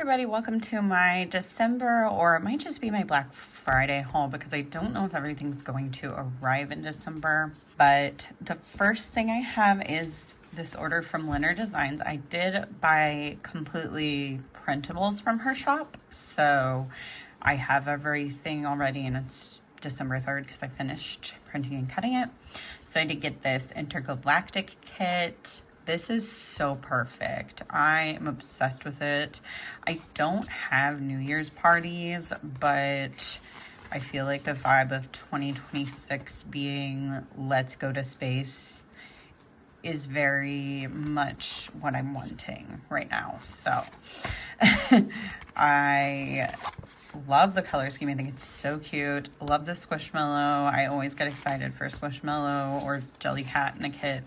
everybody, welcome to my December, or it might just be my Black Friday haul because I don't know if everything's going to arrive in December. But the first thing I have is this order from Lynner Designs. I did buy completely printables from her shop, so I have everything already, and it's December 3rd because I finished printing and cutting it. So I did get this intergalactic kit. This is so perfect. I am obsessed with it. I don't have New Year's parties, but I feel like the vibe of 2026 being let's go to space is very much what I'm wanting right now. So I love the color scheme. I think it's so cute. Love the Squishmallow. I always get excited for Squishmallow or Jellycat in a kit.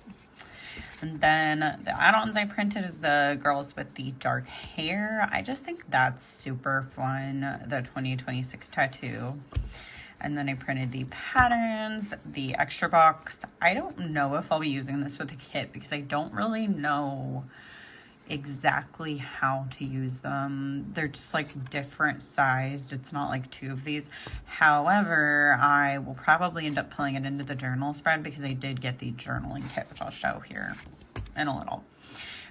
And then the add-ons I printed is the girls with the dark hair. I just think that's super fun, the 2026 tattoo. And then I printed the patterns, the extra box. I don't know if I'll be using this with the kit because I don't really know exactly how to use them. They're just like different sized. It's not like two of these. However, I will probably end up pulling it into the journal spread because I did get the journaling kit, which I'll show here in a little.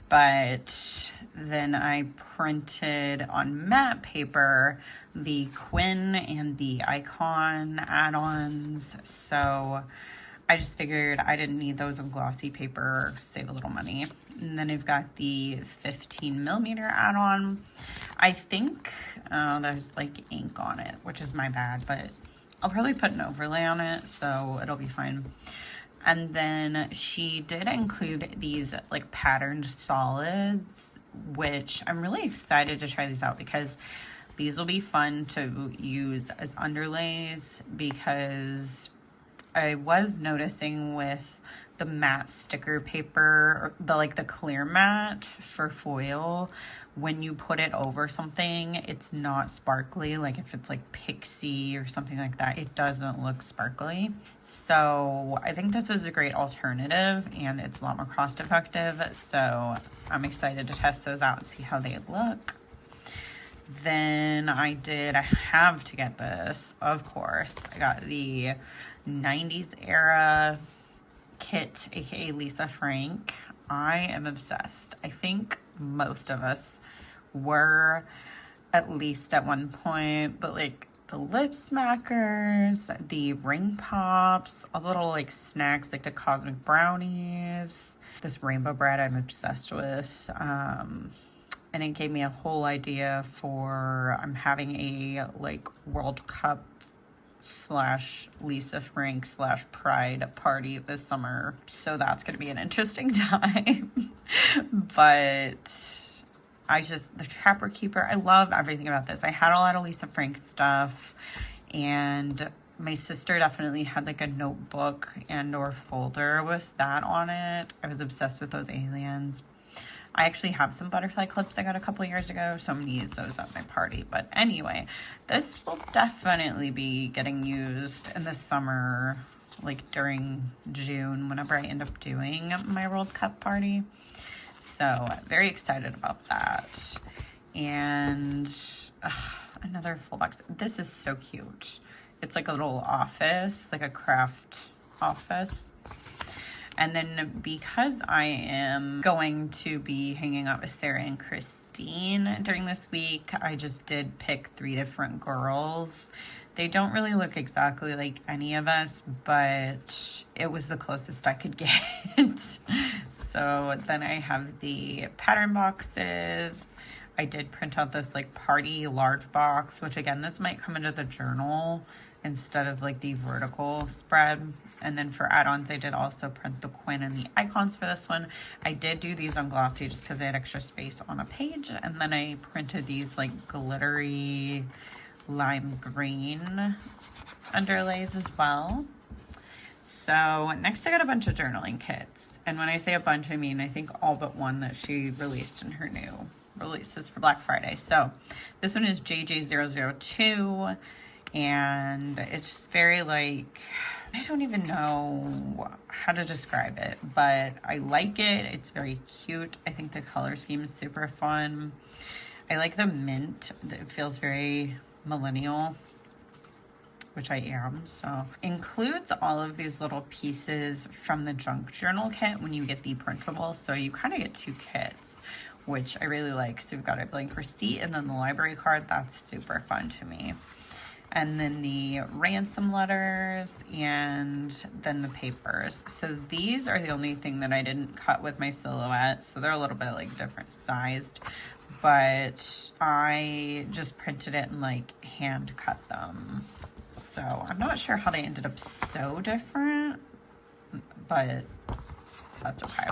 But then I printed on matte paper the Quinn and the Icon add-ons. So I just figured I didn't need those on glossy paper, save a little money. And then I've got the 15mm add-on. I think there's like ink on it, which is my bad, but I'll probably put an overlay on it, so it'll be fine. And then she did include these like patterned solids, which I'm really excited to try these out because these will be fun to use as underlays, because I was noticing with the matte sticker paper, the clear matte for foil, when you put it over something, it's not sparkly. Like if it's like pixie or something like that, it doesn't look sparkly. So I think this is a great alternative and it's a lot more cost effective. So I'm excited to test those out and see how they look. Then I have to get this, of course. I got the 90s era kit, aka Lisa Frank. I am obsessed. I think most of us were, at least at one point, but like the lip smackers, the ring pops, a little like snacks like the cosmic brownies, this rainbow bread I'm obsessed with. And it gave me a whole idea for, I'm having a like World Cup / Lisa Frank / Pride party this summer. So that's going to be an interesting time. But the Trapper Keeper, I love everything about this. I had a lot of Lisa Frank stuff, and my sister definitely had like a notebook and or folder with that on it. I was obsessed with those aliens. I actually have some butterfly clips I got a couple years ago, so I'm going to use those at my party. But anyway, this will definitely be getting used in the summer, like during June, whenever I end up doing my World Cup party. So very excited about that. And another full box. This is so cute. It's like a little office, like a craft office. And then because I am going to be hanging out with Sarah and Christine during this week, I just did pick 3 different girls. They don't really look exactly like any of us, but it was the closest I could get. So then I have the pattern boxes. I did print out this like party large box, which again, this might come into the journal instead of like the vertical spread. And then for add-ons, I did also print the Quinn and the icons for this one. I did do these on glossy just because I had extra space on a page. And then I printed these like glittery lime green underlays as well. So next I got a bunch of journaling kits. And when I say a bunch, I mean I think all but one that she released in her new releases for Black Friday. So this one is JJ002. And it's just very like, I don't even know how to describe it, but I like it. It's very cute. I think the color scheme is super fun. I like the mint. It feels very millennial, which I am. So includes all of these little pieces from the junk journal kit when you get the printable. So you kind of get 2 kits, which I really like. So we've got a blank receipt and then the library card. That's super fun to me. And then the ransom letters and then the papers. So these are the only thing that I didn't cut with my silhouette. So they're a little bit like different sized, but I just printed it and like hand cut them. So I'm not sure how they ended up so different, but that's okay.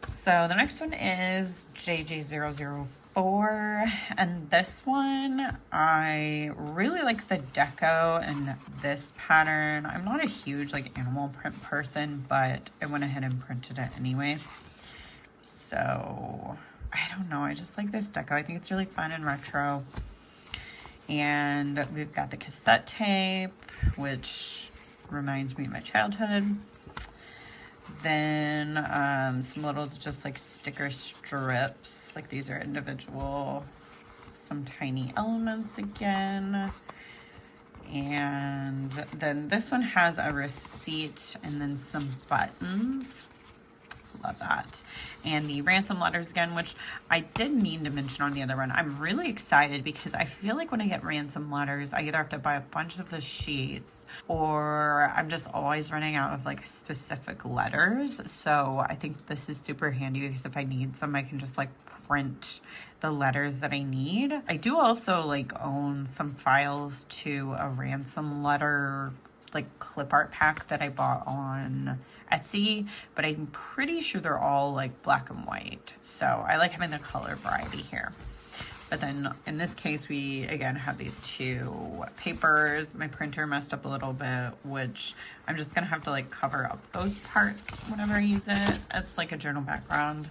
So the next one is JJ004, and this one, I really like the deco and this pattern. I'm not a huge like animal print person, but I went ahead and printed it anyway. So I don't know, I just like this deco. I think it's really fun and retro. And we've got the cassette tape, which reminds me of my childhood. Then some little just like sticker strips, like these are individual, some tiny elements again. And then this one has a receipt and then some buttons. Love that. And the ransom letters again, which I did mean to mention on the other one. I'm really excited because I feel like when I get ransom letters, I either have to buy a bunch of the sheets or I'm just always running out of like specific letters. So I think this is super handy because if I need some, I can just like print the letters that I need. I do also like own some files to a ransom letter like clip art pack that I bought on Etsy, but I'm pretty sure they're all like black and white. So I like having the color variety here. But then in this case, we again have these 2 papers. My printer messed up a little bit, which I'm just gonna have to like cover up those parts whenever I use it as like a journal background.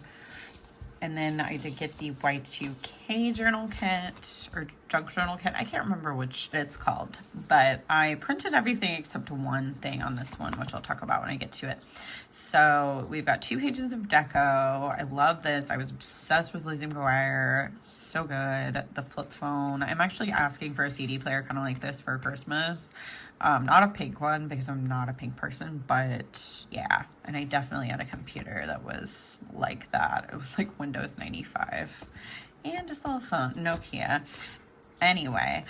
And then I did get the Y2K journal kit or junk journal kit. I can't remember which it's called, but I printed everything except one thing on this one, which I'll talk about when I get to it. So we've got 2 pages of deco. I love this. I was obsessed with Lizzie McGuire. So good. The flip phone. I'm actually asking for a CD player kind of like this for Christmas. Not a pink one because I'm not a pink person, but yeah. And I definitely had a computer that was like that. It was like Windows 95 and a cell phone, Nokia. Anyway,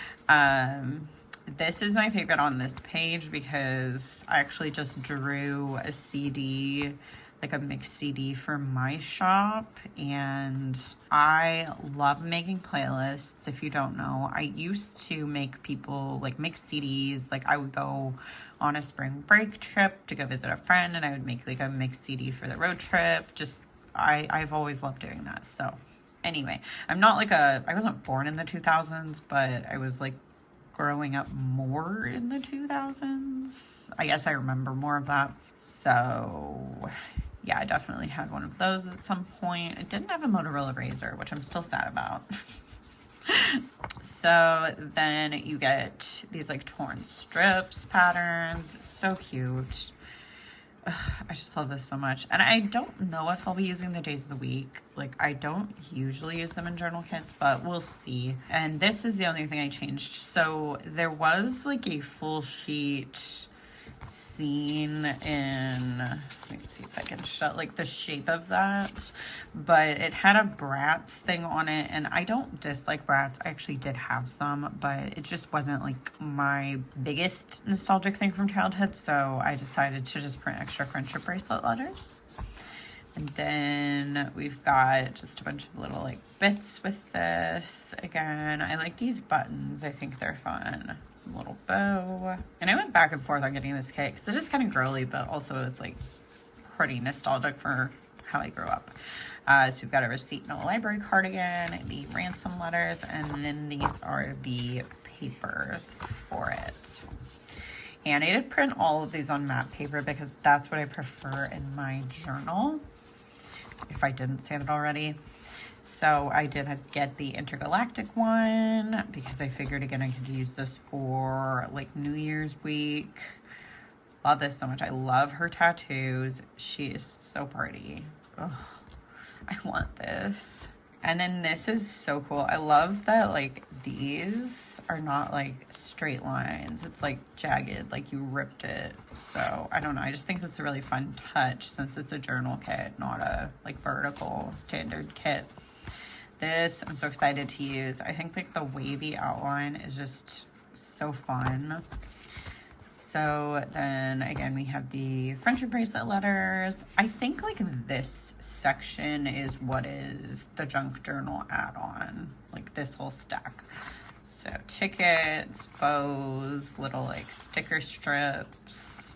this is my favorite on this page because I actually just drew a CD, like a mixed CD for my shop, and I love making playlists. If you don't know, I used to make people like mix CDs. Like I would go on a spring break trip to go visit a friend and I would make like a mixed CD for the road trip. Just I've always loved doing that. So anyway, I'm not like I wasn't born in the 2000s, but I was like growing up more in the 2000s. I guess I remember more of that. So yeah, I definitely had one of those at some point. It didn't have a Motorola Razr, which I'm still sad about. So then you get these like torn strips patterns. So cute. Ugh, I just love this so much. And I don't know if I'll be using the days of the week. Like I don't usually use them in journal kits, but we'll see. And this is the only thing I changed. So there was like a full sheet scene in, let me see if I can show like the shape of that, but it had a Bratz thing on it, and I don't dislike Bratz. I actually did have some, but it just wasn't like my biggest nostalgic thing from childhood, so I decided to just print extra friendship bracelet letters. And then we've got just a bunch of little like bits with this. Again, I like these buttons. I think they're fun. A little bow. And I went back and forth on getting this kit because it is kind of girly, but also it's like pretty nostalgic for how I grew up. So we've got a receipt and a library card again, the ransom letters, and then these are the papers for it. And I did print all of these on matte paper because that's what I prefer in my journal, if I didn't say that already. So I did get the intergalactic one because I figured again I could use this for like New Year's week. Love this so much. I love her tattoos. She is so pretty. Ugh, I want this. And then this is so cool. I love that like these are not like straight lines. It's like jagged, like you ripped it. So I don't know. I just think it's a really fun touch since it's a journal kit, not a like vertical standard kit. This I'm so excited to use. I think like the wavy outline is just so fun. So then again, we have the friendship bracelet letters. I think like this section is what is the junk journal add-on, like this whole stack. So tickets, bows, little like sticker strips,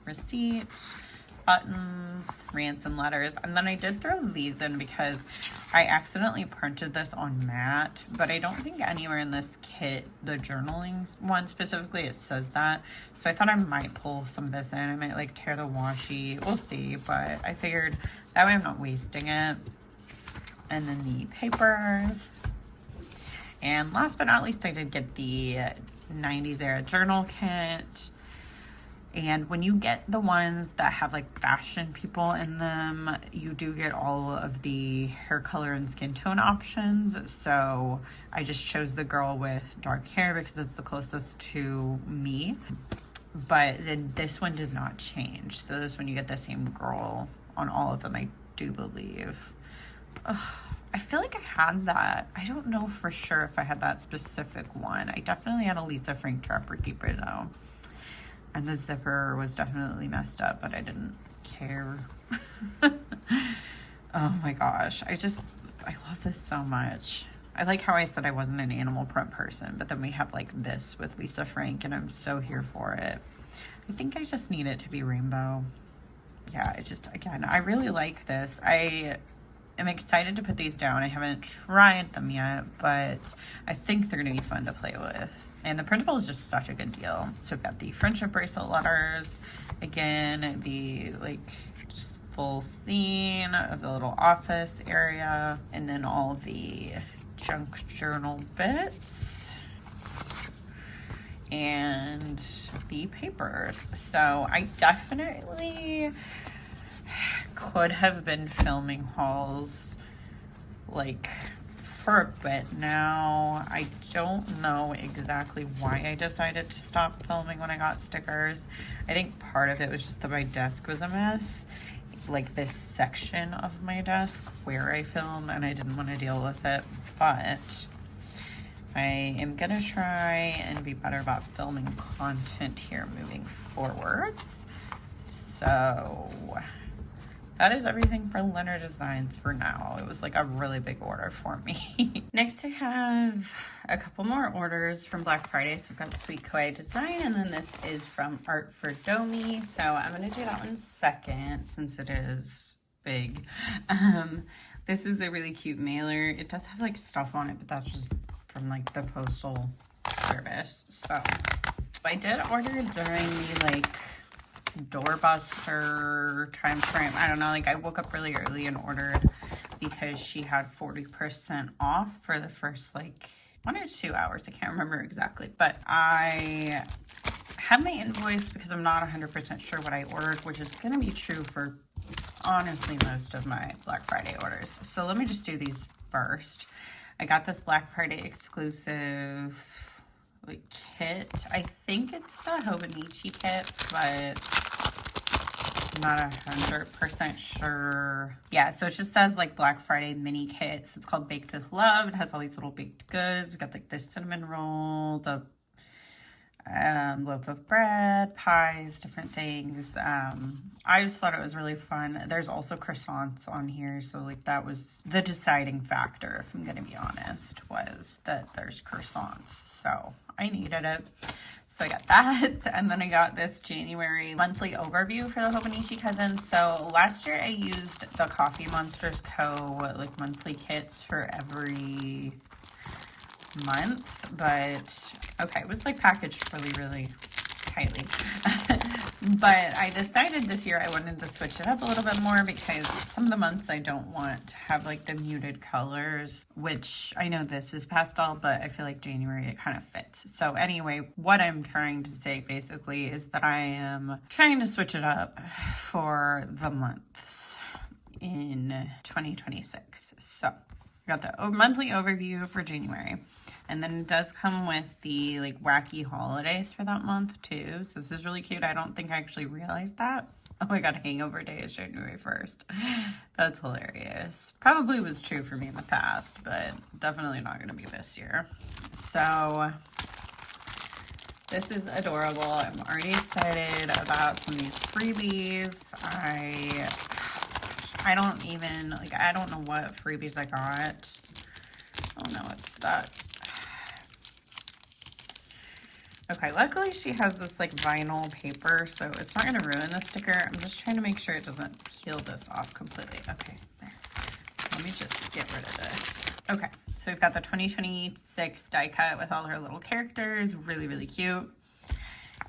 receipts, buttons, ransom letters. And then I did throw these in because I accidentally printed this on matte, but I don't think anywhere in this kit, the journaling one specifically, it says that. So I thought I might pull some of this in. I might like tear the washi. We'll see, but I figured that way I'm not wasting it. And then the papers. And last but not least, I did get the 90s era journal kit. And when you get the ones that have like fashion people in them, you do get all of the hair color and skin tone options. So I just chose the girl with dark hair because it's the closest to me. But then this one does not change. So this one you get the same girl on all of them, I do believe. Ugh, I feel like I had that. I don't know for sure if I had that specific one. I definitely had a Lisa Frank Trapper Keeper though. And the zipper was definitely messed up, but I didn't care. Oh my gosh. I love this so much. I like how I said I wasn't an animal print person, but then we have like this with Lisa Frank and I'm so here for it. I think I just need it to be rainbow. Yeah, again, I really like this. I am excited to put these down. I haven't tried them yet, but I think they're gonna be fun to play with. And the printable is just such a good deal. So we've got the friendship bracelet letters. Again, the like just full scene of the little office area. And then all the junk journal bits. And the papers. So I definitely could have been filming hauls like for a bit now. I don't know exactly why I decided to stop filming when I got stickers. I think part of it was just that my desk was a mess, like this section of my desk where I film, and I didn't want to deal with it. But I am gonna try and be better about filming content here moving forwards. So that is everything for Lynner Designs for now. It was like a really big order for me. Next I have a couple more orders from Black Friday. So I've got Sweet Kawaii Design, and then this is from Art for Domi. So I'm gonna do that one second since it is big. This is a really cute mailer. It does have like stuff on it, but that's just from like the postal service. So I did order during the like doorbuster time frame. I don't know, like I woke up really early and ordered because she had 40% off for the first like 1 or 2 hours. I can't remember exactly, but I had my invoice because I'm not 100% sure what I ordered, which is going to be true for honestly most of my Black Friday orders. So let me just do these first. I got this Black Friday exclusive like kit. I think it's a Hobonichi kit, but I'm not 100% sure. Yeah, so it just says like Black Friday mini kits. It's called Baked with Love. It has all these little baked goods. We got like this cinnamon roll, the loaf of bread, pies, different things. I just thought it was really fun. There's also croissants on here, so like that was the deciding factor, if I'm gonna be honest, was that there's croissants. So I needed it. So I got that, and then I got this January monthly overview for the Hobonichi Cousins. So last year I used the Coffee Monsters Co. like monthly kits for every month, but okay, it was like packaged really tightly. But I decided this year I wanted to switch it up a little bit more because some of the months I don't want to have like the muted colors, which I know this is pastel, but I feel like January it kind of fits. So anyway, what I'm trying to say basically is that I am trying to switch it up for the months in 2026. So I got the monthly overview for January. And then it does come with the like wacky holidays for that month too. So this is really cute. I don't think I actually realized that. Oh my god, Hangover Day is January 1st. That's hilarious. Probably was true for me in the past, but definitely not going to be this year. So this is adorable. I'm already excited about some of these freebies. I don't even, like, I don't know what freebies I got. Oh no, it's stuck. Okay, luckily she has this like vinyl paper, so it's not going to ruin the sticker. I'm just trying to make sure it doesn't peel this off completely. Okay, there. Let me just get rid of this. Okay, so we've got the 2026 die cut with all her little characters. Really, really cute.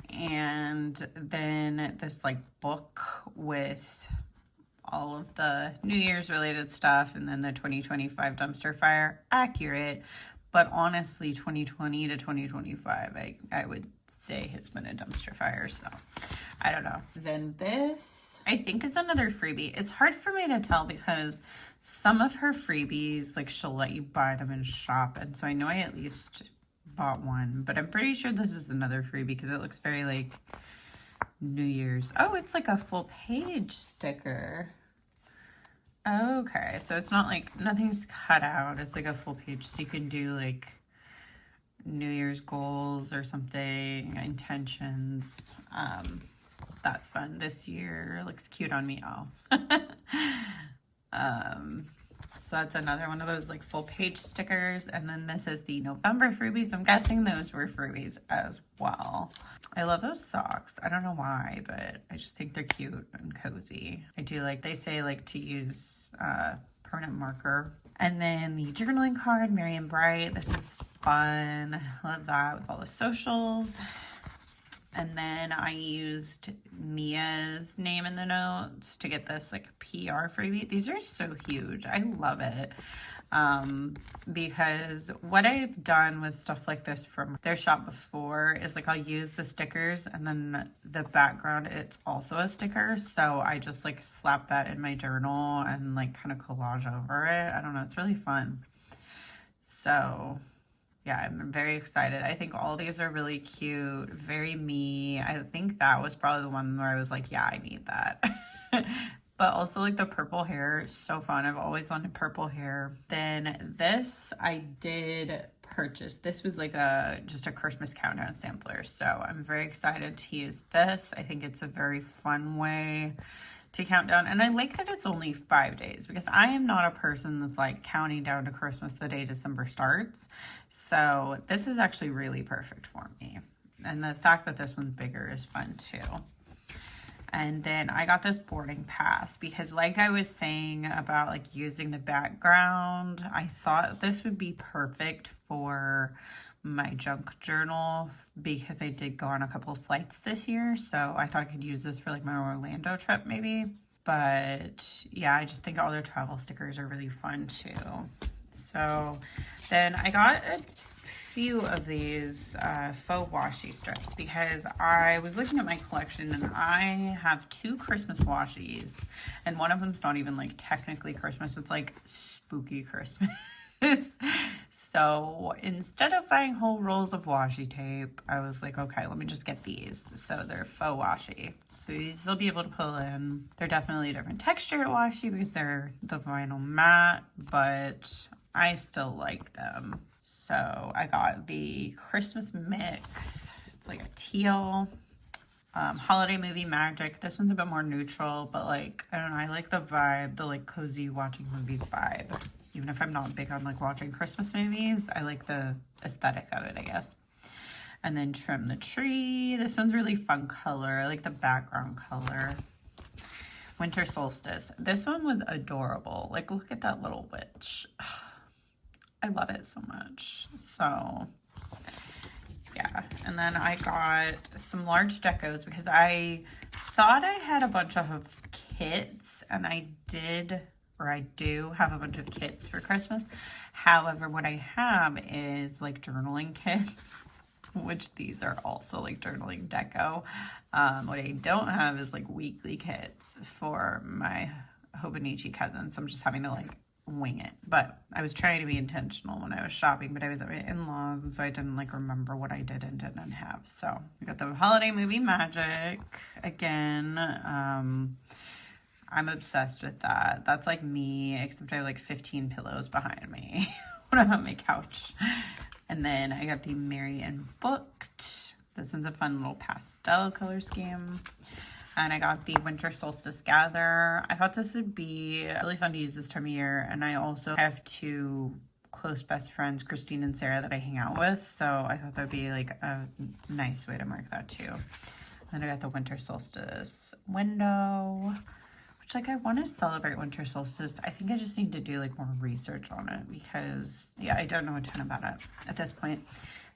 And then this like book with all of the New Year's related stuff, and then the 2025 dumpster fire. Accurate. But honestly, 2020 to 2025, I would say has been a dumpster fire, so I don't know. Then this, I think, is another freebie. It's hard for me to tell because some of her freebies, like, she'll let you buy them in shop, and so I know I at least bought one, but I'm pretty sure this is another freebie because it looks very, like, New Year's. Oh, it's like a full page sticker. Okay, so it's not like, nothing's cut out. It's like a full page, so you can do like New Year's goals or something, intentions. That's fun. This year looks cute on me. So that's another one of those like full page stickers. And then this is the November freebies. I'm guessing those were freebies as well. I love those socks. I don't know why, but I just think they're cute and cozy. I do like, they say like to use permanent marker. And then the journaling card, Merry and Bright. This is fun. Love that with all the socials. And then I used Mia's name in the notes to get this like PR freebie. These are so huge. I love it. Because what I've done with stuff like this from their shop before is like I'll use the stickers and then the background, it's also a sticker. So I just like slap that in my journal and like kind of collage over it. I don't know. It's really fun. So yeah, I'm very excited. I think all these are really cute, very me. I think that was probably the one where I was like, yeah, I need that. But also like the purple hair is so fun. I've always wanted purple hair. Then this I did purchase. This was like just a Christmas countdown sampler. So I'm very excited to use this. I think it's a very fun way to count down. And I like that it's only 5 days because I am not a person that's like counting down to Christmas the day December starts. So this is actually really perfect for me. And the fact that this one's bigger is fun too. And then I got this boarding pass because like I was saying about like using the background, I thought this would be perfect for my junk journal because I did go on a couple of flights this year. So I thought I could use this for like my Orlando trip maybe. But yeah, I just think all their travel stickers are really fun too. So then I got a few of these faux washi strips because I was looking at my collection and I have 2 Christmas washies and one of them's not even like technically Christmas. It's like spooky Christmas. So instead of buying whole rolls of washi tape, I was like, okay, let me just get these. So they're faux washi. So these will be able to pull in. They're definitely a different texture washi because they're the vinyl matte, but I still like them. So I got the Christmas mix. It's like a teal. Holiday movie magic. This one's a bit more neutral, but like, I don't know, I like the vibe, the like cozy watching movies vibe. Even if I'm not big on like watching Christmas movies, I like the aesthetic of it, I guess. And then Trim the Tree. This one's really fun color. I like the background color. Winter Solstice. This one was adorable. Like, look at that little witch. I love it so much. So yeah, and then I got some large decos because I thought I had a bunch of kits, and I did, or I do have a bunch of kits for Christmas. However, what I have is like journaling kits, which these are also like journaling deco. What I don't have is like weekly kits for my Hobonichi cousins. So I'm just having to like wing it. But I was trying to be intentional when I was shopping, but I was at my in-laws, and so I didn't like remember what I did and didn't have. So we got the holiday movie Magic again. I'm obsessed with that. That's like me, except I have like 15 pillows behind me when I'm on my couch. And then I got the Merry and Booked. This one's a fun little pastel color scheme. And I got the Winter Solstice Gather. I thought this would be really fun to use this time of year. And I also have two close best friends, Christine and Sarah, that I hang out with. So I thought that would be like a nice way to mark that too. And then I got the Winter Solstice window, which like I want to celebrate winter solstice. I think I just need to do like more research on it because yeah, I don't know a ton about it at this point.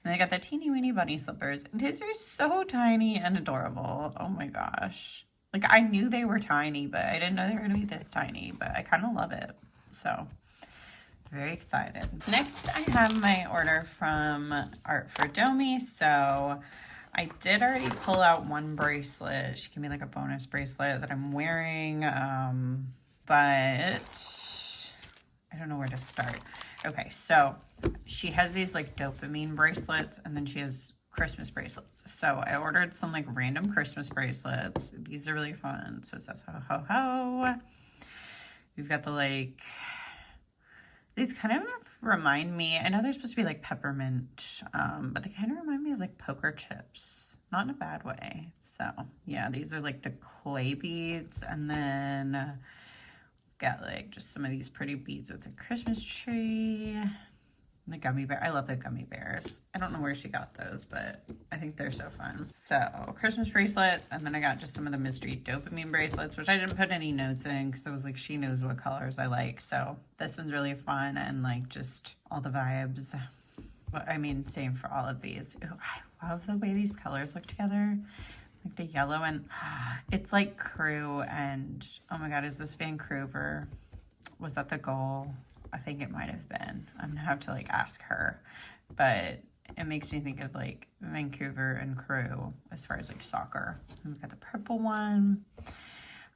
And I got the teeny weeny bunny slippers. These are so tiny and adorable. Oh my gosh. Like I knew they were tiny, but I didn't know they were going to be this tiny, but I kind of love it. So very excited. Next, I have my order from Art for Domi. So I did already pull out one bracelet. She gave me like a bonus bracelet that I'm wearing, but I don't know where to start. Okay, so she has these like dopamine bracelets, and then she has Christmas bracelets. So I ordered some like random Christmas bracelets. These are really fun. So it says ho ho ho. We've got the like, these kind of remind me, I know they're supposed to be like peppermint, but they kind of remind me of like poker chips, not in a bad way. So yeah, these are like the clay beads, and then we've got like just some of these pretty beads with the Christmas tree. The gummy bear. I love the gummy bears. I don't know where she got those, but I think they're so fun. So Christmas bracelets, and then I got just some of the mystery dopamine bracelets, which I didn't put any notes in because I was like, she knows what colors I like. So this one's really fun and like just all the vibes. But I mean, same for all of these. Ooh, I love the way these colors look together. Like the yellow and it's like Crew and oh my God, is this Vancouver? Was that the goal? I think it might have been. I'm gonna have to like ask her, but it makes me think of like Vancouver and Crew as far as like soccer. And we've got the purple one.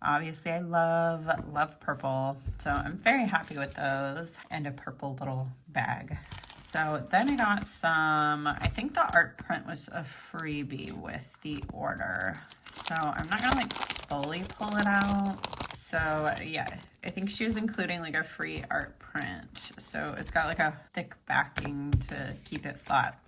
Obviously I love purple. So I'm very happy with those, and a purple little bag. So then I got some, I think the art print was a freebie with the order. So I'm not gonna like fully pull it out. So yeah, I think she was including like a free art print. So it's got like a thick backing to keep it flat.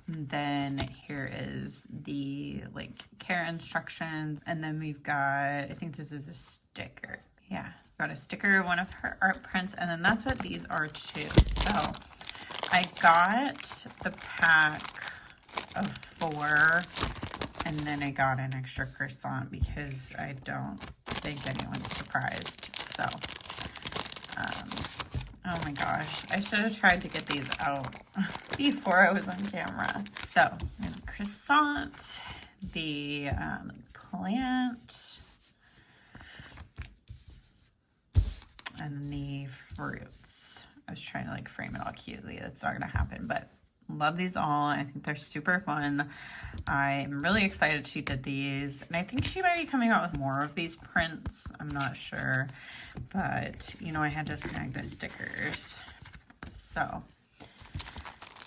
And then here is the like care instructions. And then we've got, I think this is a sticker. Yeah, got a sticker of one of her art prints. And then that's what these are too. So I got the pack of 4. And then I got an extra croissant because I don't think anyone's surprised. So, oh my gosh, I should have tried to get these out before I was on camera. So, croissant, the plant, and the fruits. I was trying to like frame it all cutely. That's not gonna happen, but love these all. I think they're super fun. I'm really excited she did these, and I think she might be coming out with more of these prints. I'm not sure, but you know, I had to snag the stickers. So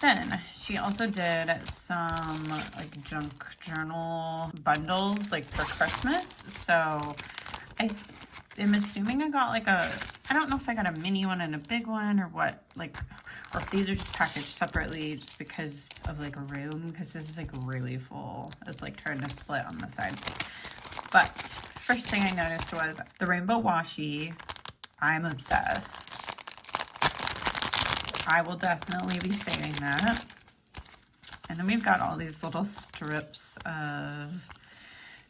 then she also did some like junk journal bundles like for Christmas. So I'm assuming I got like a, I don't know if I got a mini one and a big one or what, like, or if these are just packaged separately just because of like room, because this is like really full. It's like trying to split on the sides. But first thing I noticed was the rainbow washi. I'm obsessed. I will definitely be saving that. And then we've got all these little strips of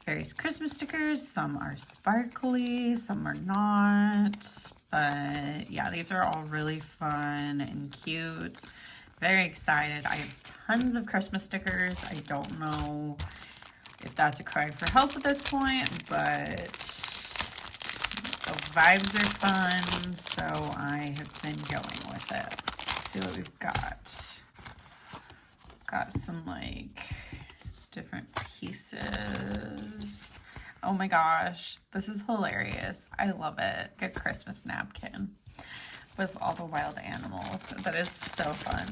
various Christmas stickers. Some are sparkly, some are not. But yeah, these are all really fun and cute. Very excited. I have tons of Christmas stickers. I don't know if that's a cry for help at this point, but the vibes are fun, so I have been going with it. Let's see what we've got. Got some like different pieces. Oh my gosh, this is hilarious. I love it. Like a Christmas napkin. with all the wild animals. That is so fun.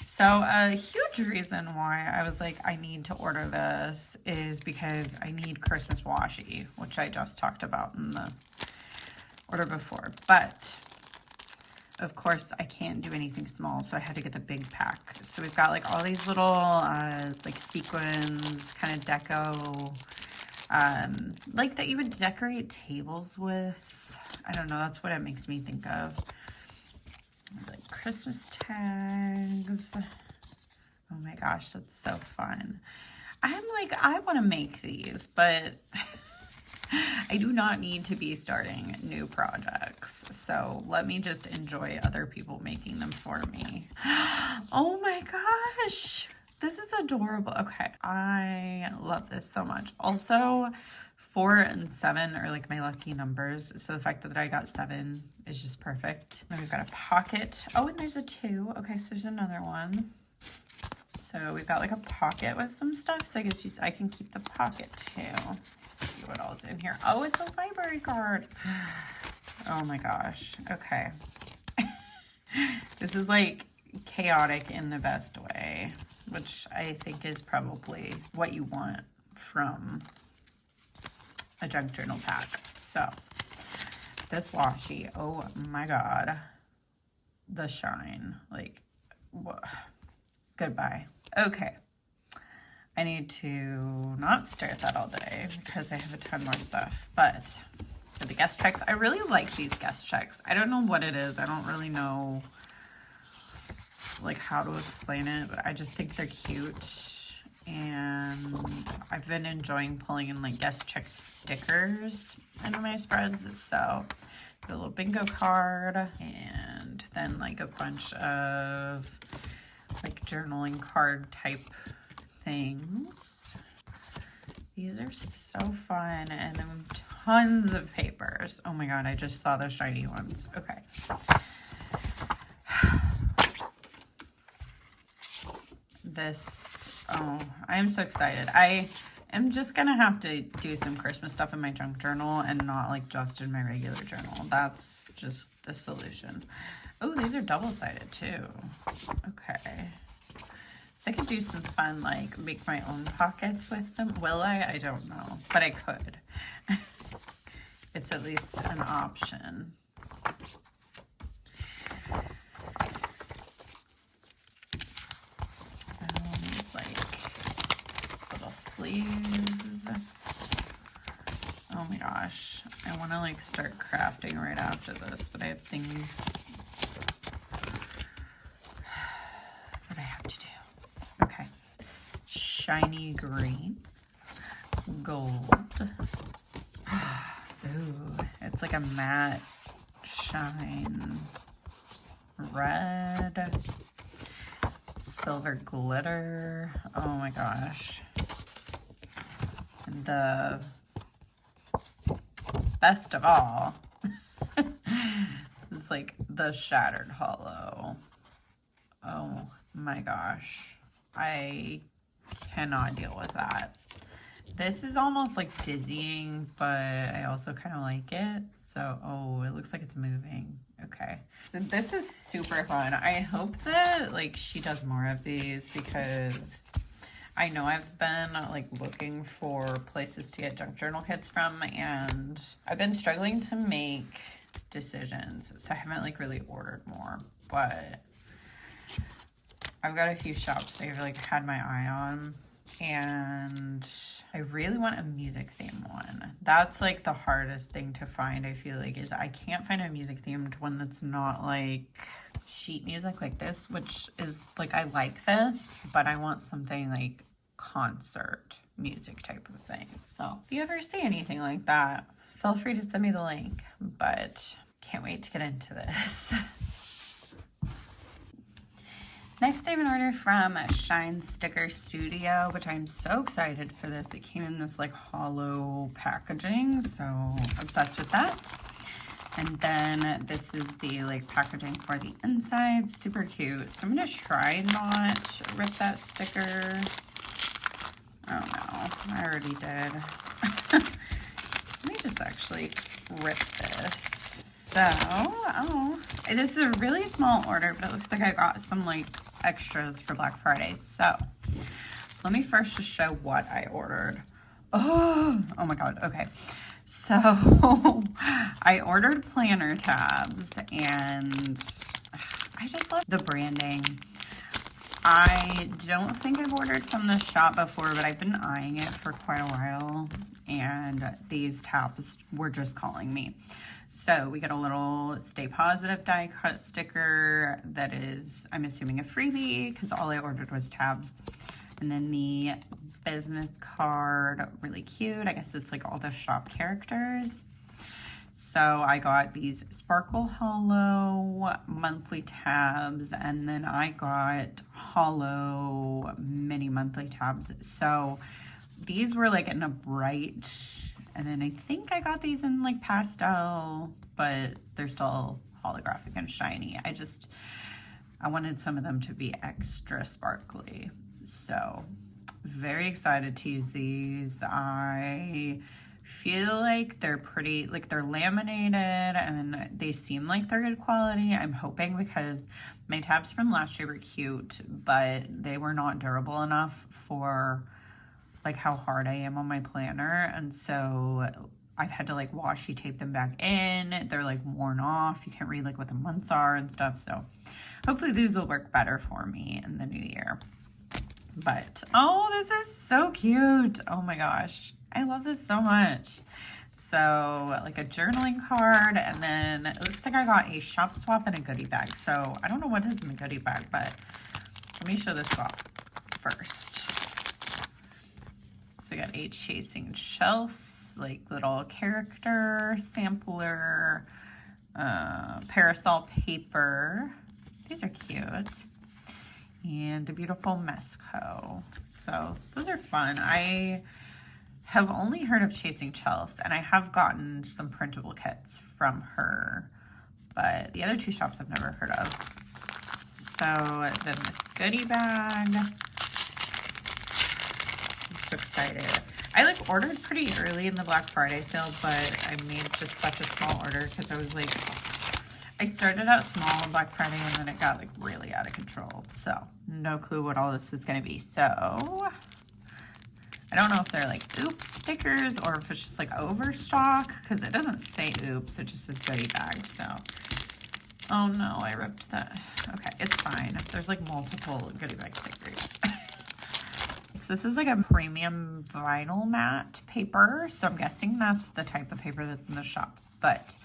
So a huge reason why I was like, I need to order this is because I need Christmas washi, which I just talked about in the order before. But of course I can't do anything small, so I had to get the big pack. So we've got like all these little like sequins, kind of deco, like that you would decorate tables with. I don't know, that's what it makes me think of. Like Christmas tags. Oh my gosh, that's so fun. I'm like, I want to make these, but I do not need to be starting new projects. So let me just enjoy other people making them for me. Oh my gosh, this is adorable. Okay, I love this so much. Also, 4 and 7 are like my lucky numbers. So the fact that I got 7 is just perfect. Then we've got a pocket. Oh, and there's a 2. Okay, so there's another one. So we've got like a pocket with some stuff. So I guess I can keep the pocket too. Let's see what else is in here. Oh, it's a library card. Oh my gosh. Okay. This is like chaotic in the best way, which I think is probably what you want from a junk journal pack. So this washi, oh my god, the shine, like what? Goodbye. Okay, I need to not stare at that all day because I have a ton more stuff. But for the guest checks, I really like these guest checks. I don't know what it is. I don't really know like how to explain it, but I just think they're cute. And I've been enjoying pulling in like guest check stickers into my spreads. So the little bingo card, and then like a bunch of like journaling card type things. These are so fun, and then tons of papers. Oh my god, I just saw the shiny ones. Okay. This, oh, I am so excited. I am just gonna have to do some Christmas stuff in my junk journal and not like just in my regular journal. That's just the solution. Oh, these are double-sided too. Okay. So I could do some fun, like make my own pockets with them. Will I? I don't know, but I could. It's at least an option. These like little sleeves. Oh my gosh. I want to like start crafting right after this, but I have things that I have to do. Okay. Shiny green. Gold. Ooh, it's like a matte shine. Red. Silver glitter. Oh my gosh. And the best of all is like the shattered hollow. Oh my gosh. I cannot deal with that. This is almost like dizzying, but I also kind of like it. So, oh, it looks like it's moving. Okay. So this is super fun. I hope that like she does more of these because I know I've been like looking for places to get junk journal kits from, and I've been struggling to make decisions. So I haven't like really ordered more, but I've got a few shops I've like had my eye on, and I really want a music theme one. That's like the hardest thing to find, I feel like, is I can't find a music themed one that's not like sheet music like this, which is like, I like this, but I want something like concert music type of thing. So if you ever see anything like that, feel free to send me the link, but can't wait to get into this. Next, I have an order from Shine Sticker Studio, which I'm so excited for this. It came in this like hollow packaging, so obsessed with that. And then this is the like packaging for the inside, super cute. So I'm gonna try not rip that sticker. Oh no, I already did. Let me just actually rip this. So, oh, this is a really small order, but it looks like I got some like extras for Black Friday. So, let me first just show what I ordered. Oh my God. Okay. So, I ordered planner tabs, and I just love the branding. I don't think I've ordered from this shop before, but I've been eyeing it for quite a while, and these tabs were just calling me. So we got a little Stay Positive die cut sticker that is, I'm assuming, a freebie because all I ordered was tabs. And then the business card, really cute. I guess it's like all the shop characters. So I got these Sparkle Hollow monthly tabs, and then I got Hollow mini monthly tabs. So these were like in a bright, and then I think I got these in like pastel, but they're still holographic and shiny. I wanted some of them to be extra sparkly. So very excited to use these. I feel like they're pretty, like they're laminated and they seem like they're good quality. I'm hoping, because my tabs from last year were cute, but they were not durable enough for like how hard I am on my planner. And so I've had to like washi tape them back in. They're like worn off. You can't read like what the months are and stuff. So hopefully these will work better for me in the new year. But, oh, this is so cute. Oh my gosh. I love this so much. So like a journaling card, and then it looks like I got a shop swap and a goodie bag. So I don't know what is in the goodie bag, but let me show the swap first. So we got a Chasing Chelsea, like little character sampler, parasol paper. These are cute. And a beautiful Mesco. So those are fun. I have only heard of Chasing Chelsea, and I have gotten some printable kits from her, but the other two shops I've never heard of. So then this goodie bag. I'm so excited. I like ordered pretty early in the Black Friday sale, but I made just such a small order because I was like, I started out small on Black Friday and then it got like really out of control. So no clue what all this is going to be. So I don't know if they're like oops stickers or if it's just like overstock, because it doesn't say oops. It just says goodie bag. So, oh no, I ripped that. Okay, it's fine. There's like multiple goodie bag stickers. So this is like a premium vinyl matte paper. So I'm guessing that's the type of paper that's in the shop. But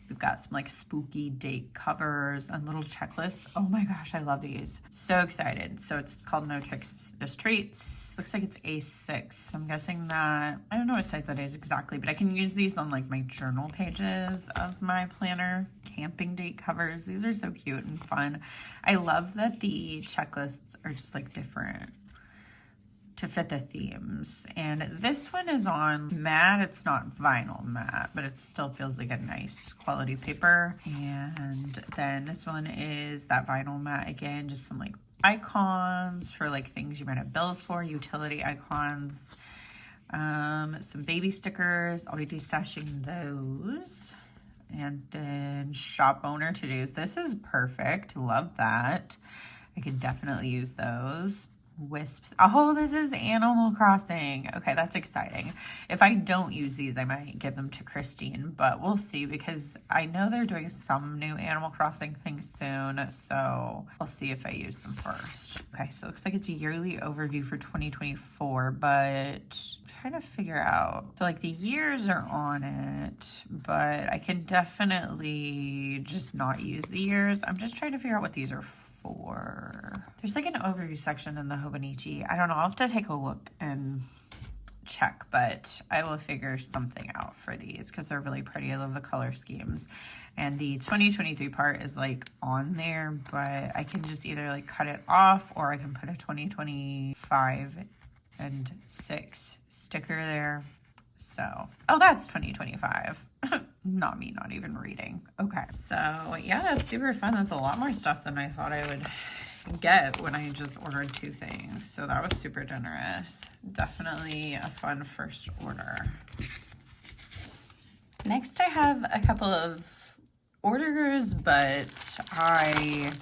we've got some like spooky date covers and little checklists. Oh my gosh, I love these. So excited. So it's called No Tricks, Just Treats. Looks like it's A6. So I'm guessing that, I don't know what size that is exactly, but I can use these on like my journal pages of my planner. Camping date covers. These are so cute and fun. I love that the checklists are just like different to fit the themes. And this one is on matte. It's not vinyl matte, but it still feels like a nice quality paper. And then this one is that vinyl matte again, just some like icons for like things you might have bills for, utility icons, some baby stickers. I'll be destashing those. And then shop owner to-dos. This is perfect. Love that. I could definitely use those. Wisps. Oh, this is Animal Crossing. Okay, that's exciting. If I don't use these, I might give them to Christine, but we'll see, because I know they're doing some new Animal Crossing things soon, so I'll see if I use them first. Okay, so it looks like it's a yearly overview for 2024, but I'm trying to figure out. So like the years are on it, but I can definitely just not use the years. I'm just trying to figure out what these are for. There's like an overview section in the Hobonichi. I don't know. I'll have to take a look and check, but I will figure something out for these because they're really pretty. I love the color schemes. And the 2023 part is like on there, but I can just either like cut it off or I can put a 2025 and 6 sticker there. So, oh, that's 2025. Not me, not even reading. Okay, so yeah, that's super fun. That's a lot more stuff than I thought I would get when I just ordered 2 things. So that was super generous. Definitely a fun first order. Next, I have a couple of orders, but I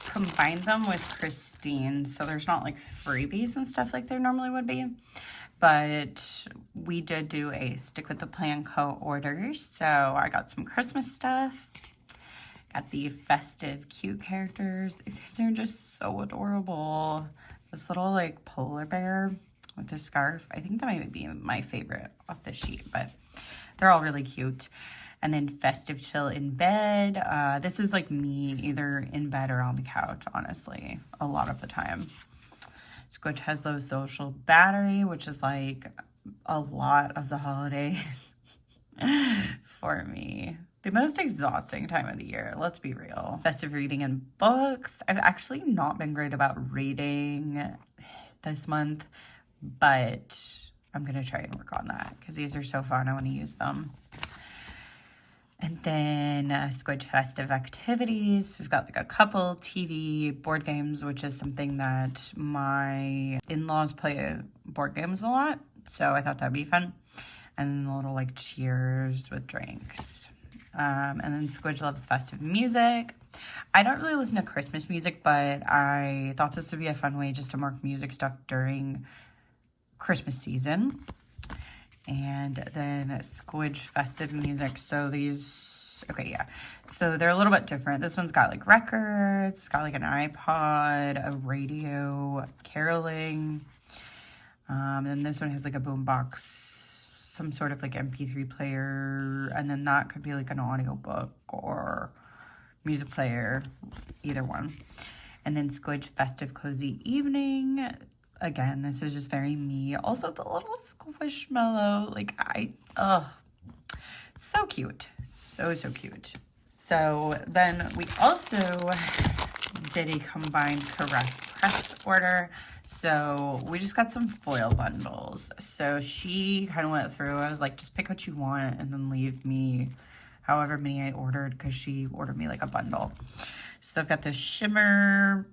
combined them with Christine, so there's not like freebies and stuff like there normally would be. But we did do a stick with the plan co orders, so I got some Christmas stuff. Got the festive cute characters. These are just so adorable. This little like polar bear with a scarf. I think that might be my favorite off the sheet, but they're all really cute. And then festive chill in bed. This is like me either in bed or on the couch, honestly, a lot of the time. Squidge has low social battery, which is like a lot of the holidays for me. The most exhausting time of the year, let's be real. Festive reading and books. I've actually not been great about reading this month, but I'm gonna try and work on that because these are so fun. I want to use them. And then Squidge festive activities. We've got like a couple TV board games, which is something that my in-laws play board games a lot. So I thought that'd be fun. And then a little like cheers with drinks. And then Squidge loves festive music. I don't really listen to Christmas music, but I thought this would be a fun way just to mark music stuff during Christmas season. And then Squidge festive music. So these, okay, yeah. So they're a little bit different. This one's got like records, it's got like an iPod, a radio, caroling. And then this one has like a boombox, some sort of like MP3 player. And then that could be like an audiobook or music player, either one. And then Squidge festive cozy evening. Again, this is just very me. Also, the little squishmallow, like so cute. So cute. So then we also did a combined Caress press order. So we just got some foil bundles. So she kind of went through. I was like, just pick what you want and then leave me however many I ordered because she ordered me like a bundle. So I've got this shimmer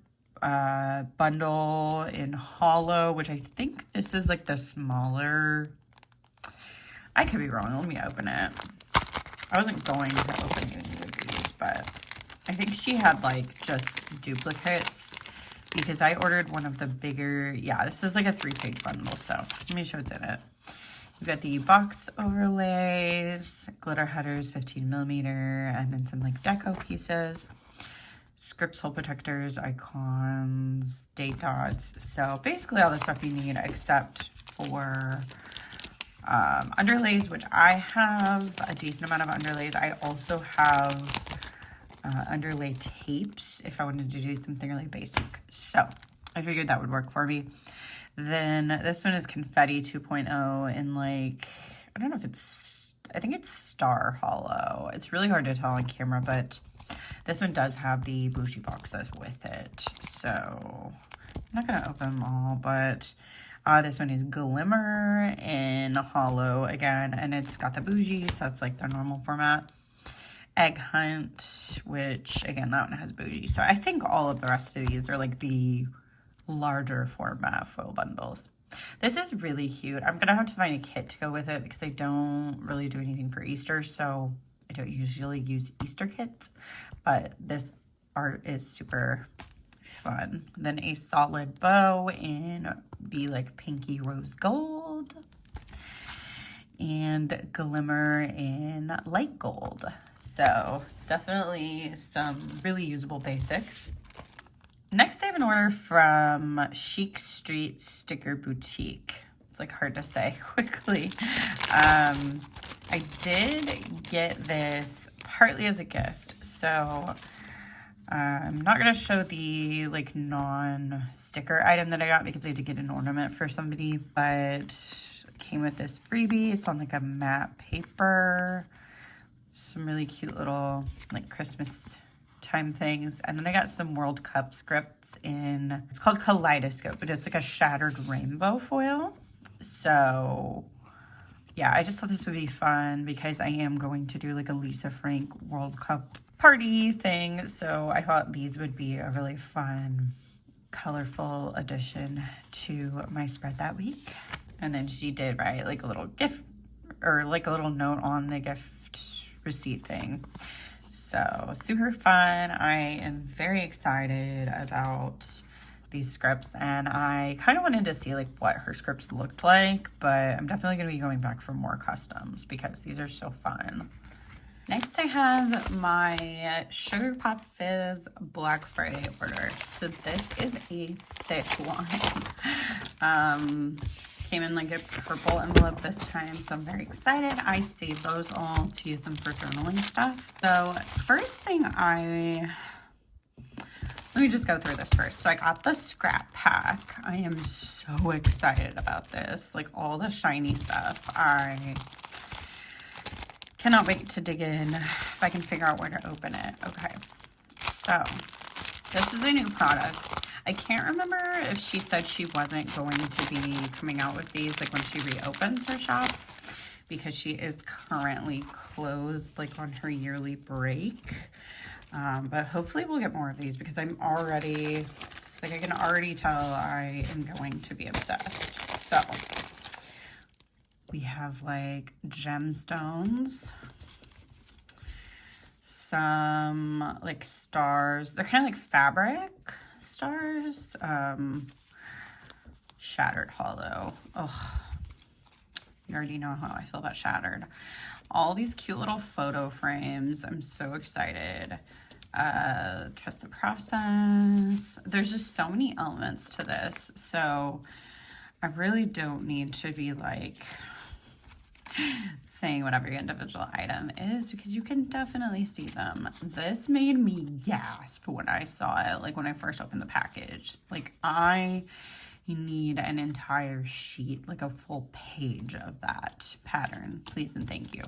bundle in hollow, which I think this is like the smaller. I could be wrong. Let me open it. I wasn't going to open any of these, but I think she had like just duplicates because I ordered one of the bigger. Yeah, this is like a 3-page bundle. So let me show what's in it. We've got the box overlays, glitter headers, 15mm, and then some like deco pieces. Scripts, hole protectors, icons, date dots. So basically all the stuff you need except for underlays, which I have a decent amount of underlays. I also have underlay tapes if I wanted to do something really basic. So I figured that would work for me. Then this one is Confetti 2.0 in like, I don't know if it's, I think it's Star Hollow. It's really hard to tell on camera, but this one does have the bougie boxes with it. So I'm not going to open them all, but this one is Glimmer in Hollow again, and it's got the bougie, so it's like the normal format. Egg Hunt, which again, that one has bougie. So I think all of the rest of these are like the larger format foil bundles. This is really cute. I'm going to have to find a kit to go with it because I don't really do anything for Easter, so I don't usually use Easter kits, but this art is super fun. Then a solid bow in the like pinky rose gold and Glimmer in light gold. So definitely some really usable basics. Next, I have an order from Chic Street Sticker Boutique. It's like hard to say quickly. I did get this partly as a gift, so I'm not going to show the like non-sticker item that I got because I did get an ornament for somebody, but it came with this freebie. It's on like a matte paper, some really cute little like Christmas time things, and then I got some World Cup scripts in, it's called Kaleidoscope, but it's like a shattered rainbow foil. So yeah, I just thought this would be fun because I am going to do like a Lisa Frank World Cup party thing. So I thought these would be a really fun, colorful addition to my spread that week. And then she did write like a little gift or like a little note on the gift receipt thing. So super fun. I am very excited about these scripts, and I kind of wanted to see like what her scripts looked like, but I'm definitely going to be going back for more customs because these are so fun. Next I have my Sugar Pop Fizz Black Friday order. So this is a thick one. Came in like a purple envelope this time, so I'm very excited. I saved those all to use them for journaling stuff. So first thing let me just go through this first. So I got the scrap pack. I am so excited about this. Like all the shiny stuff. I cannot wait to dig in if I can figure out where to open it. Okay, so this is a new product. I can't remember if she said she wasn't going to be coming out with these like when she reopens her shop, because she is currently closed like on her yearly break. But hopefully we'll get more of these because I'm already, like I can already tell I am going to be obsessed. So we have like gemstones, some like stars. They're kind of like fabric stars. Shattered hollow. Oh, you already know how I feel about shattered. All these cute little photo frames. I'm so excited. Trust the process. There's just so many elements to this, so I really don't need to be like saying what every individual item is, because you can definitely see them. This made me gasp when I saw it, like when I first opened the package. Like I need an entire sheet, like a full page of that pattern, please and thank you.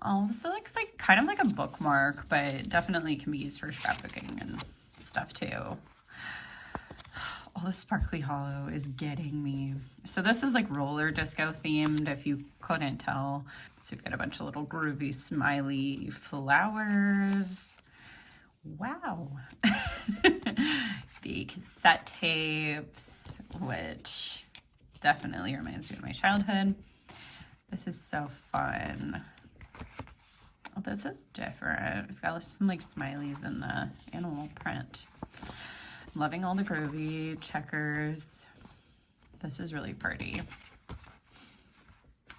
Oh, this looks like kind of like a bookmark, but definitely can be used for scrapbooking and stuff too. All the sparkly hollow is getting me. So this is like roller disco themed, if you couldn't tell. So we've got a bunch of little groovy smiley flowers. Wow. The cassette tapes, which definitely reminds me of my childhood. This is so fun. Oh, this is different. We've got some like smileys in the animal print. I'm loving all the groovy checkers. This is really pretty.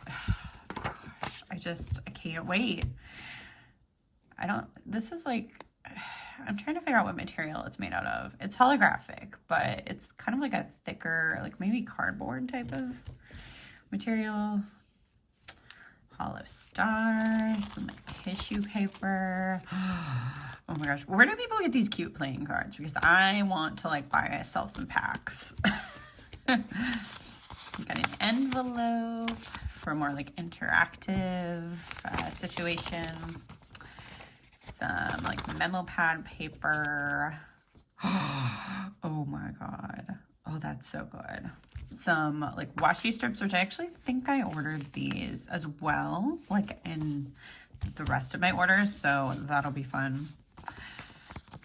Gosh, I can't wait. This is like, I'm trying to figure out what material it's made out of. It's holographic, but it's kind of like a thicker, like maybe cardboard type of material. Hollow stars, some like tissue paper. Oh my gosh, where do people get these cute playing cards? Because I want to like buy myself some packs. Got an envelope for more like interactive situation. Some like memo pad paper. Oh my god. Oh, that's so good. Some like washi strips, which I actually think I ordered these as well, like in the rest of my orders, so that'll be fun.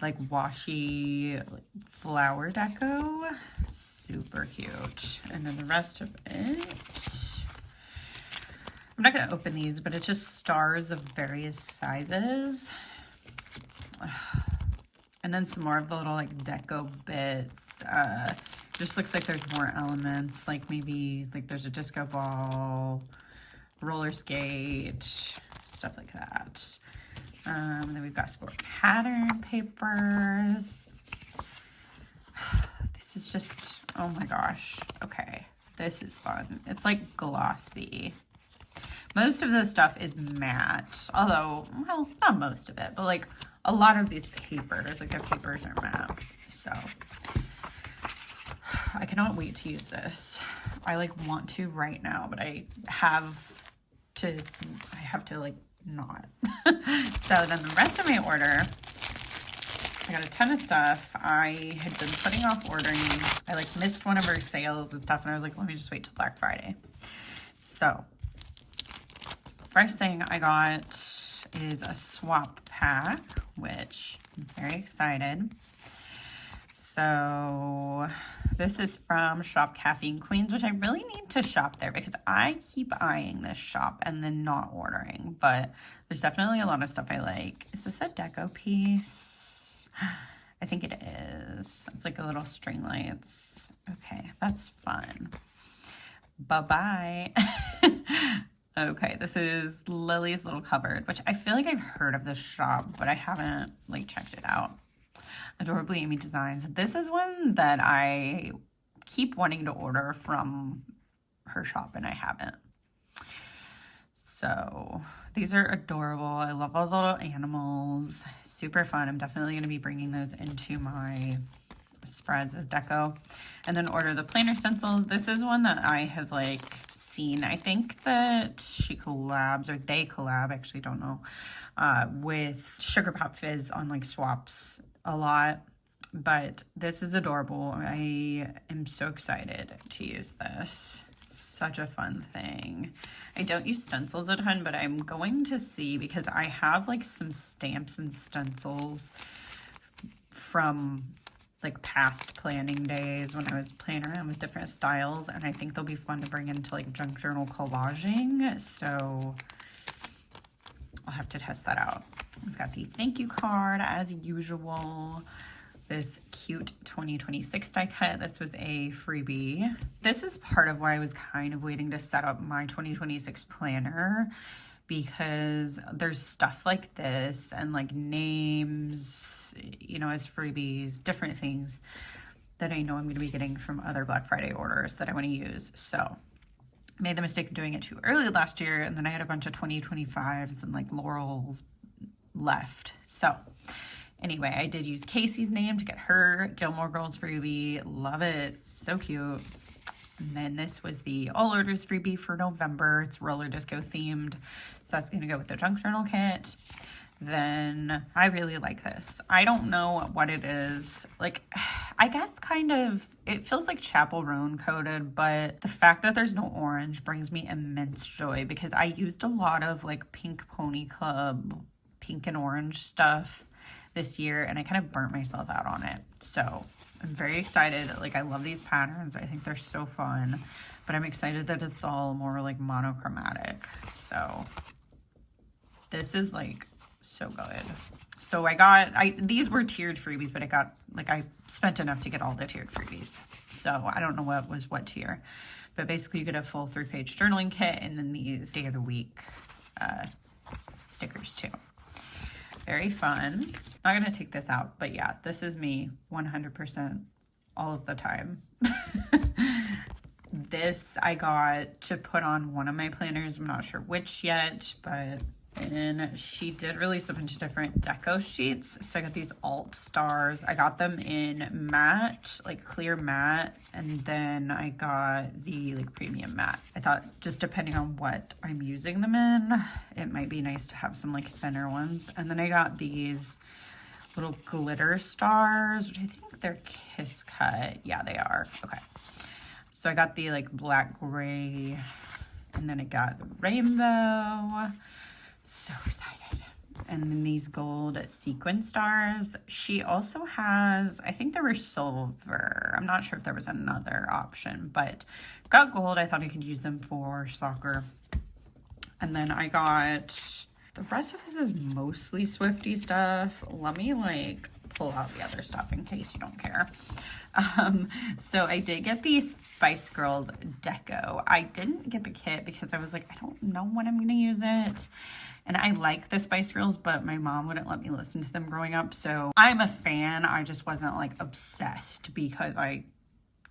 Like washi flower deco, super cute. And then the rest of it, I'm not gonna open these, but it's just stars of various sizes. And then some more of the little like deco bits. Just looks like there's more elements, like maybe like there's a disco ball, roller skate, stuff like that. Then we've got sport pattern papers. This is just, oh my gosh. Okay, this is fun. It's like glossy. Most of this stuff is matte, although, well, not most of it, but like a lot of these papers, like the papers are matte. So I cannot wait to use this. I like want to right now, but I have to like not. So then the rest of my order, I got a ton of stuff. I had been putting off ordering. I like missed one of her sales and stuff, and I was like, let me just wait till Black Friday. So first thing I got is a swap pack, which I'm very excited. So This is from Shop Caffeine Queens, which I really need to shop there because I keep eyeing this shop and then not ordering. But there's definitely a lot of stuff I like. Is this a deco piece? I think it is. It's like a little string lights. Okay, that's fun. Bye-bye. Okay, this is Lily's Little Cupboard, which I feel like I've heard of this shop, but I haven't like checked it out. Adorably Amy Designs. This is one that I keep wanting to order from her shop and I haven't. So these are adorable. I love all the little animals. Super fun. I'm definitely going to be bringing those into my spreads as deco. And then order the planner stencils. This is one that I have like seen. I think that she collabs, or they collab, I actually don't know, with Sugar Pop Fizz on like swaps a lot. But this is adorable. I am so excited to use this. Such a fun thing. I don't use stencils a ton, but I'm going to see because I have like some stamps and stencils from like past planning days when I was playing around with different styles, and I think they'll be fun to bring into like junk journal collaging. So I'll have to test that out. We've got the thank you card as usual. This cute 2026 die cut. This was a freebie. This is part of why I was kind of waiting to set up my 2026 planner, because there's stuff like this and like names, you know, as freebies, different things that I know I'm going to be getting from other Black Friday orders that I want to use. So made the mistake of doing it too early last year, and then I had a bunch of 2025s and like laurels left. So anyway, I did use Casey's name to get her Gilmore Girls freebie. Love it. So cute. And then this was the all orders freebie for November. It's roller disco themed. So that's going to go with the junk journal kit. Then I really like this. I don't know what it is. Like, I guess kind of, it feels like Chapel Roan coated, but the fact that there's no orange brings me immense joy because I used a lot of like Pink Pony Club, pink and orange stuff this year, and I kind of burnt myself out on it. So I'm very excited. Like, I love these patterns. I think they're so fun, but I'm excited that it's all more like monochromatic. So this is like so good. So these were tiered freebies, but I spent enough to get all the tiered freebies. So I don't know what was what tier, but basically you get a full 3-page journaling kit and then these day of the week stickers too. Very fun. Not gonna take this out, but yeah, this is me 100% all of the time. This I got to put on one of my planners. I'm not sure which yet, but then she did release a bunch of different deco sheets. So I got these alt stars. I got them in matte, like clear matte, and then I got the like premium matte. I thought just depending on what I'm using them in, it might be nice to have some like thinner ones. And then I got these little glitter stars, which I think they're Kiss Cut. Yeah, they are. Okay. So I got the like black gray, and then I got the rainbow. So excited. And then these gold sequin stars. She also has, I think there were silver. I'm not sure if there was another option, but got gold. I thought I could use them for soccer. And then I got, the rest of this is mostly Swiftie stuff. Let me like pull out the other stuff in case you don't care. So I did get the Spice Girls deco. I didn't get the kit because I was like, I don't know when I'm going to use it. And I like the Spice Girls, but my mom wouldn't let me listen to them growing up. So I'm a fan. I just wasn't like obsessed because I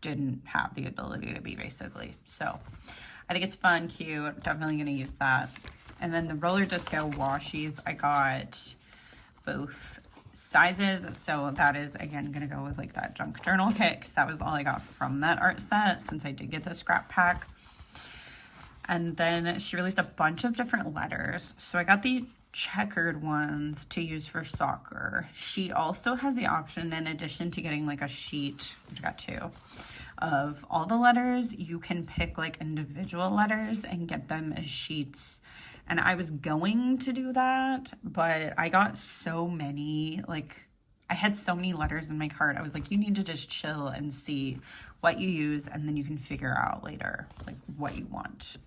didn't have the ability to be, basically. So I think it's fun, cute. Definitely going to use that. And then the roller disco washies, I got both sizes. So that is, again, going to go with like that junk journal kit because that was all I got from that art set since I did get the scrap pack. And then she released a bunch of different letters. So I got the checkered ones to use for soccer. She also has the option, in addition to getting like a sheet, which I got 2, of all the letters, you can pick like individual letters and get them as sheets. And I was going to do that, but I got so many, like I had so many letters in my cart. I was like, you need to just chill and see what you use, and then you can figure out later like what you want.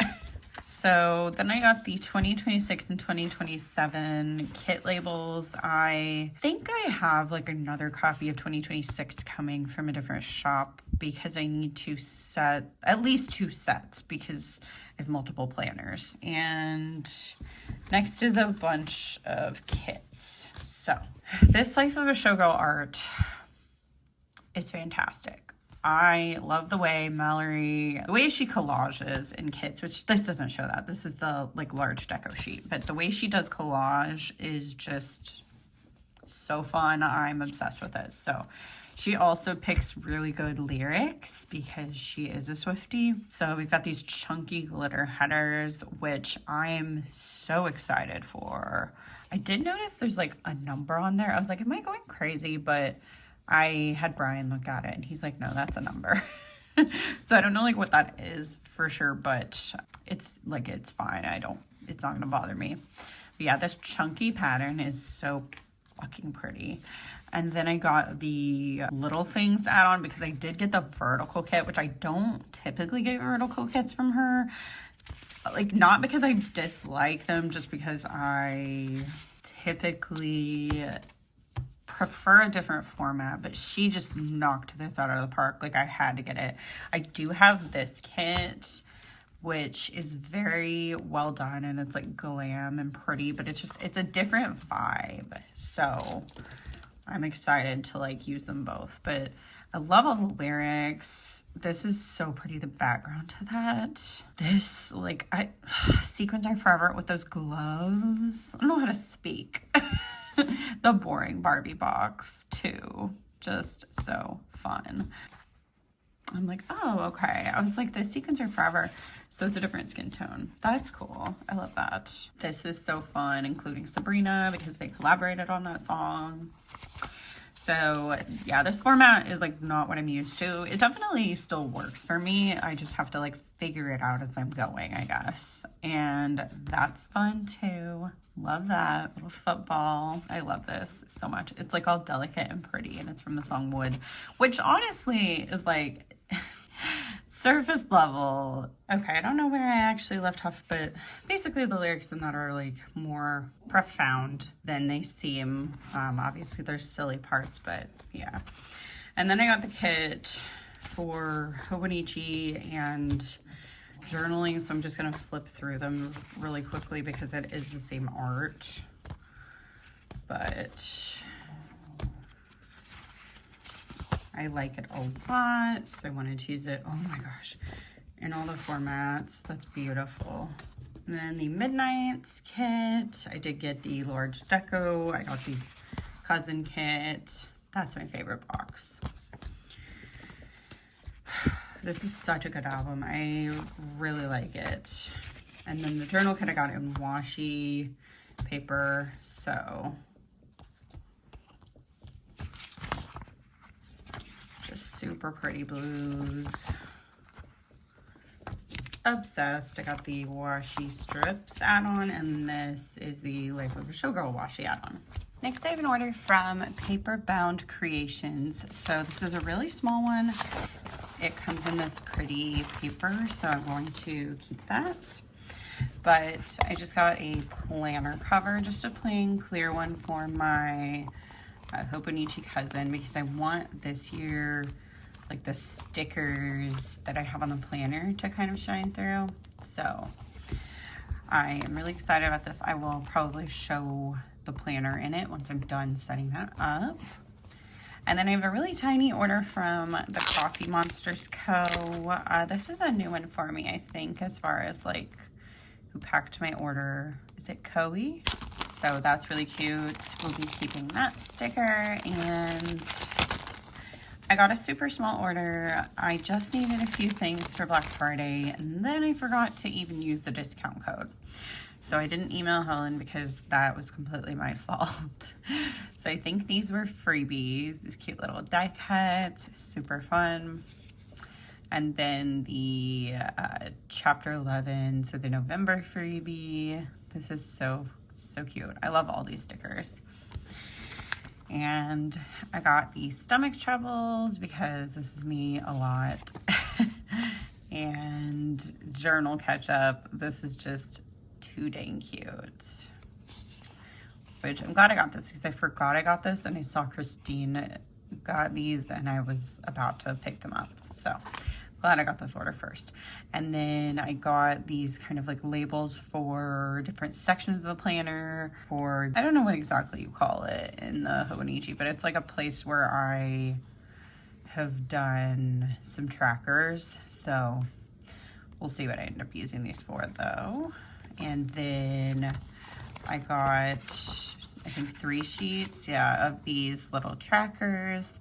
So then I got the 2026 and 2027 kit labels. I think I have like another copy of 2026 coming from a different shop because I need to set at least 2 sets because I have multiple planners. And next is a bunch of kits. So this Life of a Showgirl art is fantastic. I love the way Mallory, the way she collages in kits, which this doesn't show that. This is the like large deco sheet, but the way she does collage is just so fun. I'm obsessed with it. So she also picks really good lyrics because she is a Swiftie. So we've got these chunky glitter headers, which I'm so excited for. I did notice there's like a number on there. I was like, am I going crazy? But I had Brian look at it and he's like, no, that's a number. So I don't know like what that is for sure, but it's like, it's fine. It's not gonna bother me. But yeah, this chunky pattern is so fucking pretty. And then I got the Little Things add-on because I did get the vertical kit, which I don't typically get vertical kits from her. Like, not because I dislike them, just because I typically prefer a different format, but she just knocked this out of the park. Like, I had to get it. I do have this kit, which is very well done, and it's like glam and pretty, but it's a different vibe. So I'm excited to like use them both. But I love all the lyrics. This is so pretty, the background to that. This, like, sequins are forever with those gloves. I don't know how to speak. The boring Barbie box too, just so fun. I'm like, oh, okay. I was like, the sequins are forever, so it's a different skin tone. That's cool. I love that. This is so fun, including Sabrina, because they collaborated on that song. So yeah, this format is like not what I'm used to. It definitely still works for me. I just have to like figure it out as I'm going, I guess. And that's fun too. Love that. Little football. I love this so much. It's like all delicate and pretty, and it's from the song Wood, which honestly is like surface level. Okay, I don't know where I actually left off, but basically the lyrics in that are like more profound than they seem. Obviously there's silly parts, but yeah. And then I got the kit for Hobonichi and journaling, so I'm just gonna flip through them really quickly because it is the same art. But I like it a lot, so I wanted to use it. Oh my gosh, in all the formats. That's beautiful. And then the Midnights kit. I did get the large deco. I got the cousin kit. That's my favorite box. This is such a good album. I really like it. And then the journal kit I got in washi paper, so just super pretty blues. Obsessed. I got the washi strips add-on, and this is the Life of a Showgirl washi add-on. Next, I have an order from Paper Bound Creations. So this is a really small one. It comes in this pretty paper, so I'm going to keep that. But I just got a planner cover, just a plain clear one for my Hobonichi cousin, because I want this year like the stickers that I have on the planner to kind of shine through. So I am really excited about this. I will probably show the planner in it once I'm done setting that up. And then I have a really tiny order from the Coffee Monsters Co. This is a new one for me, I think, as far as like who packed my order. Is it Coe? So that's really cute. We'll be keeping that sticker. And I got a super small order. I just needed a few things for Black Friday, and then I forgot to even use the discount code. So I didn't email Helen because that was completely my fault. So I think these were freebies, these cute little die cuts, super fun. And then the chapter 11, so the November freebie. This is so cute. I love all these stickers. And I got the stomach troubles because this is me a lot. And journal ketchup. This is just too dang cute. Which I'm glad I got this because I forgot I got this and I saw Christine got these and I was about to pick them up. So glad I got this order first. And then I got these kind of like labels for different sections of the planner for, I don't know what exactly you call it in the Hobonichi, but it's like a place where I have done some trackers. So we'll see what I end up using these for though. And then I got, I think 3 sheets, yeah, of these little trackers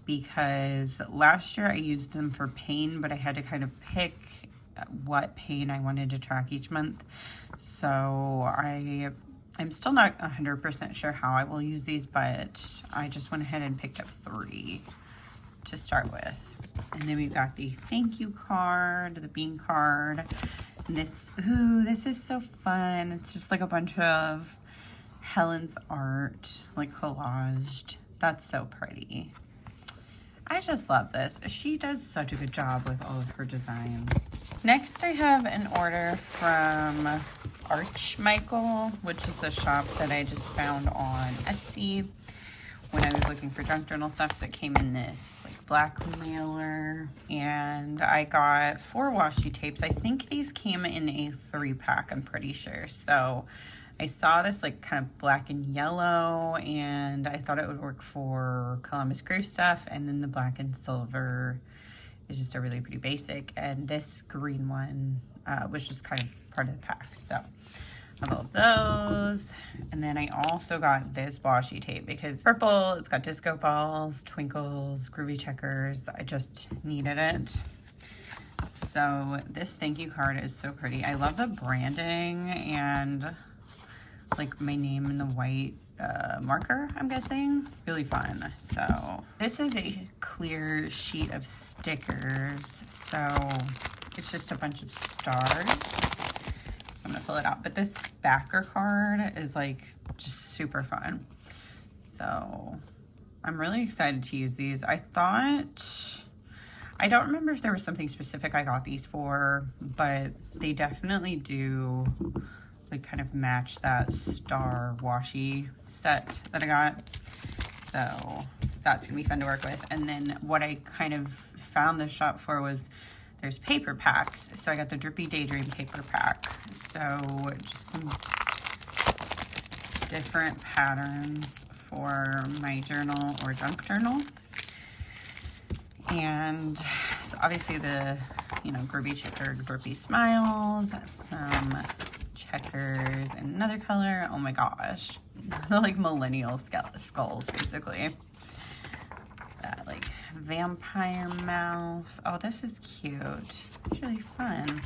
because last year I used them for pain, but I had to kind of pick what pain I wanted to track each month. So I'm still not 100% sure how I will use these, but I just went ahead and picked up 3 to start with. And then we've got the thank you card, the bean card. And this, ooh, this is so fun. It's just like a bunch of Helen's art, like collaged. That's so pretty. I just love this. She does such a good job with all of her designs. Next, I have an order from Archmichael, which is a shop that I just found on Etsy when I was looking for junk journal stuff. So it came in this like black mailer, and I got 4 washi tapes. I think these came in a 3-pack, I'm pretty sure. So I saw this like kind of black and yellow, and I thought it would work for Columbus Crew stuff. And then the black and silver is just a really pretty basic. And this green one was just kind of part of the pack. So I love those. And then I also got this washi tape because purple, it's got disco balls, twinkles, groovy checkers. I just needed it. So this thank you card is so pretty. I love the branding and like my name in the white marker, I'm guessing. Really fun. So this is a clear sheet of stickers. So it's just a bunch of stars. So I'm gonna pull it out. But this backer card is like just super fun. So I'm really excited to use these. I don't remember if there was something specific I got these for, but they definitely do like kind of match that star washi set that I got. So that's gonna be fun to work with. And then what I kind of found this shop for was there's paper packs. So I got the Drippy Daydream paper pack. So just some different patterns for my journal or junk journal. And so obviously the, you know, groovy checkered drippy smiles, some checkers in another color. Oh my gosh. They're like millennial skulls, basically. That like vampire mouth. Oh, this is cute. It's really fun.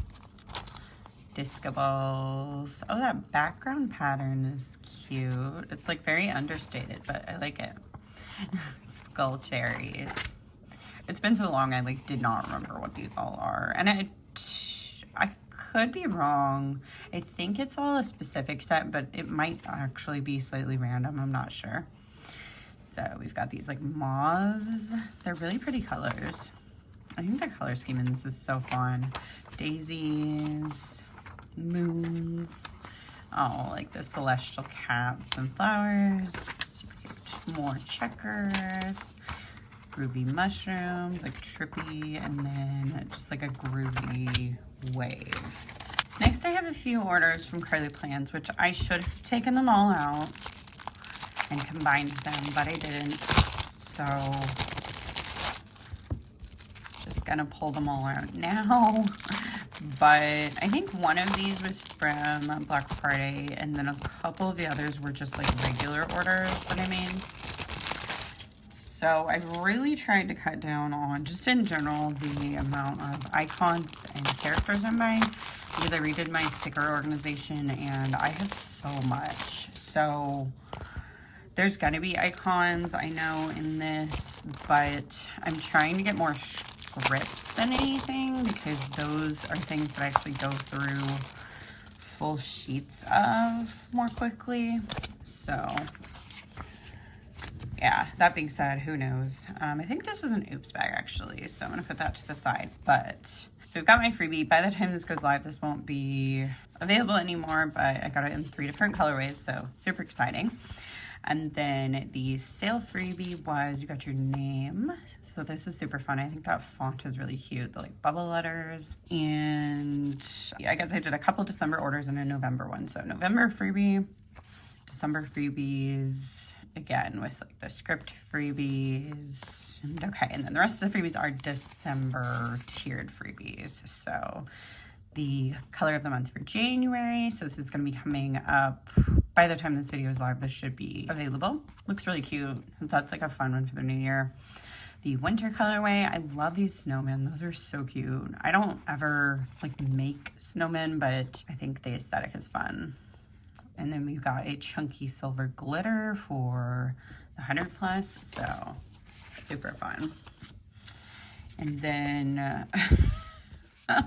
Disco balls. Oh, that background pattern is cute. It's like very understated, but I like it. Skull cherries. It's been so long, I like did not remember what these all are. And I could be wrong. I think it's all a specific set, but it might actually be slightly random. I'm not sure. So we've got these like moths. They're really pretty colors. I think the color scheme in this is so fun. Daisies, moons. Oh, like the celestial cats and flowers. Super cute. More checkers. Groovy mushrooms, like trippy, and then just like a groovy wave. Next, I have a few orders from Curly Plans, which I should have taken them all out and combined them, but I didn't. So just gonna pull them all out now. But I think one of these was from Black Friday, and then a couple of the others were just like regular orders that I made. So I really tried to cut down on, just in general, the amount of icons and characters I'm buying, because I redid my sticker organization and I have so much. So there's gonna be icons, I know, in this, but I'm trying to get more scripts than anything, because those are things that I actually go through full sheets of more quickly. So yeah, that being said, who knows? I think this was an Oops bag actually, so I'm gonna put that to the side. But so we've got my freebie. By the time this goes live, this won't be available anymore, but I got it in 3 different colorways, so super exciting. And then the sale freebie was, you got your name. So this is super fun. I think that font is really cute, the like bubble letters. And yeah, I guess I did a couple December orders and a November one. So November freebie, December freebies, again with like the script freebies. Okay, and then the rest of the freebies are December tiered freebies. So the color of the month for January. So this is going to be coming up. By the time this video is live, this should be available. Looks really cute. That's like a fun one for the new year. The winter colorway. I love these snowmen. Those are so cute. I don't ever like make snowmen, but I think the aesthetic is fun. And then we've got a chunky silver glitter for the 100+. So super fun. And then I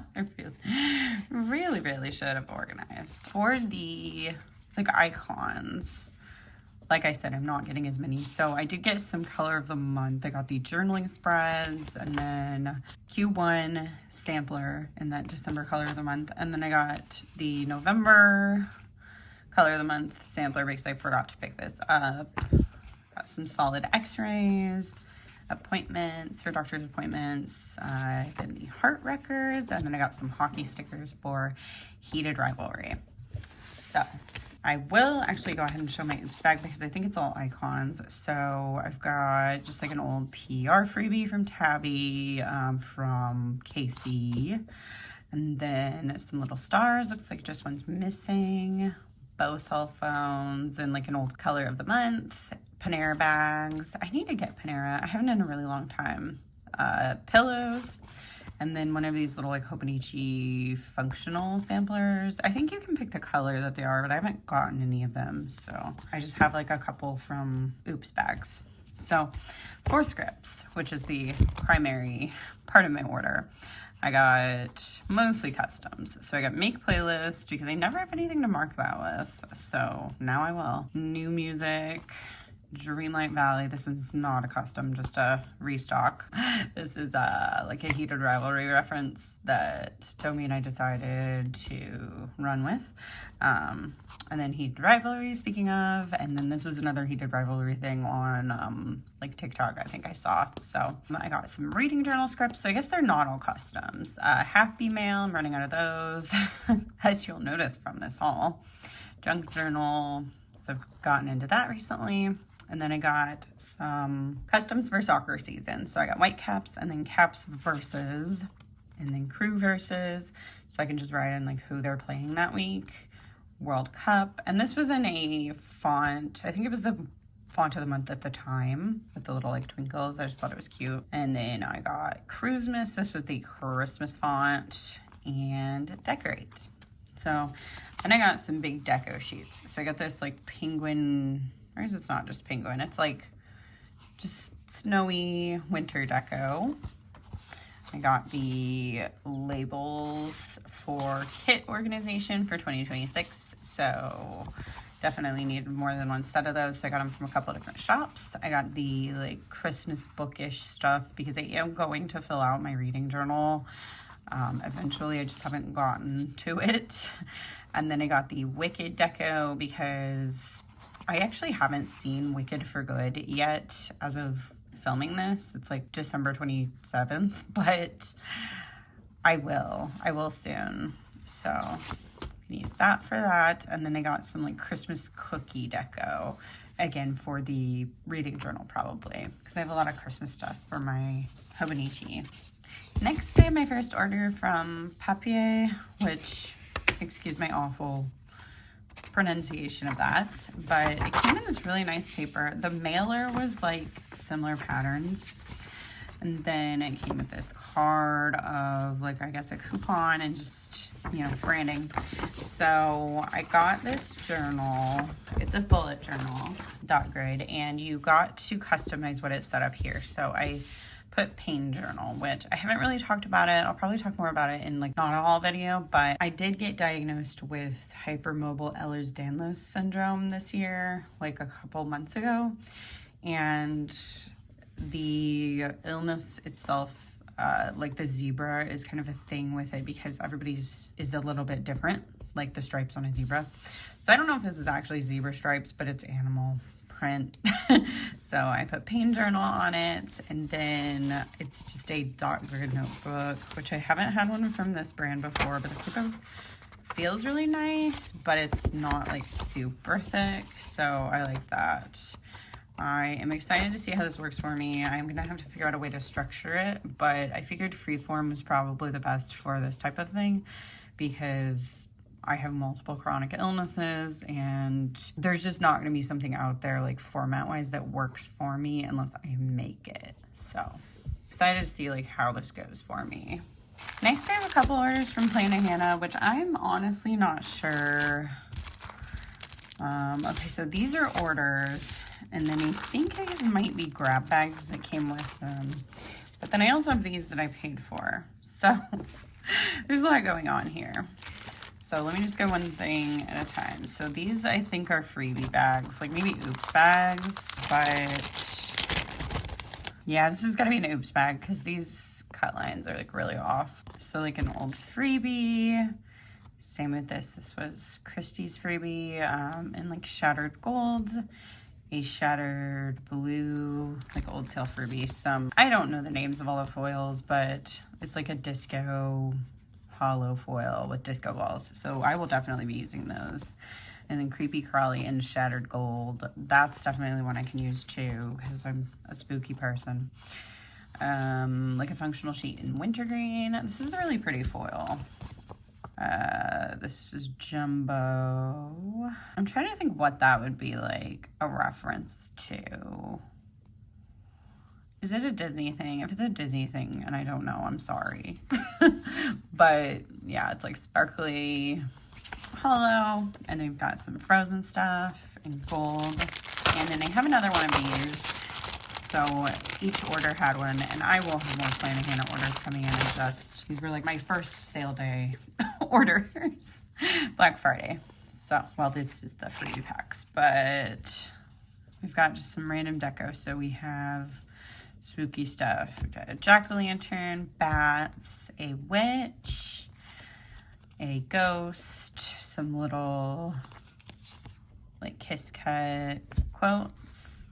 really should have organized. For the like icons, like I said, I'm not getting as many. So I did get some color of the month. I got the journaling spreads and then Q1 sampler in that December color of the month. And then I got the November color of the month sampler because I forgot to pick this up. Got some solid x-rays, appointments for doctor's appointments, then the heart records, and then I got some hockey stickers for heated rivalry. So I will actually go ahead and show my Oops bag because I think it's all icons. So I've got just like an old PR freebie from Tabby, from Casey, and then some little stars. Looks like just one's missing. Bow cell phones and like an old color of the month. Panera bags. I need to get Panera. I haven't in a really long time. Pillows. And then one of these little like Hobonichi functional samplers. I think you can pick the color that they are, but I haven't gotten any of them. So I just have like a couple from Oops bags. So for scripts, which is the primary part of my order, I got mostly customs. So I got make playlist because I never have anything to mark that with. So now I will. New music, Dreamlight Valley. This is not a custom, just a restock. This is like a heated rivalry reference that Toby and I decided to run with. And then heated rivalry, speaking of, and then this was another heated rivalry thing on like TikTok, I think I saw. So I got some reading journal scripts. So I guess they're not all customs. Happy mail, I'm running out of those, as you'll notice from this haul. Junk journal, so I've gotten into that recently. And then I got some customs for soccer season. So I got white caps and then caps versus, and then crew versus. So I can just write in like who they're playing that week. World Cup. And this was in a font. I think it was the font of the month at the time with the little like twinkles. I just thought it was cute. And then I got Cruisemas. This was the Christmas font and Decorate. So then I got some big deco sheets. So I got this like penguin, or is it's not just penguin, it's like just snowy winter deco. I got the labels for kit organization for 2026. So definitely needed more than one set of those. So I got them from a couple of different shops. I got the like Christmas bookish stuff because I am going to fill out my reading journal. Eventually, I just haven't gotten to it. And then I got the Wicked deco because I actually haven't seen Wicked for Good yet as of filming this. It's like December 27th, but I will soon. So I can use that for that. And then I got some like Christmas cookie deco, again for the reading journal probably, because I have a lot of Christmas stuff for my Hobonichi. Next, I have my first order from Papier, which, excuse my awful pronunciation of that, but it came in this really nice paper. The mailer was like similar patterns, and then it came with this card of like, I guess a coupon and just, you know, branding. So I got this journal. It's a bullet journal, dot grid, and you got to customize what it's set up here. So I put pain journal, which I haven't really talked about it. I'll probably talk more about it in like not a haul video, but I did get diagnosed with hypermobile Ehlers-Danlos syndrome this year, like a couple months ago. And the illness itself, like the zebra is kind of a thing with it because everybody's is a little bit different, like the stripes on a zebra. So I don't know if this is actually zebra stripes, but it's animal print. So I put pain journal on it, and then it's just a dot grid notebook, which I haven't had one from this brand before, but the paper feels really nice, but it's not like super thick, so I like that. I am excited to see how this works for me. I'm gonna have to figure out a way to structure it, but I figured freeform was probably the best for this type of thing because I have multiple chronic illnesses and there's just not gonna be something out there like format wise that works for me unless I make it. So excited to see like how this goes for me. Next I have a couple orders from Plannahannah, which I'm honestly not sure. Okay, so these are orders, and then I think these might be grab bags that came with them. But then I also have these that I paid for. So there's a lot going on here. So let me just go one thing at a time. So these I think are freebie bags, like maybe oops bags, but yeah, this has got to be an oops bag because these cut lines are like really off. So like an old freebie. Same with this. This was Christie's freebie in like shattered gold, a shattered blue, like old sale freebie. Some, I don't know the names of all the foils, but it's like a disco hollow foil with disco balls. So I will definitely be using those. And then Creepy Crawly in shattered gold. That's definitely one I can use too because I'm a spooky person. Like a functional sheet in wintergreen. This is a really pretty foil. This is jumbo. I'm trying to think what that would be like a reference to. Is it a Disney thing? If it's a Disney thing and I don't know, I'm sorry. But yeah, it's like sparkly hollow, and then we've got some frozen stuff in gold. And then I have another one of these. So each order had one, and I will have more Plannahannah orders coming in. These were like my first sale day orders, Black Friday. So, well, this is the freebie packs, but we've got just some random deco. So we have spooky stuff. We've got a jack-o'-lantern, bats, a witch, a ghost, some little like kiss cut quotes,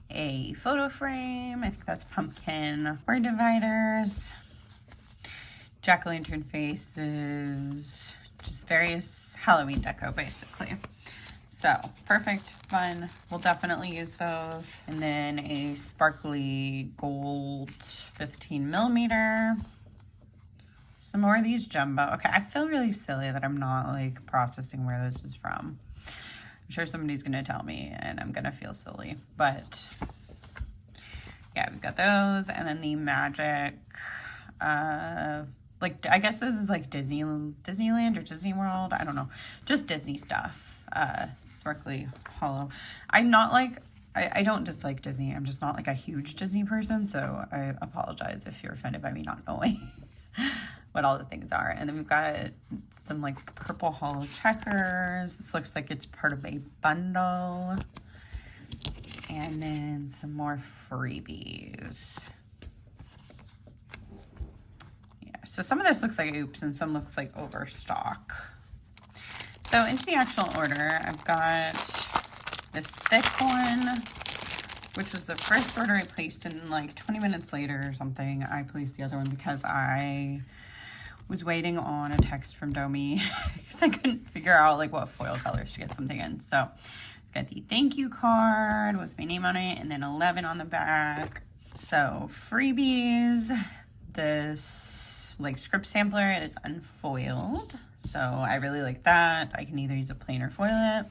a photo frame, I think that's pumpkin, word dividers, jack-o'-lantern faces, just various Halloween deco basically. So perfect, fun, we'll definitely use those. And then a sparkly gold 15 millimeter. Some more of these jumbo. Okay, I feel really silly that I'm not like processing where this is from. I'm sure somebody's gonna tell me and I'm gonna feel silly, but yeah, we've got those. And then the magic, like, I guess this is like Disneyland or Disney World. I don't know, just Disney stuff. Sparkly hollow. I'm not like, I don't dislike Disney. I'm just not like a huge Disney person. So I apologize if you're offended by me not knowing what all the things are. And then we've got some like purple hollow checkers. This looks like it's part of a bundle. And then some more freebies. Yeah, so some of this looks like oops and some looks like overstock. So into the actual order, I've got this thick one, which was the first order I placed, and like 20 minutes later or something, I placed the other one because I was waiting on a text from Domi because I couldn't figure out like what foil colors to get something in. So I've got the thank you card with my name on it and then 11 on the back. So freebies, this like script sampler, it is unfoiled. So I really like that. I can either use a plain or foil it.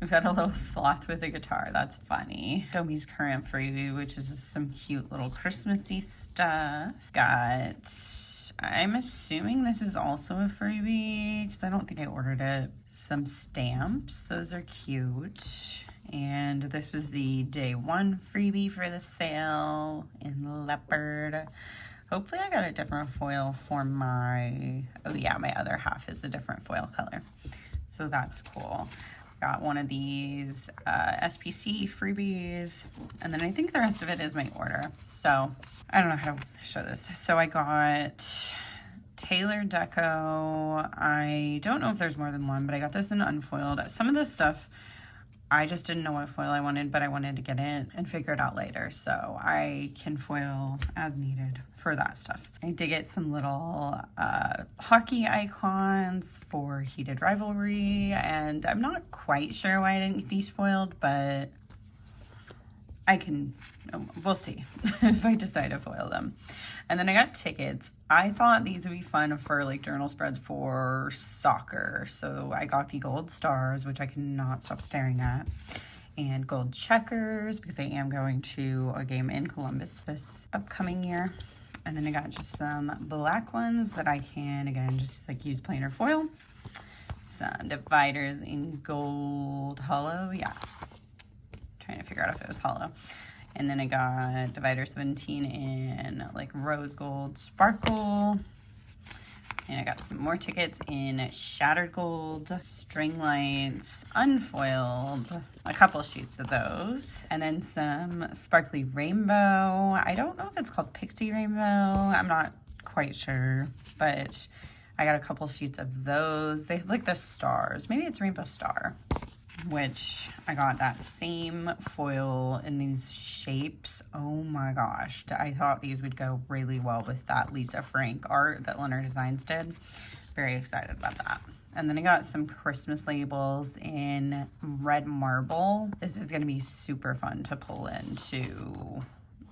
We've got a little sloth with a guitar. That's funny. Domi's current freebie, which is just some cute little Christmassy stuff. Got, I'm assuming this is also a freebie because I don't think I ordered it. Some stamps. Those are cute. And this was the day one freebie for the sale in leopard. Hopefully I got a different foil for my, oh yeah, my other half is a different foil color. So that's cool. Got one of these SPC freebies, and then I think the rest of it is my order. So I don't know how to show this. So I got Taylor Deco. I don't know if there's more than one, but I got this in unfoiled. Some of this stuff I just didn't know what foil I wanted, but I wanted to get it and figure it out later. So I can foil as needed for that stuff. I did get some little hockey icons for Heated Rivalry, and I'm not quite sure why I didn't get these foiled, but we'll see if I decide to foil them. And then I got tickets. I thought these would be fun for like journal spreads for soccer. So I got the gold stars, which I cannot stop staring at, and gold checkers because I am going to a game in Columbus this upcoming year. And then I got just some black ones that I can, again, just like use plain or foil. Some dividers in gold hollow, yeah. Trying to figure out if it was hollow. And then I got divider 17 in like rose gold sparkle. And I got some more tickets in shattered gold, string lights, unfoiled, a couple sheets of those. And then some sparkly rainbow. I don't know if it's called pixie rainbow. I'm not quite sure, but I got a couple sheets of those. They have like the stars. Maybe it's rainbow star, which I got that same foil in these shapes. Oh my gosh. I thought these would go really well with that Lisa Frank art that Lynner Designs did. Very excited about that. And then I got some Christmas labels in red marble. This is gonna be super fun to pull into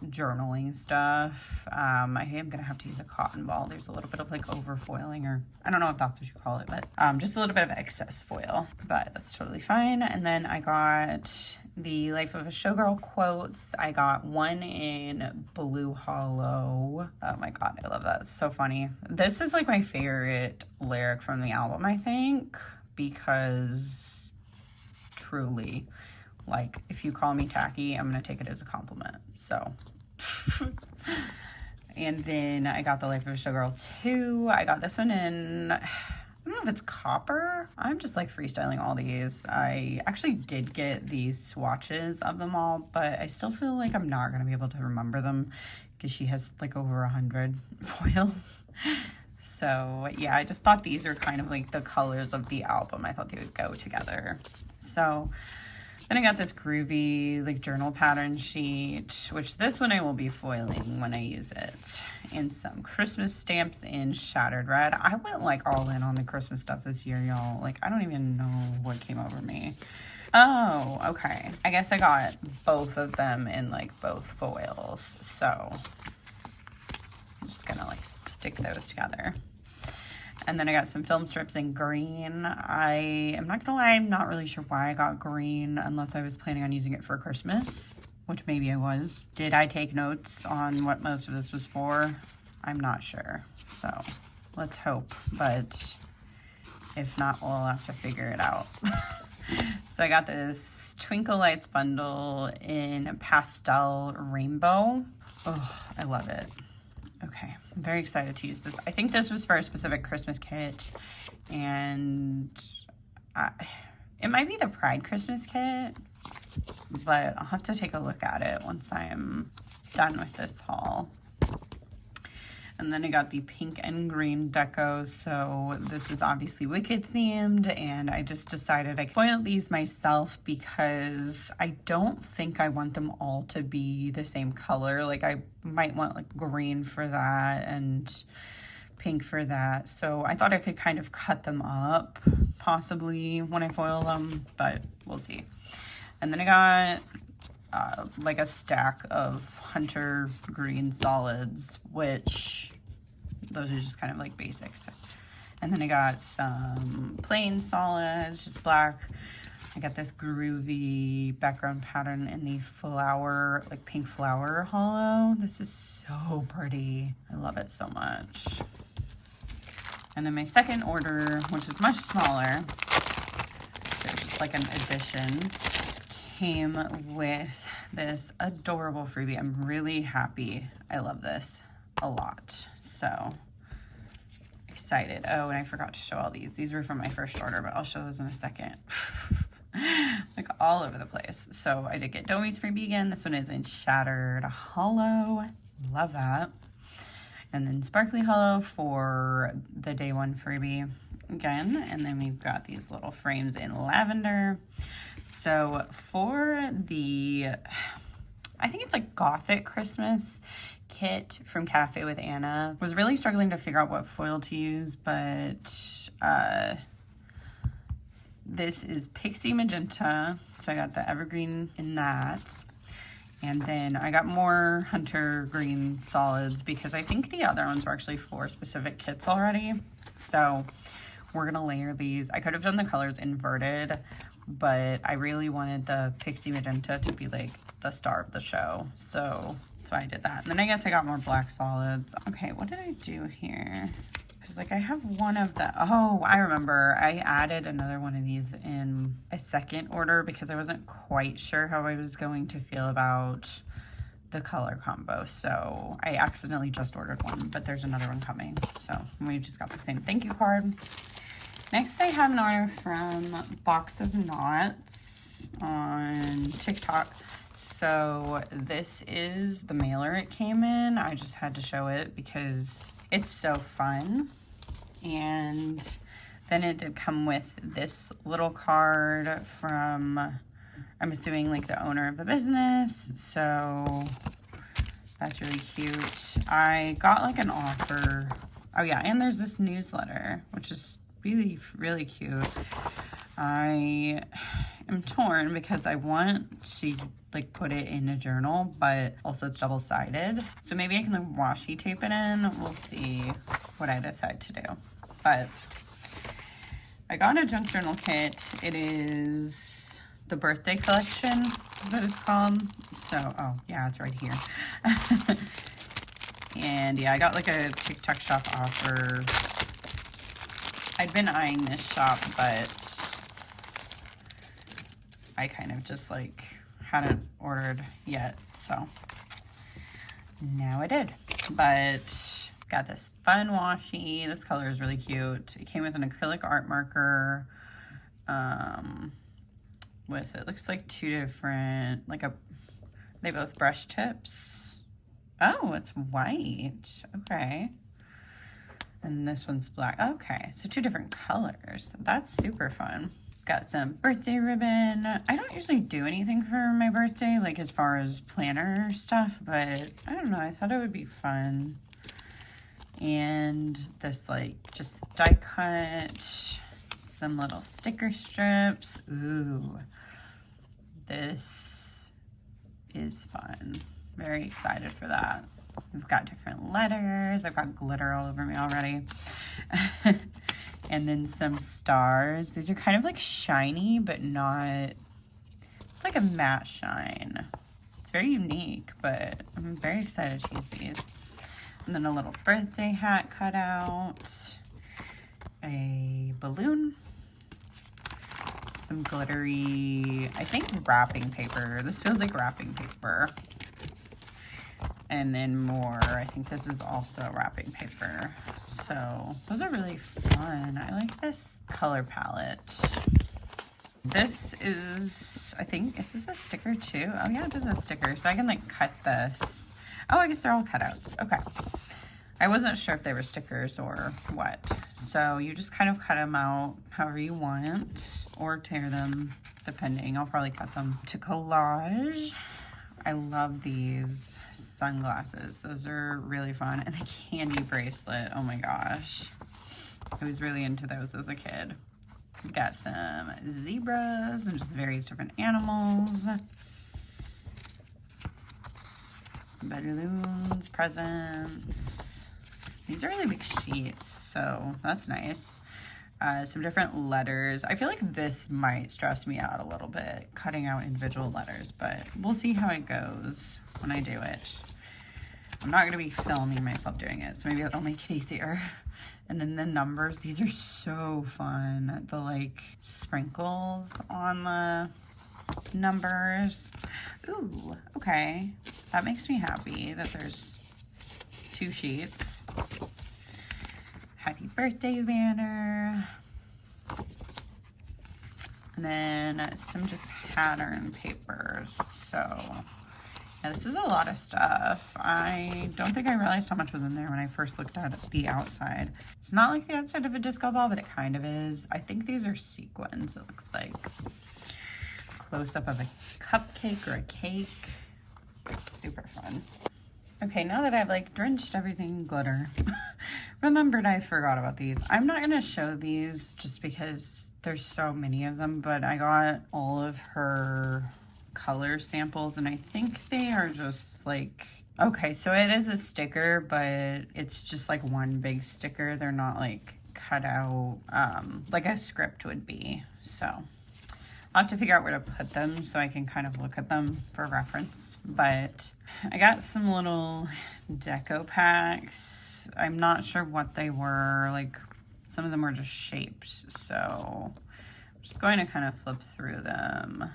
journaling stuff. I am gonna have to use a cotton ball. There's a little bit of like over foiling, or I don't know if that's what you call it, but just a little bit of excess foil, but that's totally fine. And then I got the Life of a Showgirl quotes. I got one in blue hollow. Oh my god, I love that. It's so funny. This is like my favorite lyric from the album, I think, because truly, like, if you call me tacky, I'm gonna take it as a compliment. So and then I got the Life of a Showgirl 2. I got this one in, I don't know if it's copper. I'm just like freestyling all these. I actually did get these swatches of them all, but I still feel like I'm not gonna be able to remember them because she has like over 100 foils. So yeah, I just thought these were kind of like the colors of the album. I thought they would go together. So then I got this groovy like journal pattern sheet, which this one I will be foiling when I use it. And some Christmas stamps in shattered red. I went like all in on the Christmas stuff this year, y'all. Like, I don't even know what came over me. Oh, okay. I guess I got both of them in like both foils. So I'm just gonna like stick those together. And then I got some film strips in green. I am not gonna lie, I'm not really sure why I got green unless I was planning on using it for Christmas, which maybe I was. Did I take notes on what most of this was for? I'm not sure. So let's hope, but if not, we'll have to figure it out. So I got this Twinkle Lights bundle in pastel rainbow. Oh, I love it. Okay, I'm very excited to use this. I think this was for a specific Christmas kit, and it might be the Pride Christmas kit, but I'll have to take a look at it once I'm done with this haul. And then I got the pink and green deco, so this is obviously Wicked themed, and I just decided I foiled these myself because I don't think I want them all to be the same color. Like, I might want like green for that and pink for that, so I thought I could kind of cut them up possibly when I foil them, but we'll see. And then I got like a stack of Hunter green solids, which those are just kind of like basics. And then I got some plain solids, just black. I got this groovy background pattern in the flower, like pink flower hollow. This is so pretty. I love it so much. And then my second order, which is much smaller, so just like an addition, came with this adorable freebie. I'm really happy. I love this a lot. So excited. Oh, and I forgot to show all these. These were from my first order, but I'll show those in a second. like all over the place. So I did get Domi's freebie again. This one is in Shattered Hollow. Love that. And then Sparkly Hollow for the day one freebie again. And then we've got these little frames in lavender. So for the, I think it's like Gothic Christmas kit from Cafe with Anna, was really struggling to figure out what foil to use, but this is Pixie Magenta. So I got the evergreen in that. And then I got more Hunter Green solids because I think the other ones were actually for specific kits already. So we're gonna layer these. I could have done the colors inverted, but I really wanted the Pixie Magenta to be like the star of the show. So I did that. And then I guess I got more black solids. Okay, what did I do here? Because like I have one of the, oh, I remember. I added another one of these in a second order because I wasn't quite sure how I was going to feel about the color combo. So I accidentally just ordered one, but there's another one coming. So we just got the same thank you card. Next I have an order from Box of Knots on TikTok. So this is the mailer it came in. I just had to show it because it's so fun. And then it did come with this little card from, I'm assuming like the owner of the business. So that's really cute. I got like an offer. Oh yeah, and there's this newsletter, which is really, really cute. I am torn because I want to like put it in a journal, but also it's double-sided. So maybe I can like washi tape it in. We'll see what I decide to do. But I got a junk journal kit. It is the birthday collection, is what it's called. So, oh yeah, it's right here. And yeah, I got like a TikTok shop offer. I'd been eyeing this shop, but I kind of just like hadn't ordered yet, so now I did. But got this fun washi. This color is really cute. It came with an acrylic art marker with, it looks like two different, like they both brush tips. Oh, it's white. Okay. And this one's black. Okay, so two different colors. That's super fun. Got some birthday ribbon. I don't usually do anything for my birthday, like as far as planner stuff, but I don't know, I thought it would be fun. And this like just die cut, some little sticker strips. Ooh, this is fun. Very excited for that. We've got different letters. I've got glitter all over me already. And then some stars. These are kind of like shiny, but not, it's like a matte shine. It's very unique, but I'm very excited to use these. And then a little birthday hat cut out, a balloon, some glittery, I think wrapping paper. This feels like wrapping paper. And then more, I think this is also wrapping paper. So those are really fun. I like this color palette. This is, I think, is this a sticker too? Oh yeah, it is a sticker. So I can like cut this. Oh, I guess they're all cutouts. Okay. I wasn't sure if they were stickers or what. So you just kind of cut them out however you want or tear them, depending. I'll probably cut them to collage. I love these sunglasses. Those are really fun. And the candy bracelet. Oh my gosh. I was really into those as a kid. We've got some zebras and just various different animals. Some balloons, presents. These are really big sheets, so that's nice. Some different letters. I feel like this might stress me out a little bit, cutting out individual letters, but we'll see how it goes when I do it. I'm not going to be filming myself doing it, so maybe that'll make it easier. And then the numbers, these are so fun. The like sprinkles on the numbers. Ooh, okay. That makes me happy that there's 2 sheets. Happy birthday banner. And then some just pattern papers. So yeah, this is a lot of stuff. I don't think I realized how much was in there when I first looked at the outside. It's not like the outside of a disco ball, but it kind of is. I think these are sequins, it looks like. Close-up of a cupcake or a cake. Super fun. Okay, now that I've like drenched everything in glitter, remembered I forgot about these. I'm not gonna show these just because there's so many of them, but I got all of her color samples and I think they are just like, okay, so it is a sticker, but it's just like one big sticker. They're not like cut out like a script would be. So I'll have to figure out where to put them so I can kind of look at them for reference. But I got some little deco packs. I'm not sure what they were. Like some of them were just shapes. So I'm just going to kind of flip through them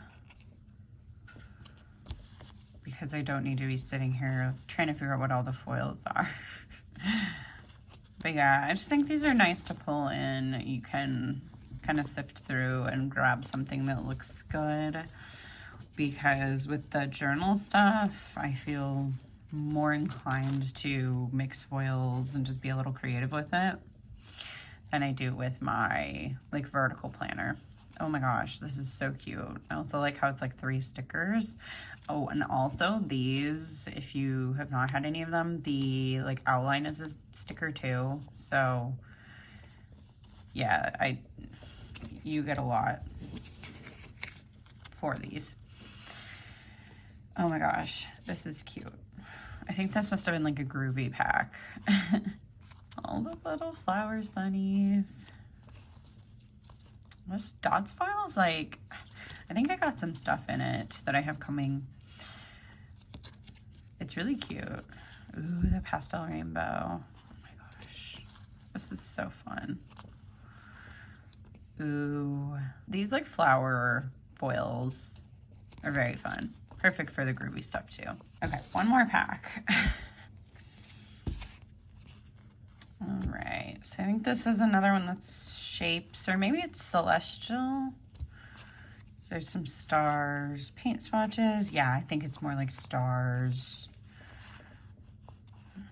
because I don't need to be sitting here trying to figure out what all the foils are. But yeah, I just think these are nice to pull in. You can kind of sift through and grab something that looks good, because with the journal stuff, I feel more inclined to mix foils and just be a little creative with it than I do with my like vertical planner. Oh my gosh, this is so cute. I also like how it's like 3 stickers. Oh, and also these, if you have not had any of them, the like outline is a sticker too. So yeah, you get a lot for these. Oh my gosh, this is cute. I think this must have been like a groovy pack. All the little flower sunnies. This dots file's like, I think I got some stuff in it that I have coming. It's really cute. Ooh, the pastel rainbow. Oh my gosh, this is so fun. Ooh, these like flower foils are very fun. Perfect for the groovy stuff too. Okay, one more pack. All right, so I think this is another one that's shapes, or maybe it's celestial. So there's some stars, paint swatches. Yeah, I think it's more like stars.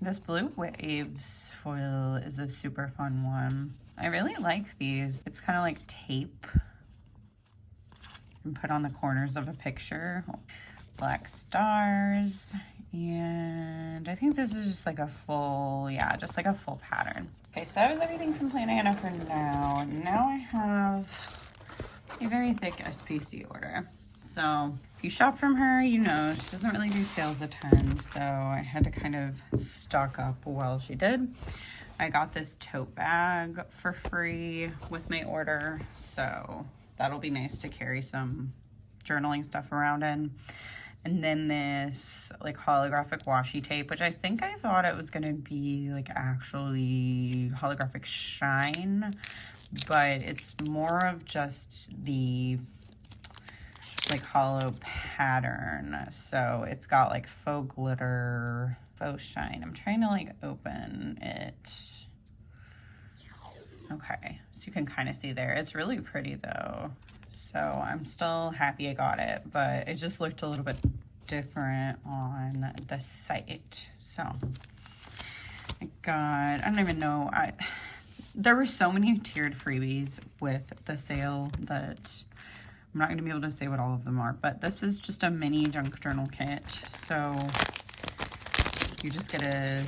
This blue waves foil is a super fun one. I really like these. It's kind of like tape and put on the corners of a picture. Black stars. And I think this is just like a full, yeah, just like a full pattern. Okay, so that was everything from Plannahannah for now. Now I have a very thick SPC order. So if you shop from her, you know she doesn't really do sales a ton. So I had to kind of stock up while she did. I got this tote bag for free with my order. So that'll be nice to carry some journaling stuff around in. And then this like holographic washi tape, which I think I thought it was gonna be like actually holographic shine, but it's more of just the like hollow pattern. So it's got like faux glitter, faux shine. I'm trying to like open it. Okay, so you can kind of see there. It's really pretty though. So I'm still happy I got it, but it just looked a little bit different on the site. So I got, I don't even know, there were so many tiered freebies with the sale that I'm not going to be able to say what all of them are, but this is just a mini junk journal kit. So you just get a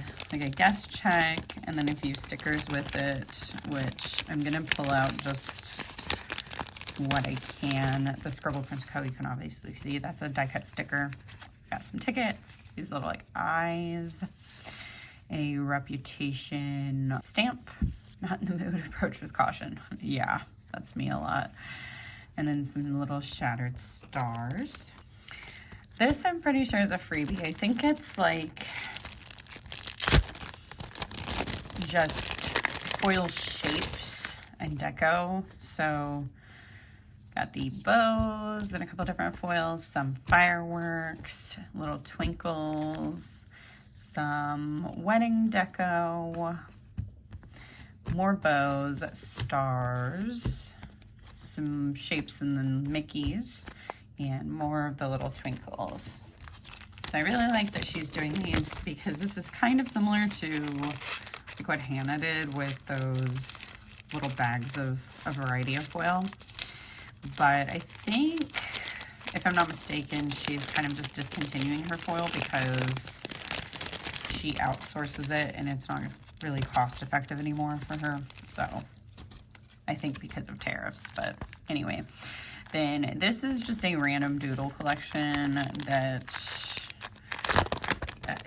guest check and then a few stickers with it, which I'm going to pull out just what I can. The Scribble Punch Co, you can obviously see that's a die cut sticker. Got some tickets, these little like eyes, a reputation stamp, not in the mood, approach with caution. Yeah, that's me a lot. And then some little shattered stars. This I'm pretty sure is a freebie. I think it's like just foil shapes and deco. So got the bows and a couple different foils, some fireworks, little twinkles, some wedding deco, more bows, stars, some shapes in the Mickeys and more of the little twinkles. So I really like that she's doing these because this is kind of similar to like what Hannah did with those little bags of a variety of foil. But I think, if I'm not mistaken, she's kind of just discontinuing her foil because she outsources it and it's not really cost effective anymore for her. So I think because of tariffs, but anyway. Then this is just a random doodle collection that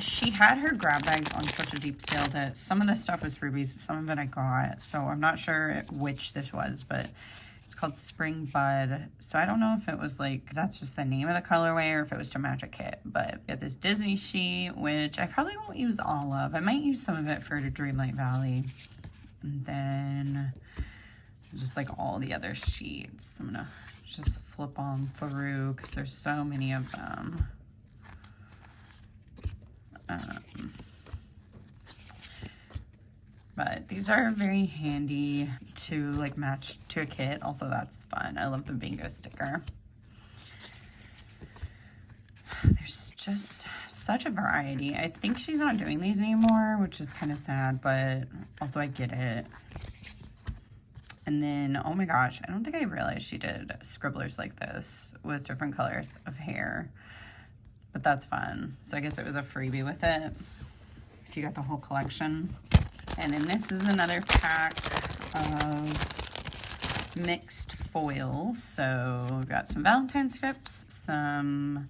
she had her grab bags on such a deep sale that some of the stuff was freebies, some of it I got. So I'm not sure which this was, but it's called Spring Bud. So I don't know if it was like, that's just the name of the colorway or if it was to match a kit. But get this Disney sheet, which I probably won't use all of. I might use some of it for Dreamlight Valley. And then just like all the other sheets. I'm gonna just flip on through because there's so many of them. But these are very handy to like match to a kit. Also, that's fun. I love the bingo sticker. There's just such a variety. I think she's not doing these anymore, which is kind of sad, but also I get it. And then, oh my gosh, I don't think I realized she did scribblers like this with different colors of hair. But that's fun. So I guess it was a freebie with it if you got the whole collection. And then this is another pack of mixed foils. So we've got some Valentine scripts, some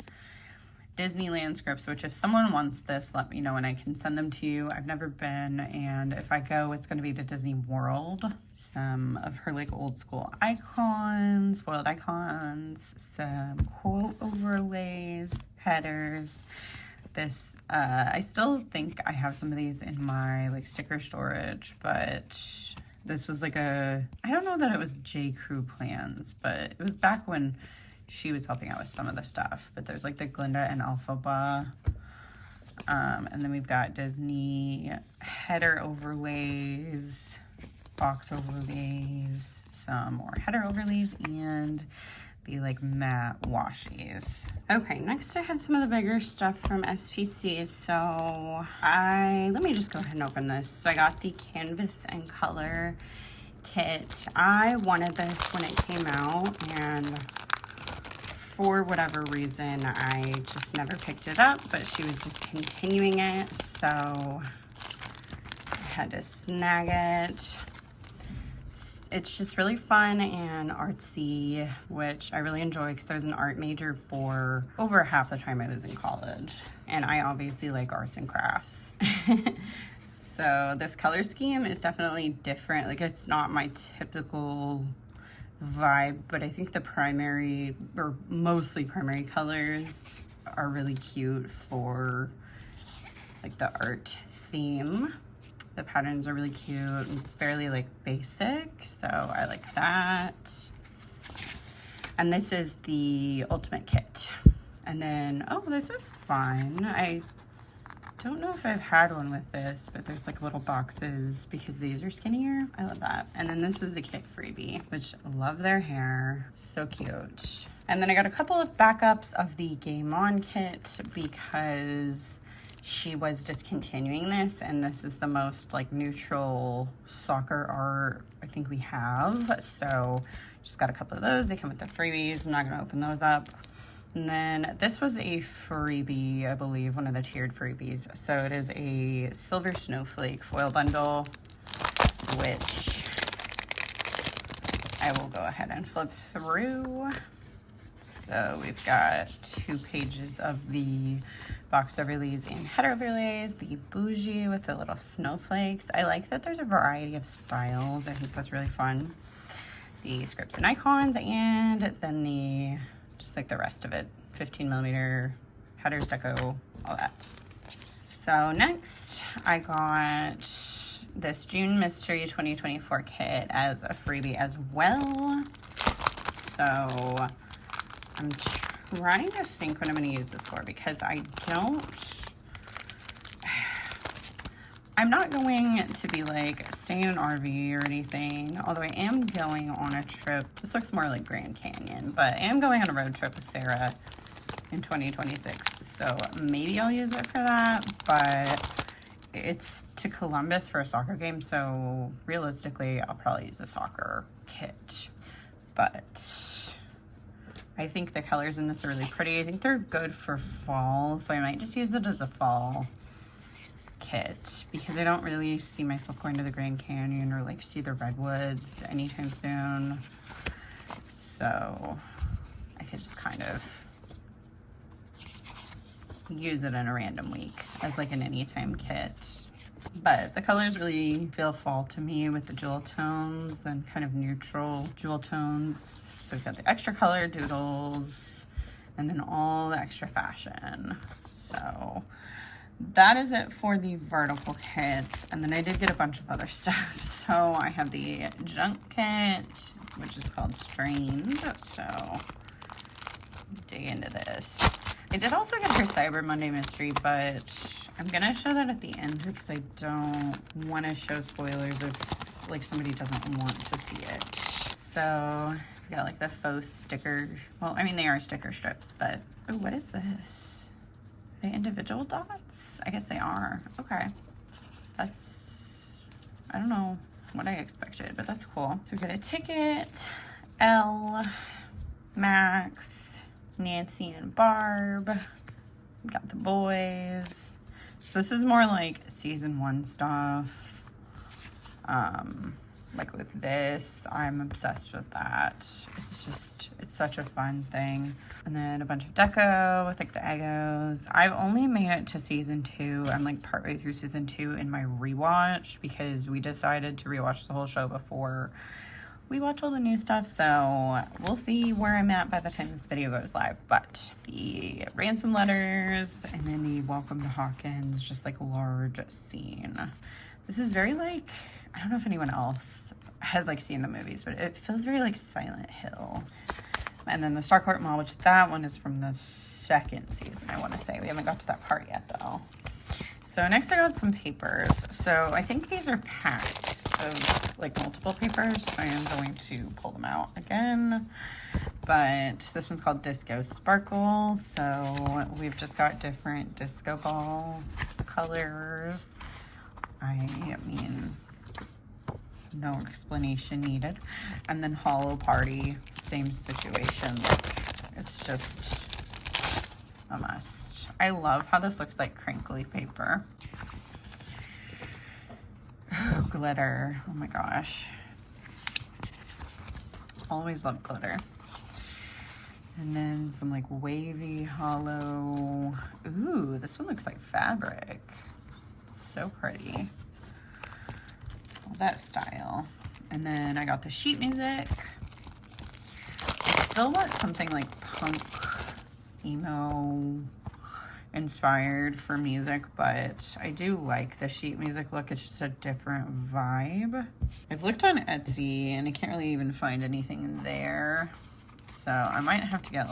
Disneyland scripts, which if someone wants this, let me know and I can send them to you. I've never been, and if I go, it's going to be to Disney World. Some of her like old school icons, foiled icons, some quote overlays, headers. This, I still think I have some of these in my like sticker storage, but this was like I don't know that it was J. Crew plans, but it was back when she was helping out with some of the stuff. But there's like the Glinda and Elphaba. And then we've got Disney header overlays, box overlays, some more header overlays, and the like matte washies. Okay, next I have some of the bigger stuff from SPC. So let me just go ahead and open this. So I got the Canvas and Color kit. I wanted this when it came out, and for whatever reason, I just never picked it up, but she was just continuing it, so I had to snag it. It's just really fun and artsy, which I really enjoy because I was an art major for over half the time I was in college. And I obviously like arts and crafts. So this color scheme is definitely different. Like, it's not my typical vibe, but I think the primary or mostly primary colors are really cute for like the art theme. The patterns are really cute and fairly like basic, so I like that. And this is the ultimate kit. And then, oh, this is fun. I don't know if I've had one with this, but there's like little boxes because these are skinnier. I love that. And then this was the kit freebie, which I love their hair. So cute. And then I got a couple of backups of the Game On kit because she was discontinuing this, and this is the most like neutral soccer art I think we have. So just got a couple of those. They come with the freebies. I'm not gonna open those up. And then this was a freebie, I believe, one of the tiered freebies. So it is a Silver Snowflake foil bundle, which I will go ahead and flip through. So we've got 2 pages of the box overlays and header overlays, the bougie with the little snowflakes. I like that there's a variety of styles. I think that's really fun. The scripts and icons, and then just like the rest of it, 15mm headers, deco, all that. So next I got this June Mystery 2024 kit as a freebie as well. So I'm trying to think what I'm going to use this for because I I'm not going to be like staying in an RV or anything, although I am going on a trip. This looks more like Grand Canyon, but I am going on a road trip with Sarah in 2026. So maybe I'll use it for that, but it's to Columbus for a soccer game. So realistically, I'll probably use a soccer kit, but I think the colors in this are really pretty. I think they're good for fall, so I might just use it as a fall kit because I don't really see myself going to the Grand Canyon or like see the redwoods anytime soon. So I could just kind of use it in a random week as like an anytime kit. But the colors really feel fall to me with the jewel tones and kind of neutral jewel tones. So we've got the extra color doodles and then all the extra fashion. So that is it for the vertical kits. And then I did get a bunch of other stuff. So I have the junk kit, which is called Strange. So dig into this. I did also get her Cyber Monday mystery, but I'm gonna show that at the end because I don't want to show spoilers if like somebody doesn't want to see it. So we got like the faux sticker. Well, I mean they are sticker strips, but oh, what is this? Are they individual dots? I guess they are. Okay, that's, I don't know what I expected, but that's cool. So we got a ticket, Elle, Max, Nancy and Barb. We got the boys. So this is more like season 1 stuff. Like with this, I'm obsessed with that. It's such a fun thing. And then a bunch of deco with like the Eggos. I've only made it to season 2. I'm like partway through season 2 in my rewatch because we decided to rewatch the whole show before we watch all the new stuff. So we'll see where I'm at by the time this video goes live. But the ransom letters and then the welcome to Hawkins, just like large scene. This is very like, I don't know if anyone else has like seen the movies, but it feels very like Silent Hill. And then the Starcourt Mall, which that one is from the 2nd season, I want to say. We haven't got to that part yet though. So next I got some papers. So I think these are packs of like multiple papers. So I am going to pull them out again. But this one's called Disco Sparkle. So we've just got different disco ball colors. I mean, no explanation needed. And then Hollow Party, same situation. It's just a must. I love how this looks like crinkly paper. Oh, glitter. Oh my gosh. Always love glitter. And then some like wavy hollow. Ooh, this one looks like fabric. So pretty. All that style. And then I got the sheet music. I still want something like punk, emo inspired for music, but I do like the sheet music look. It's just a different vibe. I've looked on Etsy and I can't really even find anything there. So I might have to get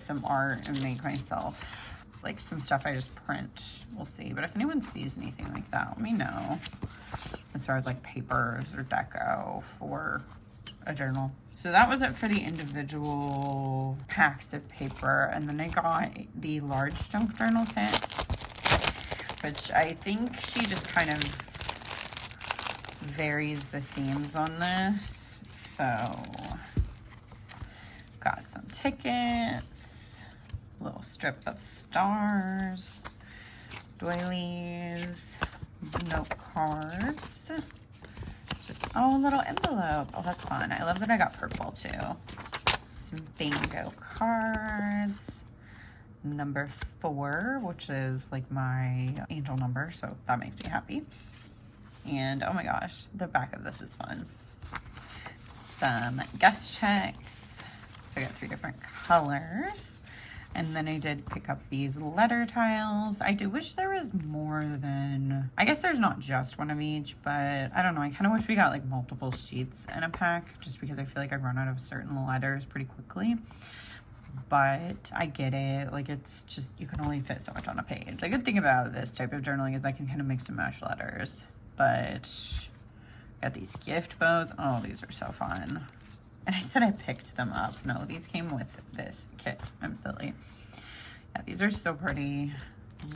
some art and make myself like some stuff I just print. We'll see. But if anyone sees anything like that, let me know. As far as like papers or deco for a journal. So that was it for the individual packs of paper. And then I got the large junk journal kit, which I think she just kind of varies the themes on this. So got some tickets, a little strip of stars, doilies, note cards, just a little envelope. Oh, that's fun. I love that I got purple too. Some bingo cards, number 4, which is like my angel number, so that makes me happy. And oh my gosh, the back of this is fun. Some guest checks. So I got 3 different colors. And then I did pick up these letter tiles. I do wish there was more than, I guess there's not just one of each, but I don't know. I kind of wish we got like multiple sheets in a pack just because I feel like I run out of certain letters pretty quickly. but I get it. Like, it's just, you can only fit so much on a page. The good thing about this type of journaling is I can kind of mix and match letters. But got these gift bows. Oh, these are so fun. And I said I picked them up. No, these came with this kit. I'm silly. Yeah, these are so pretty.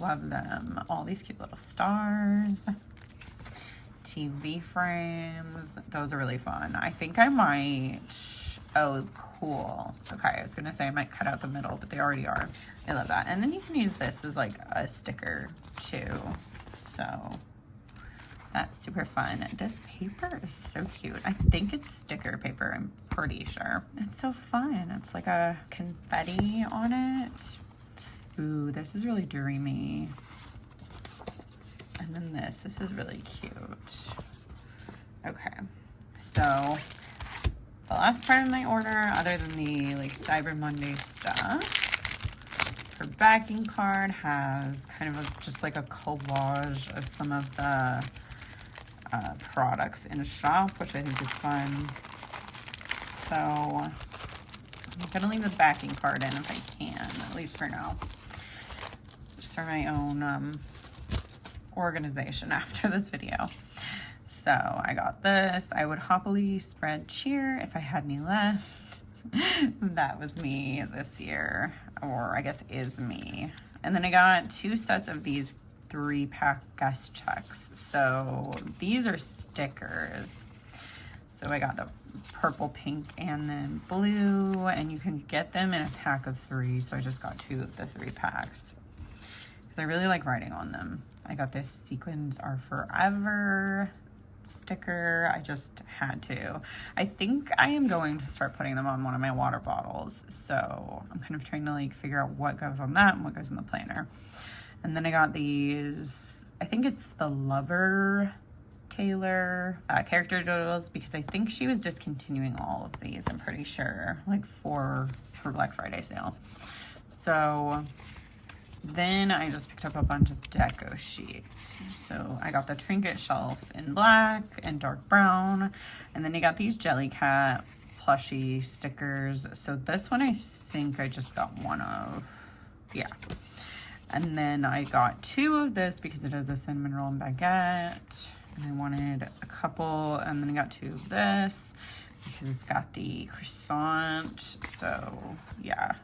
Love them. All these cute little stars. TV frames. Those are really fun. I think I might... Oh, cool. Okay, I was gonna say I might cut out the middle, but they already are. I love that. And then you can use this as like a sticker too. So that's super fun. This paper is so cute. I think it's sticker paper, I'm pretty sure. It's so fun. It's like a confetti on it. Ooh, this is really dreamy. And then this is really cute. Okay, so the last part of my order, other than the like Cyber Monday stuff, her backing card has kind of just like a collage of some of the products in the shop, which I think is fun. So I'm gonna leave the backing card in if I can, at least for now. Just for my own organization after this video. So I got this. I would happily spread cheer if I had any left. That was me this year, or I guess is me. And then I got 2 sets of these 3-pack guest checks. So these are stickers. So I got the purple, pink, and then blue, and you can get them in a pack of 3. So I just got 2 of the 3 packs because I really like writing on them. I got this Sequins Are Forever sticker. I just had to. I think I am going to start putting them on one of my water bottles. So I'm kind of trying to like figure out what goes on that and what goes in the planner. And then I got these, I think it's the Lover Taylor character doodles, because I think she was discontinuing all of these, I'm pretty sure, like for Black Friday sale. So then I just picked up a bunch of deco sheets. So I got the trinket shelf in black and dark brown. And then I got these Jellycat plushie stickers. So this one I think I just got one of. Yeah. And then I got 2 of this because it has a cinnamon roll and baguette. And I wanted a couple. And then I got 2 of this because it's got the croissant. So yeah.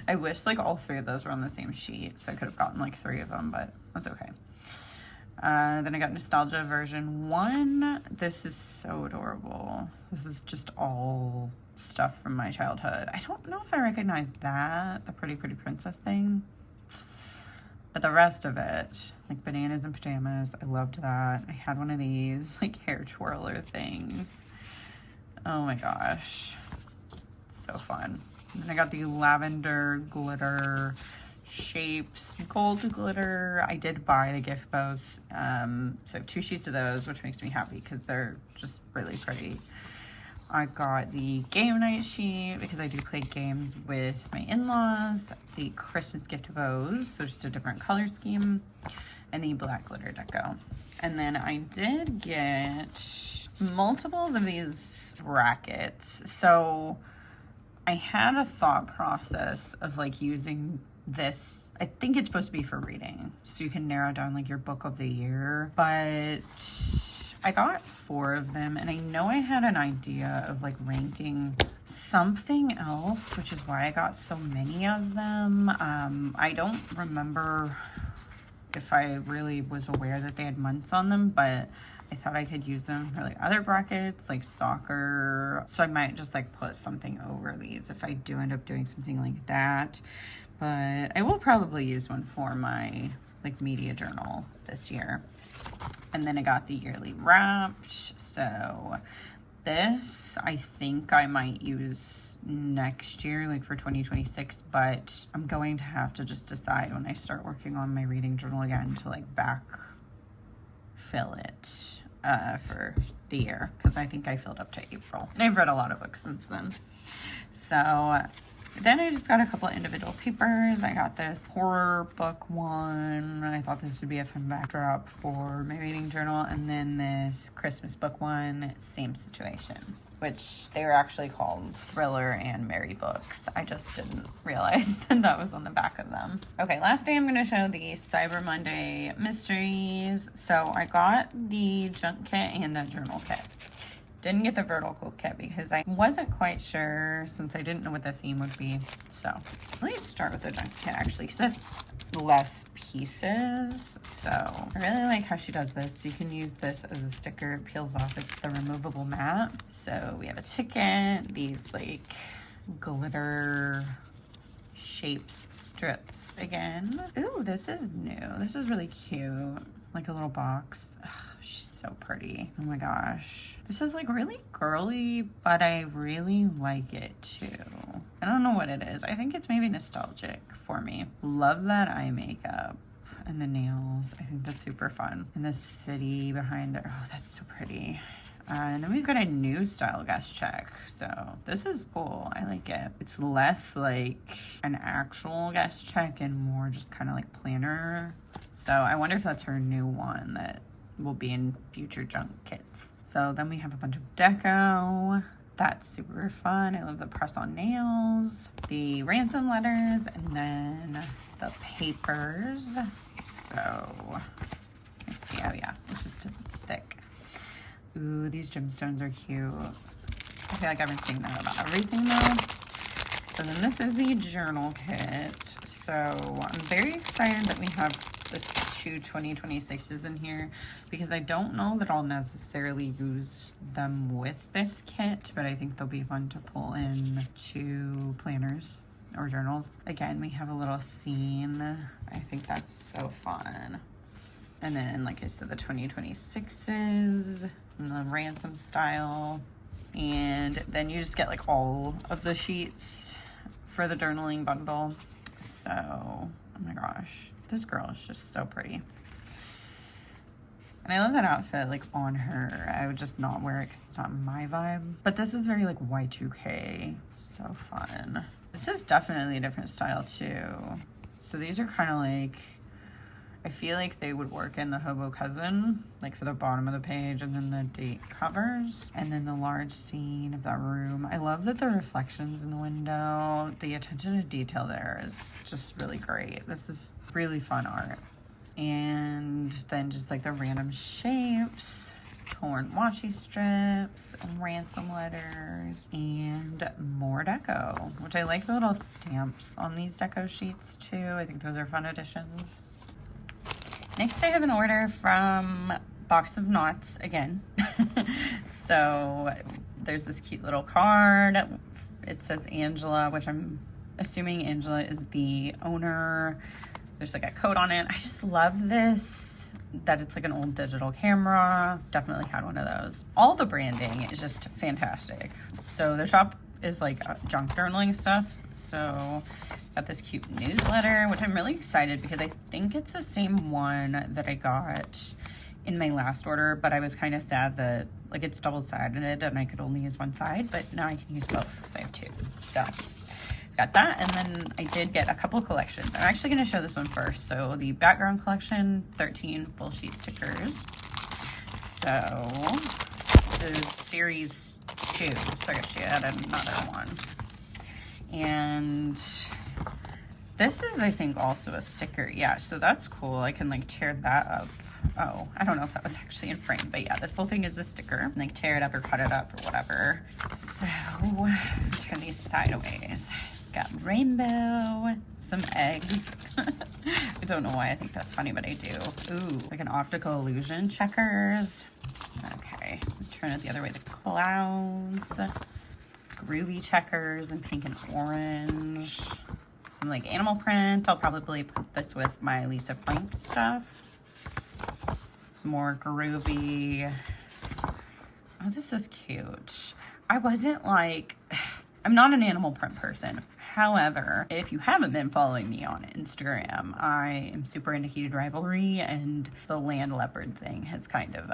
I wish like all 3 of those were on the same sheet, so I could have gotten like 3 of them, but that's okay. Then I got Nostalgia version 1. This is so adorable. This is just all stuff from my childhood. I don't know if I recognize that, the Pretty Pretty Princess thing, but the rest of it, like bananas and pajamas, I loved that. I had one of these like hair twirler things. Oh my gosh, so fun. And I got the lavender glitter shapes, gold glitter. I did buy the gift bows, so 2 sheets of those, which makes me happy because they're just really pretty. I got the game night sheet because I do play games with my in-laws, the Christmas gift bows, so just a different color scheme, and the black glitter deco. And then I did get multiples of these brackets. So I had a thought process of like using this. I think it's supposed to be for reading, so you can narrow down like your book of the year, but I got 4 of them, and I know I had an idea of like ranking something else, which is why I got so many of them. I don't remember if I really was aware that they had months on them, but I thought I could use them for like other brackets, like soccer. So I might just like put something over these if I do end up doing something like that. But I will probably use one for my like media journal this year. And then I got the yearly wrapped. So this I think I might use next year, like for 2026, but I'm going to have to just decide when I start working on my reading journal again to like fill it for the year, because I think I filled up to April, and I've read a lot of books since then. So Then I just got a couple individual papers. I got this horror book one. I thought this would be a fun backdrop for my reading journal. And then this Christmas book one, same situation, which they were actually called Thriller and Merry Books. I just didn't realize that that was on the back of them. Okay, last day I'm going to show the Cyber Monday mysteries. So I got the junk kit and the journal kit. Didn't get the vertical kit because I wasn't quite sure since I didn't know what the theme would be. So let me start with the junk kit actually, because that's less pieces. So I really like how she does this. You can use this as a sticker. It peels off. It's the removable mat. So we have a ticket, these like glitter shapes strips again. Ooh, this is new. This is really cute. Like a little box. Ugh, she's so pretty. Oh my gosh. This is like really girly, but I really like it too. I don't know what it is. I think it's maybe nostalgic for me. Love that eye makeup and the nails. I think that's super fun. And the city behind there. Oh, that's so pretty. And then we've got a new style guest check. So this is cool. I like it. It's less like an actual guest check and more just kind of like planner. So I wonder if that's her new one that will be in future junk kits. So then we have a bunch of deco. That's super fun. I love the press-on nails, the ransom letters, and then the papers. So I see. Oh yeah, it's thick. Ooh, these gemstones are cute. I feel like I've been saying that about everything though. So then this is the journal kit. So I'm very excited that we have the two 2026s in here because I don't know that I'll necessarily use them with this kit, but I think they'll be fun to pull in to planners or journals. Again, we have a little scene. I think that's so fun. And then, like I said, the 2026s and the ransom style. And then you just get like all of the sheets for the journaling bundle. So, oh my gosh, this girl is just so pretty. And I love that outfit like on her. I would just not wear it because it's not my vibe. But this is very like Y2K. So fun. This is definitely a different style too. So these are kind of like, I feel like they would work in the Hobo Cousin, like for the bottom of the page, and then the date covers, and then the large scene of that room. I love that the reflections in the window, the attention to detail there is just really great. This is really fun art. And then just like the random shapes, torn washi strips, ransom letters, and more deco, which I like the little stamps on these deco sheets too. I think those are fun additions. Next, I have an order from Box of Knots again. So there's this cute little card. It says Angela, which I'm assuming Angela is the owner. There's like a code on it. I just love this, that it's like an old digital camera. Definitely had one of those. All the branding is just fantastic. So the shop is like junk journaling stuff. So got this cute newsletter, which I'm really excited because I think it's the same one that I got in my last order, but I was kind of sad that like it's double-sided and I could only use one side, but now I can use both because I have two. So got that, and then I did get a couple of collections. I'm actually going to show this one first. So the background collection, 13 full sheet stickers. So this is series 2, so I guess she had another one. And this is, I think, also a sticker. Yeah, so that's cool. I can like tear that up. Oh, I don't know if that was actually in frame, but yeah, this whole thing is a sticker. Like tear it up or cut it up or whatever. So turn these sideways. Got rainbow, some eggs. I don't know why I think that's funny, but I do. Ooh, like an optical illusion checkers. Okay, turn it the other way. The clouds, groovy checkers in pink and orange. Some like animal print. I'll probably put this with my Lisa Frank stuff. More groovy. Oh, this is cute. I wasn't like, I'm not an animal print person. However, if you haven't been following me on Instagram, I am super into Heated Rivalry, and the land leopard thing has kind of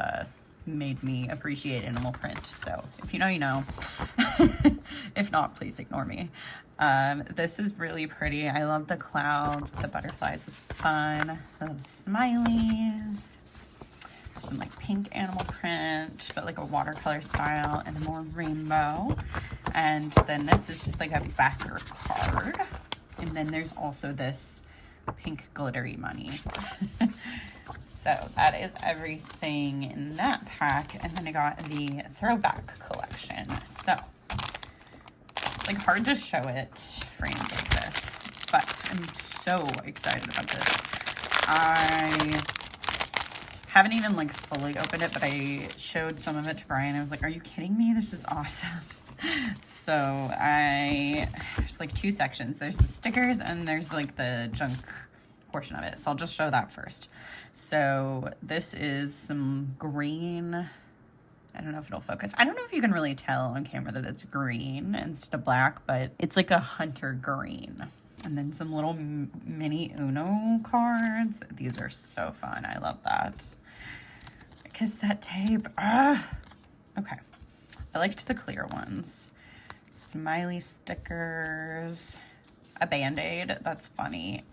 made me appreciate animal print. So if you know, you know. If not, please ignore me. This is really pretty. I love the clouds with the butterflies. It's fun. I love smileys. Some like pink animal print, but like a watercolor style, and more rainbow. And then this is just like a backer card. And then there's also this pink glittery money. So that is everything in that pack. And then I got the throwback collection. So it's like hard to show it framed like this, but I'm so excited about this. I haven't even like fully opened it, but I showed some of it to Brian. I was like, are you kidding me? This is awesome. So there's like two sections. There's the stickers and there's like the junk portion of it. So I'll just show that first. So this is some green. I don't know if it'll focus. I don't know if you can really tell on camera that it's green instead of black, but it's like a hunter green. And then some little mini Uno cards. These are so fun. I love that. Cassette tape. Okay. I liked the clear ones. Smiley stickers. A Band-Aid. That's funny.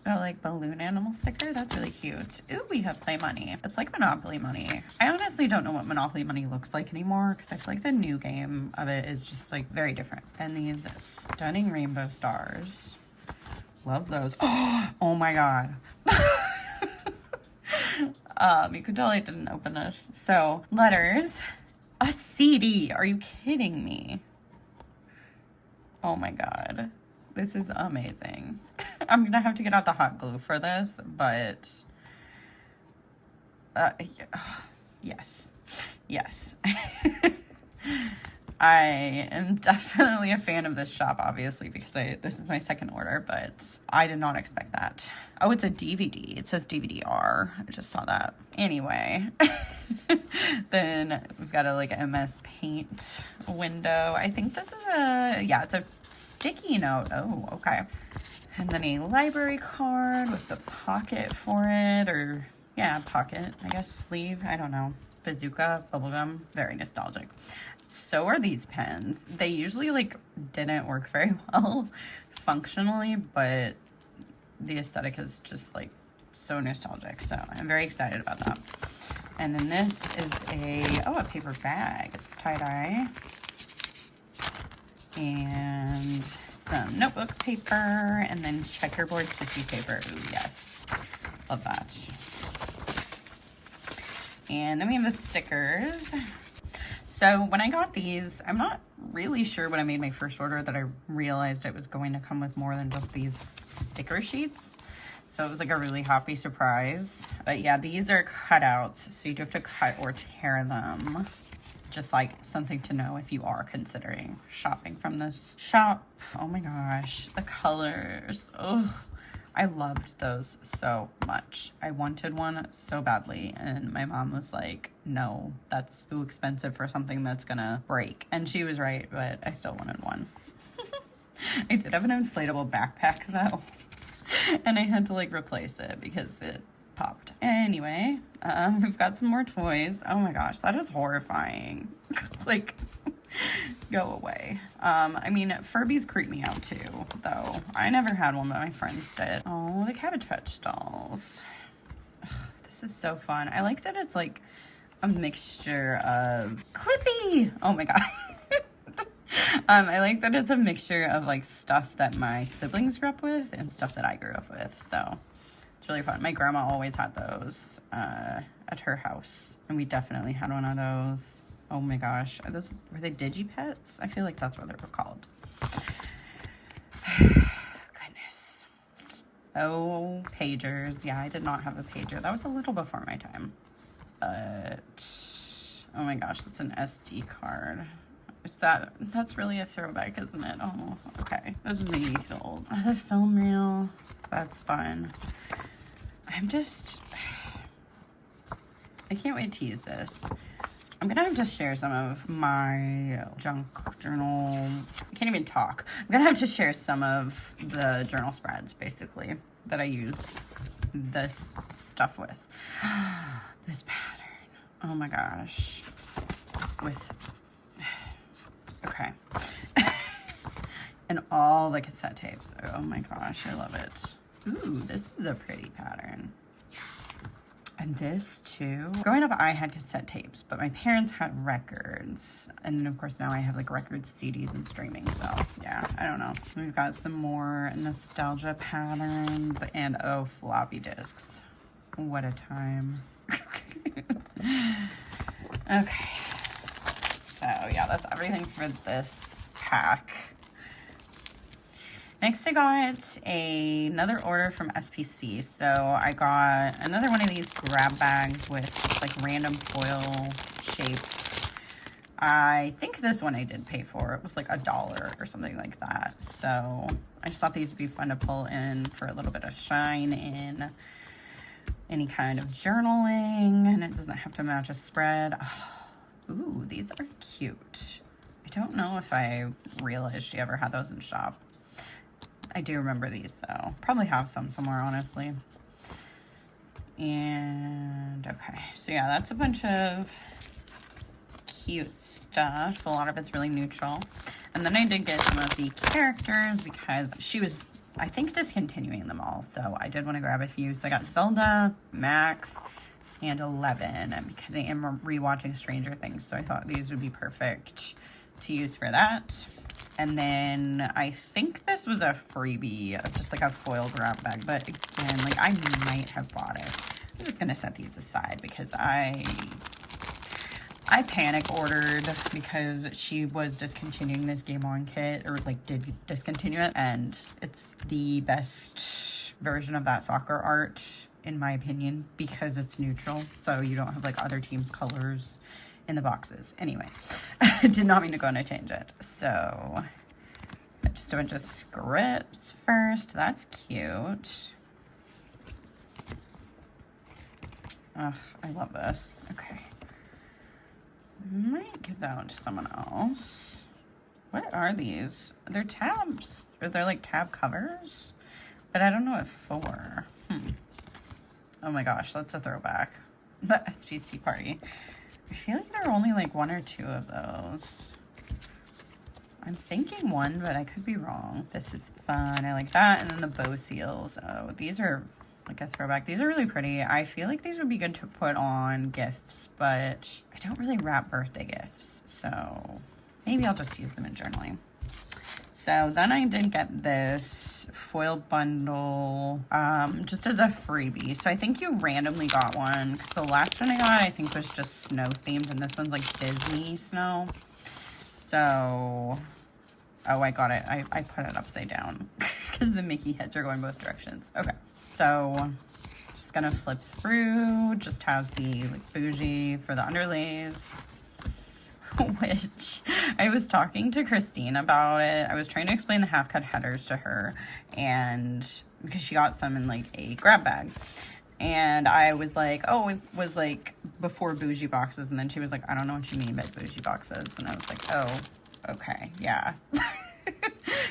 Oh, like balloon animal sticker. That's really cute. Ooh, we have play money. It's like Monopoly money. I honestly don't know what Monopoly money looks like anymore because I feel like the new game of it is just like very different. And these stunning rainbow stars. Love those. Oh my God. You could tell I didn't open this. So letters, a CD. Are you kidding me? Oh my God. This is amazing. I'm gonna have to get out the hot glue for this, but yes. I am definitely a fan of this shop, obviously, because this is my second order, but I did not expect that. Oh, it's a DVD. It says DVD-R. I just saw that. Anyway, then we've got a like MS Paint window. I think this is it's a sticky note. Oh, okay. And then a library card with the pocket for it, or yeah, pocket, I guess, sleeve. I don't know. Bazooka, bubblegum, very nostalgic. So are these pens. They usually like didn't work very well functionally, but the aesthetic is just like so nostalgic. So I'm very excited about that. And then this is a paper bag. It's tie-dye. And some notebook paper, and then checkerboard tissue paper. Ooh, yes. Love that. And then we have the stickers. So when I got these, I'm not really sure when I made my first order that I realized it was going to come with more than just these sticker sheets. So it was like a really happy surprise. But yeah, these are cutouts, so you do have to cut or tear them. Just like something to know if you are considering shopping from this shop. Oh my gosh, the colors. Ugh. I loved those so much. I wanted one so badly, and my mom was like, no, that's too expensive for something that's gonna break. And she was right, but I still wanted one. I did have an inflatable backpack though, and I had to like replace it because it popped. Anyway, we've got some more toys. Oh my gosh, that is horrifying. Like, go away. I mean, Furbies creep me out too, though. I never had one, but my friends did. Oh, the Cabbage Patch dolls. Ugh, this is so fun. I like that it's like a mixture of Clippy. Oh my god. I like that it's a mixture of like stuff that my siblings grew up with and stuff that I grew up with. So it's really fun. My grandma always had those at her house, and we definitely had one of those. Oh my gosh, were they Digipets? I feel like that's what they were called. Goodness. Oh, pagers. Yeah, I did not have a pager. That was a little before my time. But, oh my gosh, that's an SD card. That's really a throwback, isn't it? Oh, okay. This is making me feel old. Oh, the film reel. That's fun. I can't wait to use this. I'm gonna have to share some of my junk journal. I can't even talk. I'm gonna have to share some of the journal spreads, basically, that I use this stuff with. This pattern. Oh my gosh. Okay. And all the cassette tapes. Oh my gosh, I love it. Ooh, this is a pretty pattern. And this too. Growing up, I had cassette tapes, but my parents had records. And then of course now I have like records, CDs, and streaming. So yeah, I don't know. We've got some more nostalgia patterns and oh, floppy disks. What a time. Okay. So yeah, that's everything for this pack. Next, I got another order from SPC. So I got another one of these grab bags with just like random foil shapes. I think this one I did pay for. It was like $1 or something like that. So I just thought these would be fun to pull in for a little bit of shine in any kind of journaling, and it doesn't have to match a spread. Oh, ooh, these are cute. I don't know if I realized she ever had those in shop. I do remember these though. Probably have some somewhere, honestly. And okay, so yeah, that's a bunch of cute stuff. A lot of it's really neutral. And then I did get some of the characters because she was, I think, discontinuing them all. So I did want to grab a few. So I got Zelda, Max, and 11 because I am rewatching Stranger Things. So I thought these would be perfect to use for that. And then I think this was a freebie of just like a foil grab bag. But again, like I might have bought it. I'm just going to set these aside because I panic ordered because she was discontinuing this Game On kit, or like did discontinue it. And it's the best version of that soccer art, in my opinion, because it's neutral. So you don't have like other teams' colors in the boxes. Anyway, I did not mean to go on a tangent. So just a bunch of scripts first. That's cute. Ugh, I love this. Okay. Might give that one to someone else. What are these? They're tabs. Or they're like tab covers. But I don't know what for. Oh my gosh, that's a throwback. The SPC party. I feel like there are only like 1 or 2 of those. I'm thinking 1, but I could be wrong. This is fun. I like that. And then the bow seals. Oh, these are like a throwback. These are really pretty. I feel like these would be good to put on gifts, but I don't really wrap birthday gifts. So maybe I'll just use them in journaling. So then I did get this foil bundle just as a freebie. So I think you randomly got one because the last one I got I think was just snow themed, and this one's like Disney snow. So, oh, I got it. I put it upside down because the Mickey heads are going both directions. Okay, so just gonna flip through. Just has the like bougie for the underlays. Which I was talking to Christine about it. I was trying to explain the half cut headers to her, and because she got some in like a grab bag, and I was like, oh, it was like before bougie boxes, and then she was like, I don't know what you mean by bougie boxes, and I was like, oh, okay, yeah.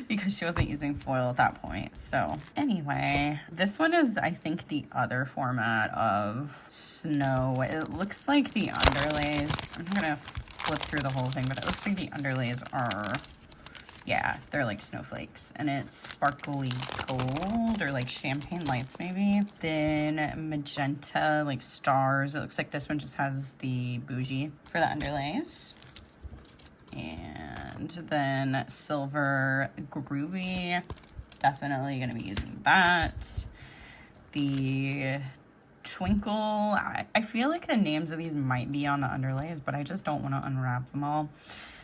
Because she wasn't using foil at that point. So anyway, this one is, I think, the other format of snow. It looks like the underlays, I'm not gonna flip through the whole thing, but it looks like the underlays are, yeah, they're like snowflakes, and it's sparkly gold or like champagne lights maybe. Then magenta, like stars. It looks like this one just has the bougie for the underlays. And then silver groovy, definitely gonna be using that. The twinkle, I feel like the names of these might be on the underlays, but I just don't want to unwrap them all.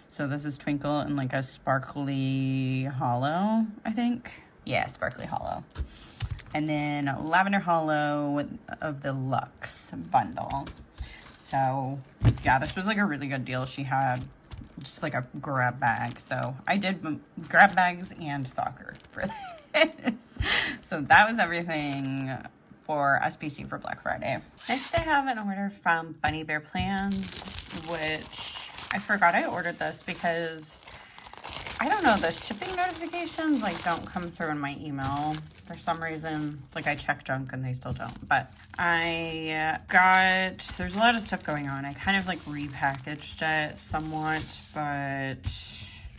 So this is twinkle and like a sparkly hollow, I think. Yeah, sparkly hollow. And then lavender hollow of the Luxe bundle. So yeah, this was like a really good deal. She had just like a grab bag. So I did grab bags and soccer for this. So that was everything for SPC for Black Friday. Next, I have an order from Bunny Bear Plans, which I forgot I ordered this because I don't know, the shipping notifications like don't come through in my email for some reason. It's like I check junk and they still don't. But I there's a lot of stuff going on. I kind of like repackaged it somewhat, but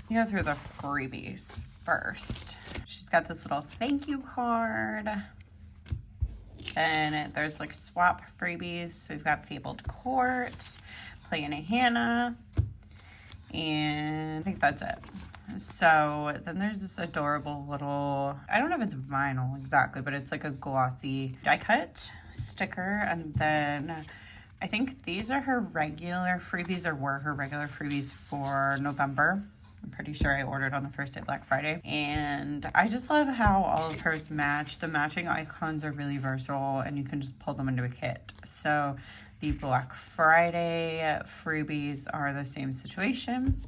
you go through the freebies first. She's got this little thank you card. And there's like swap freebies. So we've got Fabled Court, Plannahannah, and I think that's it. So then there's this adorable little, I don't know if it's vinyl exactly, but it's like a glossy die cut sticker. And then I think these are her regular freebies, or were her regular freebies for November. I'm pretty sure I ordered on the first day of Black Friday. And I just love how all of hers match. The matching icons are really versatile and you can just pull them into a kit. So the Black Friday freebies are the same situation.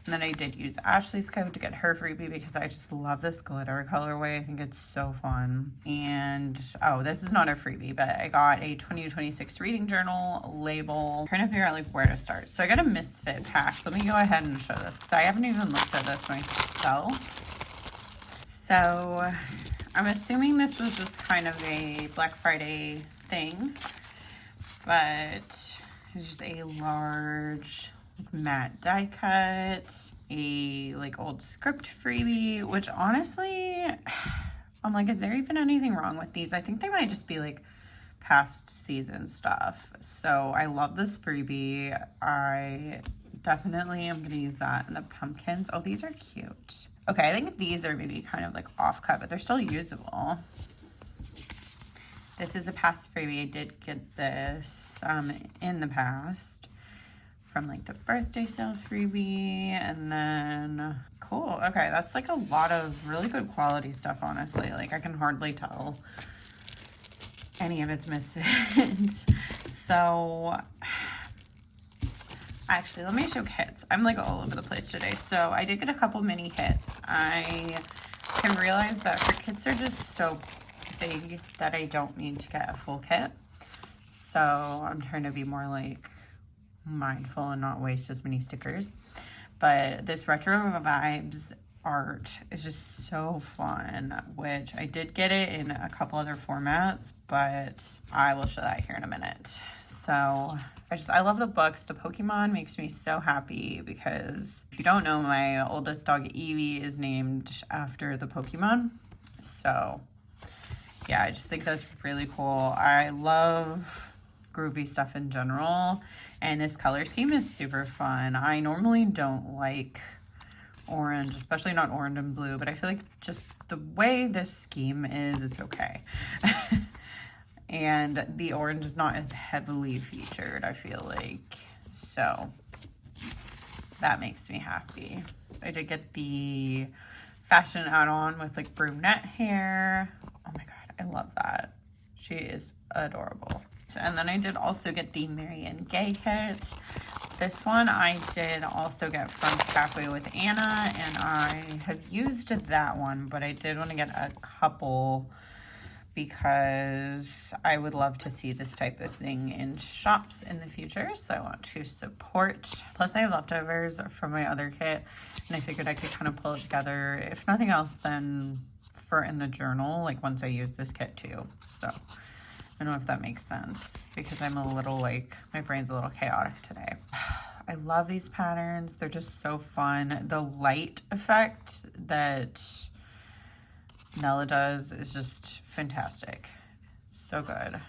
And then I did use Ashley's code to get her freebie because I just love this glitter colorway. I think it's so fun. And, oh, this is not a freebie, but I got a 2026 reading journal label. I'm trying to figure out like where to start. So I got a Misfit pack. Let me go ahead and show this because I haven't even looked at this myself. So I'm assuming this was just kind of a Black Friday thing, but it's just a large matte die cut, a like old script freebie, which honestly, I'm like, is there even anything wrong with these? I think they might just be like past season stuff. So I love this freebie. I definitely am gonna use that. And the pumpkins, oh, these are cute. Okay, I think these are maybe kind of like off cut, but they're still usable. This is a past freebie. I did get this in the past from like the birthday sale freebie. And then, cool. Okay, that's like a lot of really good quality stuff, honestly. Like I can hardly tell any of it's missing. So actually, let me show kits. I'm like all over the place today. So I did get a couple mini kits. I can realize that her kits are just so big that I don't need to get a full kit. So I'm trying to be more like mindful and not waste as many stickers. But this retro vibes art is just so fun, which I did get it in a couple other formats, but I will show that here in a minute. So I love the books. The Pokemon makes me so happy because if you don't know, my oldest dog Evie is named after the Pokemon. So yeah, I just think that's really cool. I love groovy stuff in general, and this color scheme is super fun. I normally don't like orange, especially not orange and blue, but I feel like just the way this scheme is, it's okay. And the orange is not as heavily featured, I feel like. So that makes me happy. I did get the fashion add-on with like brunette hair. Oh my God, I love that. She is adorable. And then I did also get the Marian Gay kit. This one I did also get from Cafe with Anna, and I have used that one, but I did want to get a couple because I would love to see this type of thing in shops in the future. So I want to support. Plus I have leftovers from my other kit, and I figured I could kind of pull it together, if nothing else, then for in the journal, like once I use this kit too. So I don't know if that makes sense because I'm a little like, my brain's a little chaotic today. I love these patterns. They're just so fun. The light effect that Nella does is just fantastic. So good.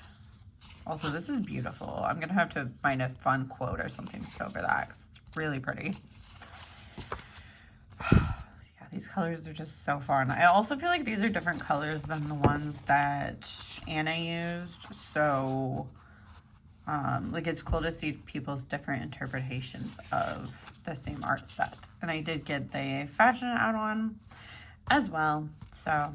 Also, this is beautiful. I'm gonna have to find a fun quote or something to go over that because it's really pretty. Yeah, these colors are just so fun. I also feel like these are different colors than the ones that Anna used. So, like it's cool to see people's different interpretations of the same art set. And I did get the fashion add-on as well, so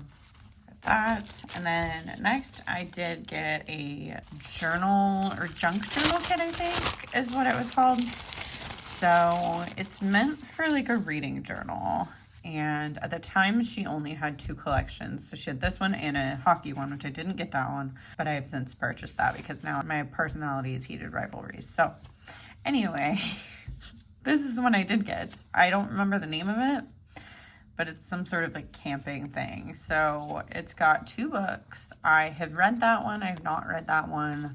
that. And then next I did get a journal or junk journal kit, I think is what it was called. So it's meant for like a reading journal, and at the time she only had 2 collections. So she had this one and a hockey one, which I didn't get that one, but I have since purchased that because now my personality is heated rivalries. So anyway, this is the one I did get. I don't remember the name of it, but it's some sort of like camping thing. So it's got 2 books. I have read that one. I have not read that one.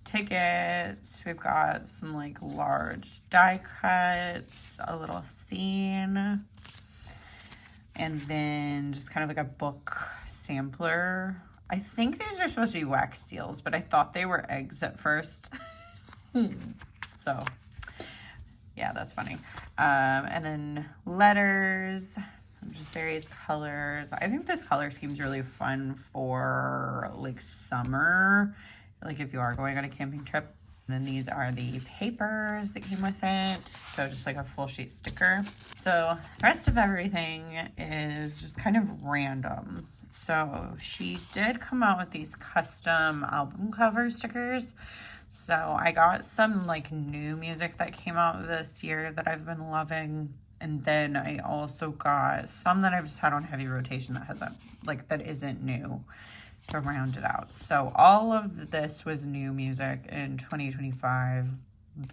Tickets. We've got some like large die cuts, a little scene, and then just kind of like a book sampler. I think these are supposed to be wax seals, but I thought they were eggs at first. So yeah, that's funny. And then letters, just various colors. I think this color scheme is really fun for like summer, like if you are going on a camping trip. And then these are the papers that came with it. So just like a full sheet sticker. So the rest of everything is just kind of random. So she did come out with these custom album cover stickers. So I got some like new music that came out this year that I've been loving. And then I also got some that I've just had on heavy rotation that hasn't, like, that isn't new, to round it out. So all of this was new music in 2025,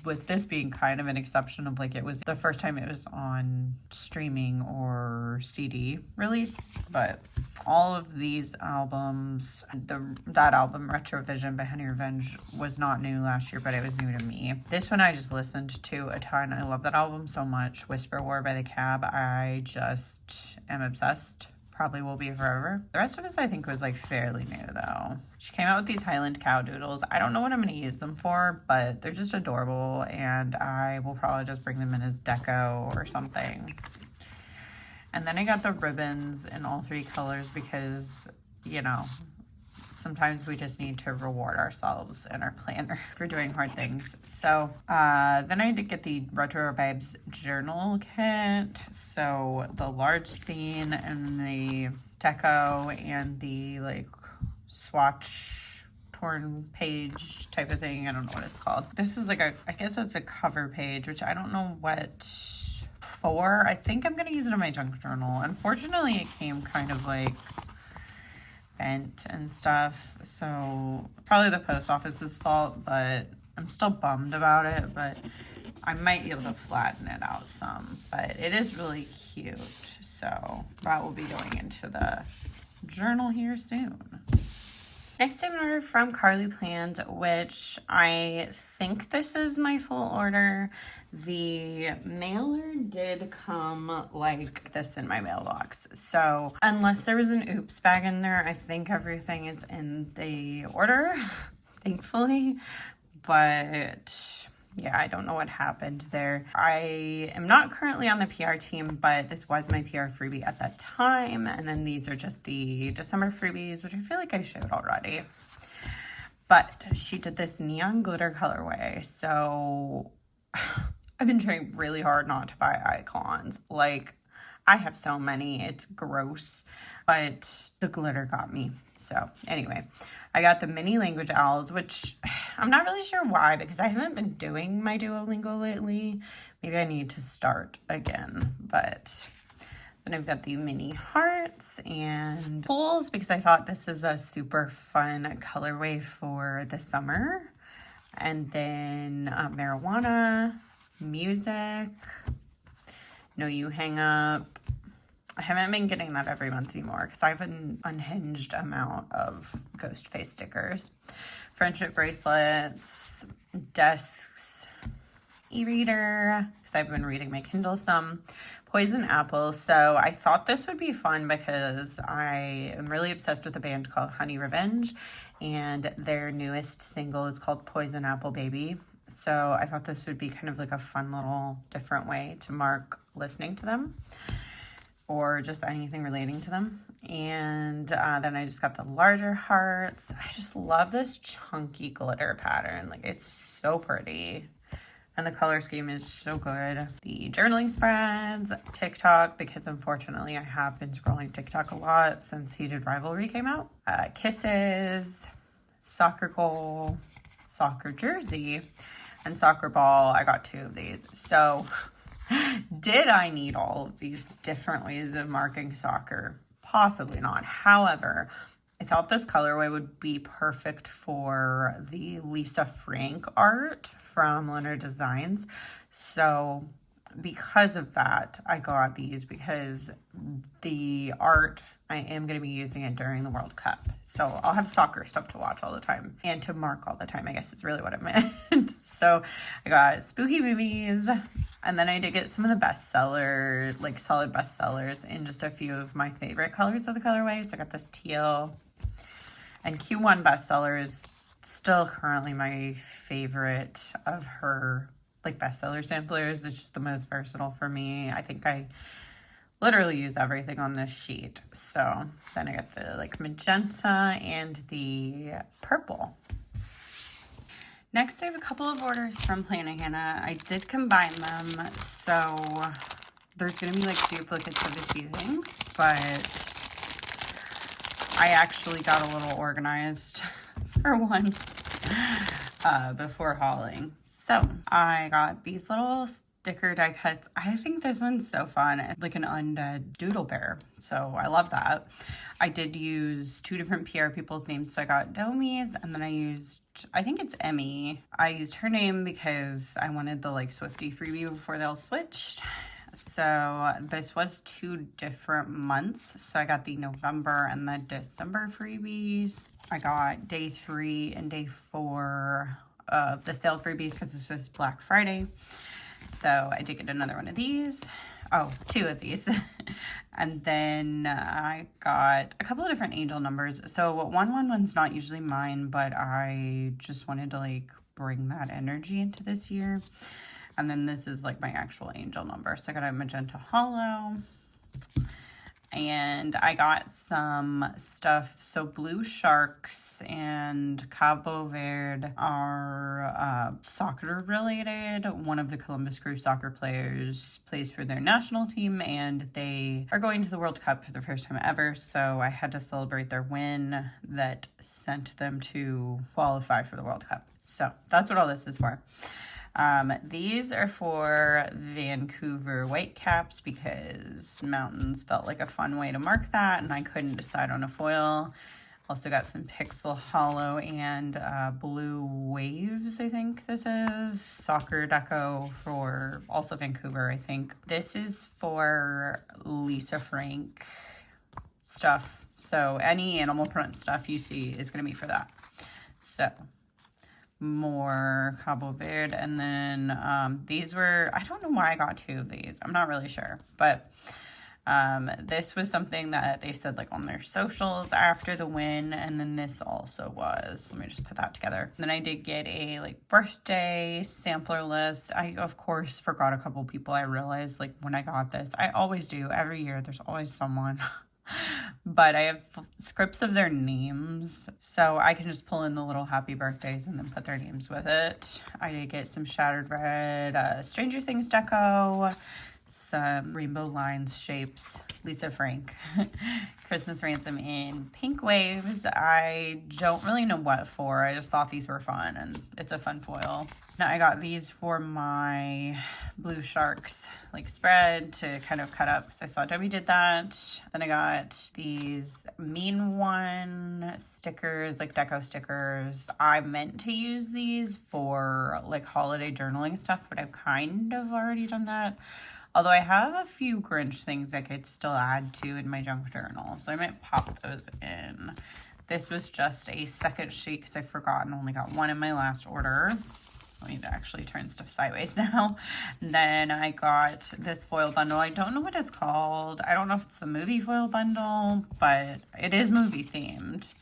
with this being kind of an exception of like it was the first time it was on streaming or CD release. But all of these albums, that album Retrovision by Honey Revenge was not new last year, but it was new to me. This one I just listened to a ton. I love that album so much. Whisper War by The Cab, I just am obsessed. Probably will be forever. The rest of this I think was like fairly new though. She came out with these Highland cow doodles. I don't know what I'm going to use them for, but they're just adorable, and I will probably just bring them in as deco or something. And then I got the ribbons in all 3 colors because, you know, sometimes we just need to reward ourselves and our planner for doing hard things. So then I did get the Retro Babes journal kit. So the large scene and the deco and the like swatch torn page type of thing. I don't know what it's called. This is like I guess it's a cover page, which I don't know what for. I think I'm going to use it in my junk journal. Unfortunately, it came kind of like bent and stuff, so probably the post office's fault, but I'm still bummed about it. But I might be able to flatten it out some, but it is really cute, so that will be going into the journal here soon. Next, I have an order from Carly Planned, which I think this is my full order. The mailer did come like this in my mailbox. So unless there was an oops bag in there, I think everything is in the order, thankfully. But yeah, I don't know what happened there. I am not currently on the PR team, but this was my PR freebie at that time. And then these are just the December freebies, which I feel like I showed already. But she did this neon glitter colorway. So I've been trying really hard not to buy icons. Like, I have so many. It's gross. But the glitter got me. So anyway, I got the mini language owls, which I'm not really sure why, because I haven't been doing my Duolingo lately. Maybe I need to start again. But then I've got the mini hearts and pools, because I thought this is a super fun colorway for the summer. And then marijuana, music, no you hang up. I haven't been getting that every month anymore because I have an unhinged amount of ghost face stickers. Friendship bracelets, desks, e-reader, because I've been reading my Kindle some. Poison apple. So I thought this would be fun because I am really obsessed with a band called Honey Revenge, and their newest single is called Poison Apple Baby. So I thought this would be kind of like a fun little different way to mark listening to them, or just anything relating to them. And then I just got the larger hearts. I just love this chunky glitter pattern. Like, it's so pretty. And the color scheme is so good. The journaling spreads, TikTok, because unfortunately I have been scrolling TikTok a lot since Heated Rivalry came out. Kisses, soccer goal, soccer jersey, and soccer ball. I got 2 of these. So did I need all of these different ways of marking soccer? Possibly not. However, I thought this colorway would be perfect for the Lisa Frank art from Lynner Designs. So because of that, I got these, because the art, I am going to be using it during the World Cup. So I'll have soccer stuff to watch all the time and to mark all the time, I guess is really what I meant. So I got spooky movies, and then I did get some of the bestseller, like solid bestsellers in just a few of my favorite colors of the colorway. So I got this teal, and Q1 bestseller is still currently my favorite of her like bestseller samplers. It's just the most versatile for me. I think I literally use everything on this sheet. So then I got the like magenta and the purple. Next, I have a couple of orders from Plannahannah. I did combine them, so there's going to be like duplicates of a few things, but I actually got a little organized for once before hauling. So I got these little sticker die cuts. I think this one's so fun. It's like an undead doodle bear. So I love that. I did use 2 different PR people's names. So I got Domi's, and then I used, I think it's Emmy. I used her name because I wanted the like Swiftie freebie before they all switched. So this was 2 different months. So I got the November and the December freebies. I got day 3 and day 4 of the sale freebies because this was Black Friday. So I did get another one of these. Oh, 2 of these. And then I got a couple of different angel numbers. So 111's not usually mine, but I just wanted to like bring that energy into this year. And then this is like my actual angel number. So I got a magenta hollow. And I got some stuff. So Blue Sharks and Cabo Verde are soccer related. One of the Columbus Crew soccer players plays for their national team, and they are going to the World Cup for the first time ever. So I had to celebrate their win that sent them to qualify for the World Cup. So that's what all this is for. These are for Vancouver Whitecaps because mountains felt like a fun way to mark that, and I couldn't decide on a foil. Also got some Pixel Hollow and Blue Waves, I think this is. Soccer deco for also Vancouver, I think. This is for Lisa Frank stuff. So any animal print stuff you see is going to be for that. So more Cabo Verde, and then these were, I don't know why I got 2 of these, I'm not really sure, but this was something that they said like on their socials after the win, and then this also was, let me just put that together. And then I did get a like birthday sampler list. I of course forgot a couple people. I realized like when I got this, I always do every year, there's always someone but I have scripts of their names, so I can just pull in the little happy birthdays and then put their names with it. I did get some Shattered Red, Stranger Things deco, some rainbow lines, shapes, Lisa Frank, Christmas Ransom in Pink Waves. I don't really know what for. I just thought these were fun, and it's a fun foil. Now I got these for my Blue Sharks like spread to kind of cut up because I saw Debbie did that. Then I got these Mean One stickers, like deco stickers. I meant to use these for like holiday journaling stuff, but I've kind of already done that. Although I have a few Grinch things I could still add to in my junk journal, so I might pop those in. This was just a second sheet because I forgot and only got 1 in my last order. I need to actually turn stuff sideways now. And then I got this foil bundle. I don't know what it's called. I don't know if it's the movie foil bundle, but it is movie themed.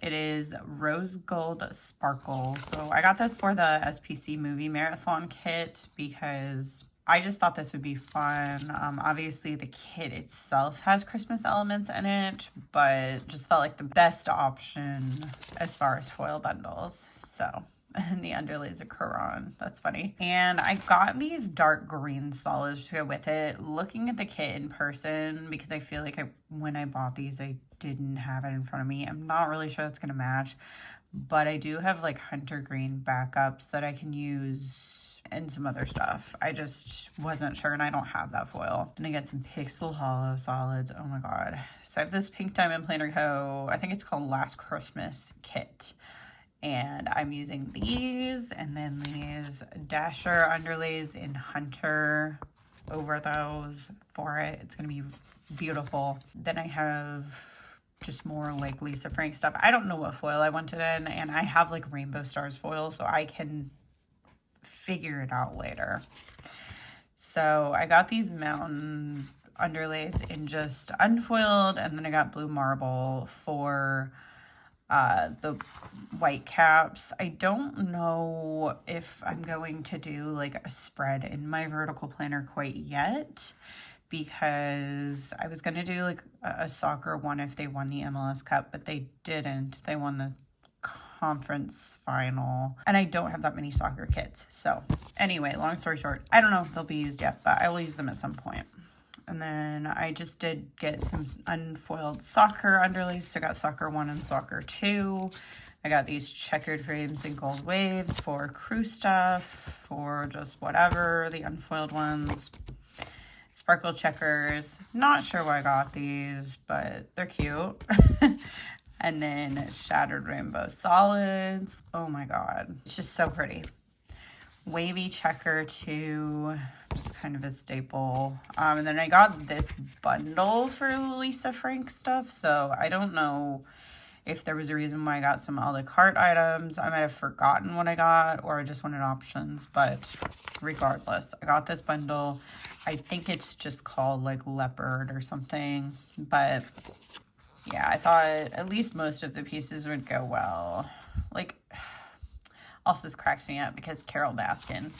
It is Rose Gold Sparkle. So I got this for the SPC movie marathon kit because I just thought this would be fun. Obviously the kit itself has Christmas elements in it, but just felt like the best option as far as foil bundles. So, and the underlays of Quran. That's funny. And I got these dark green solids to go with it. Looking at the kit in person, because I feel like when I bought these, I didn't have it in front of me. I'm not really sure that's going to match, but I do have like hunter green backups that I can use and some other stuff. I just wasn't sure, and I don't have that foil. And I got some Pixel Hollow solids. Oh my god. So I have this Pink Diamond Planner Co. I think it's called Last Christmas kit. And I'm using these and then these Dasher underlays in Hunter over those for it. It's going to be beautiful. Then I have just more like Lisa Frank stuff. I don't know what foil I wanted in, and I have like Rainbow Stars foil, so I can figure it out later. So I got these mountain underlays in just unfoiled, and then I got blue marble for the white caps. I don't know if I'm going to do like a spread in my vertical planner quite yet, because I was going to do like a soccer one if they won the MLS Cup, but they didn't. They won the conference final, and I don't have that many soccer kits. So anyway, long story short, I don't know if they'll be used yet, but I will use them at some point. And then I just did get some unfoiled soccer underlays. So I got soccer 1 and soccer 2. I got these checkered frames in gold waves for crew stuff, for just whatever, the unfoiled ones. Sparkle checkers. Not sure why I got these, but they're cute. And then shattered rainbow solids. Oh my God. It's just so pretty. Wavy checker too, just kind of a staple. And then I got this bundle for Lisa Frank stuff. So I don't know if there was a reason why I got some a la carte items. I might have forgotten what I got, or I just wanted options, but regardless, I got this bundle. I think it's just called like leopard or something, but yeah, I thought at least most of the pieces would go well. Like, also this cracks me up because Carol Baskin.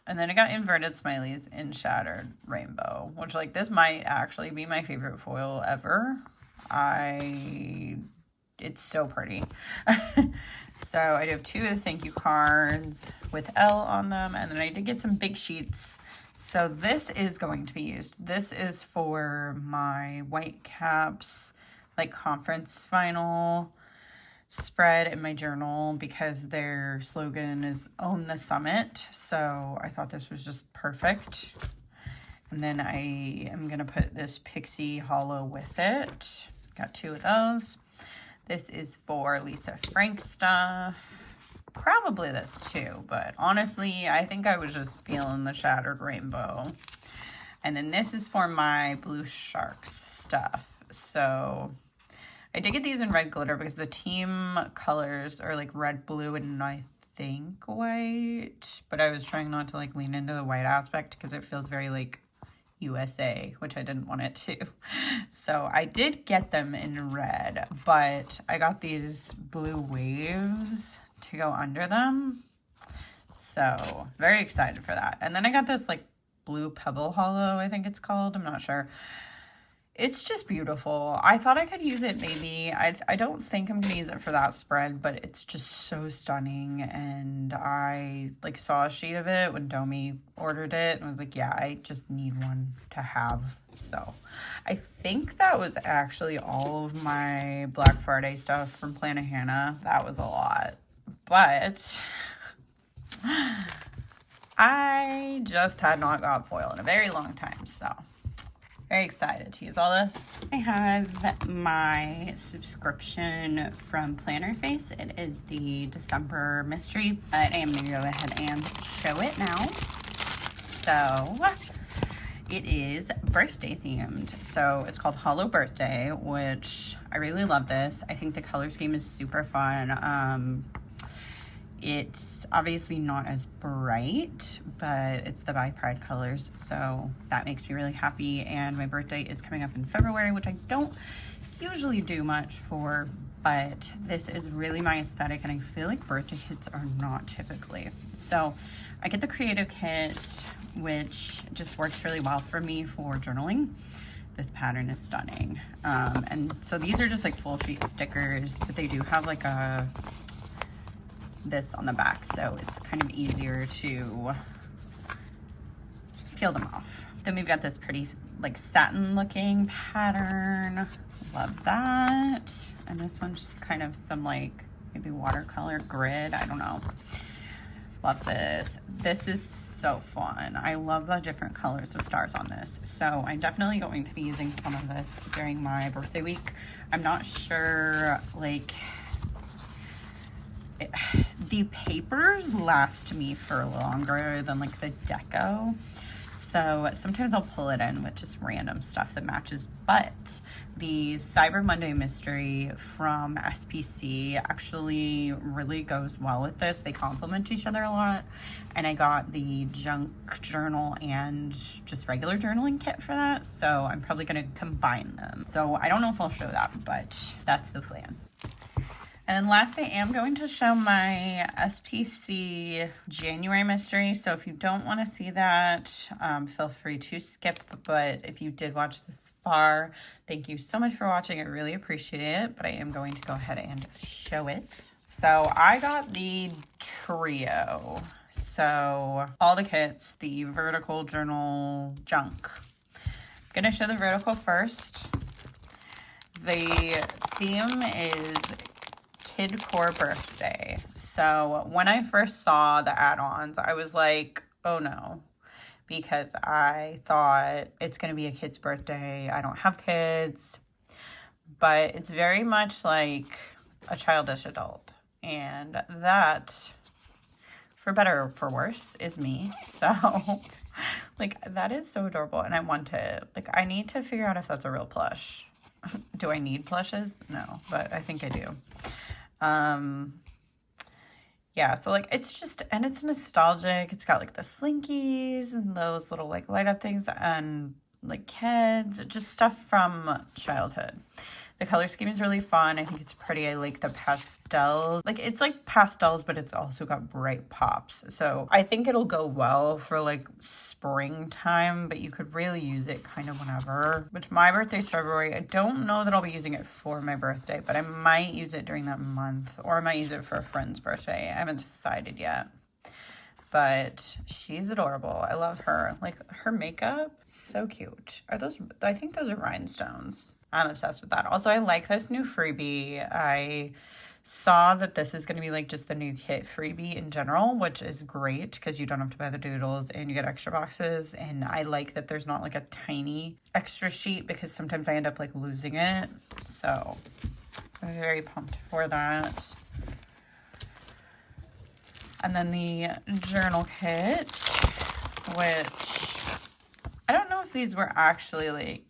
And then I got inverted smileys in shattered rainbow, which like this might actually be my favorite foil ever. It's so pretty. So I do have 2 of the thank you cards with L on them, and then I did get some big sheets. So this is going to be used. This is for my white caps, like conference final spread in my journal, because their slogan is Own the Summit. So I thought this was just perfect. And then I am going to put this Pixie Hollow with it. Got 2 of those. This is for Lisa Frank stuff. Probably this too, but honestly, I think I was just feeling the shattered rainbow. And then this is for my blue sharks stuff. So I did get these in red glitter because the team colors are like red, blue, and I think white. But I was trying not to like lean into the white aspect because it feels very like USA, which I didn't want it to. So I did get them in red, but I got these blue waves to go under them. So very excited for that. And then I got this like blue pebble hollow, I think it's called. I'm not sure. It's just beautiful. I thought I could use it maybe. I don't think I'm going to use it for that spread, but it's just so stunning. And I like saw a sheet of it when Domi ordered it and was like, yeah, I just need one to have. So I think that was actually all of my Black Friday stuff from Plannahannah. That was a lot. But I just had not got foil in a very long time, so very excited to use all this. I have my subscription from Planner Face. It is the December mystery. I am going to go ahead and show it now. So it is birthday themed. So it's called Hollow Birthday, which I really love this. I think the color scheme is super fun. It's obviously not as bright, but it's the By Pride colors, so that makes me really happy. And my birthday is coming up in February, which I don't usually do much for, but this is really my aesthetic, and I feel like birthday kits are not typically. So I get the creative kit, which just works really well for me for journaling. This pattern is stunning. And so these are just like full sheet stickers, but they do have like this on the back, so it's kind of easier to peel them off. Then we've got this pretty like satin looking pattern. Love that. And this one's just kind of some like maybe watercolor grid. I don't know. Love this. This is so fun. I love the different colors of stars on this. So I'm definitely going to be using some of this during my birthday week. I'm not sure like the papers last me for longer than like the deco. So sometimes I'll pull it in with just random stuff that matches. But the Cyber Monday mystery from SPC actually really goes well with this. They complement each other a lot. And I got the junk journal and just regular journaling kit for that. So I'm probably going to combine them. So I don't know if I'll show that, but that's the plan. And last, I am going to show my SPC January mystery. So if you don't want to see that, feel free to skip. But if you did watch this far, thank you so much for watching. I really appreciate it. But I am going to go ahead and show it. So I got the trio. So all the kits, the vertical journal junk. I'm going to show the vertical first. The theme is Kid Core Birthday. So when I first saw the add-ons, I was like, oh no, because I thought it's going to be a kid's birthday. I don't have kids, but it's very much like a childish adult. And that, for better or for worse, is me. So like, that is so adorable. And I want to, like, I need to figure out if that's a real plush. Do I need plushes? No, but I think I do. Yeah, so like it's just, and it's nostalgic. It's got like the slinkies and those little like light up things and like kids, just stuff from childhood. The color scheme is really fun. I think it's pretty. I like the pastels. Like it's like pastels, but it's also got bright pops. So I think it'll go well for like springtime, but you could really use it kind of whenever, which my birthday's February. I don't know that I'll be using it for my birthday, but I might use it during that month, or I might use it for a friend's birthday. I haven't decided yet. But she's adorable. I love her. Like her makeup, so cute. Are those, I think those are rhinestones. I'm obsessed with that. Also, I like this new freebie. I saw that this is going to be like just the new kit freebie in general, which is great because you don't have to buy the doodles and you get extra boxes. And I like that there's not like a tiny extra sheet because sometimes I end up like losing it. So I'm very pumped for that. And then the journal kit, which I don't know if these were actually like,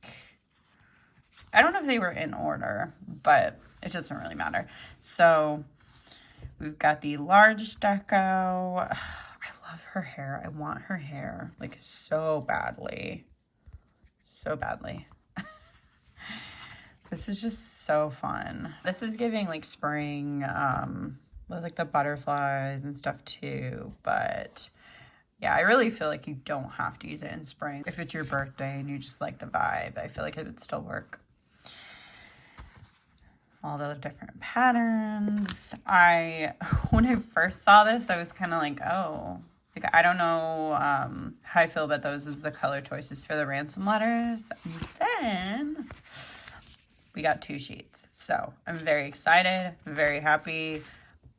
I don't know if they were in order, but it doesn't really matter. So we've got the large deco. Ugh, I love her hair. I want her hair like so badly. So badly. This is just so fun. This is giving like spring, with like the butterflies and stuff too. But yeah, I really feel like you don't have to use it in spring. If it's your birthday and you just like the vibe, I feel like it would still work. All the different patterns. When I first saw this, I was kind of like, oh, like, I don't know how I feel about those as the color choices for the ransom letters. And then we got 2 sheets. So I'm very excited, very happy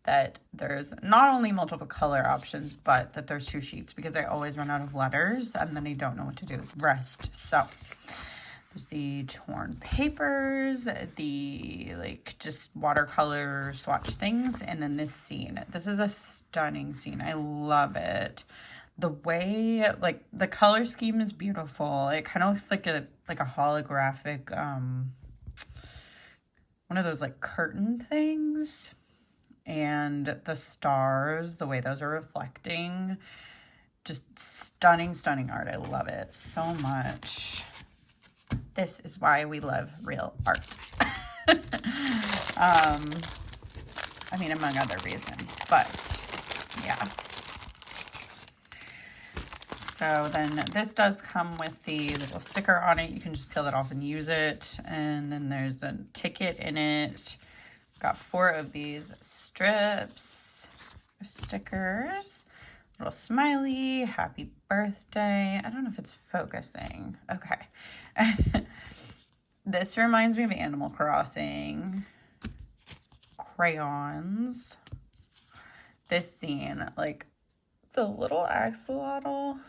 that there's not only multiple color options, but that there's 2 sheets because I always run out of letters and then I don't know what to do with the rest. So there's the torn papers, the like just watercolor swatch things, and then this scene. This is a stunning scene. I love it. The way like the color scheme is beautiful. It kind of looks like a holographic one of those like curtain things. And the stars, the way those are reflecting, just stunning, stunning art. I love it so much. This is why we love real art. I mean, among other reasons, but yeah. So then this does come with the little sticker on it. You can just peel that off and use it. And then there's a ticket in it. Got 4 of these strips of stickers. Little smiley, happy birthday. I don't know if it's focusing. Okay. This reminds me of Animal Crossing. Crayons. This scene, like the little axolotl.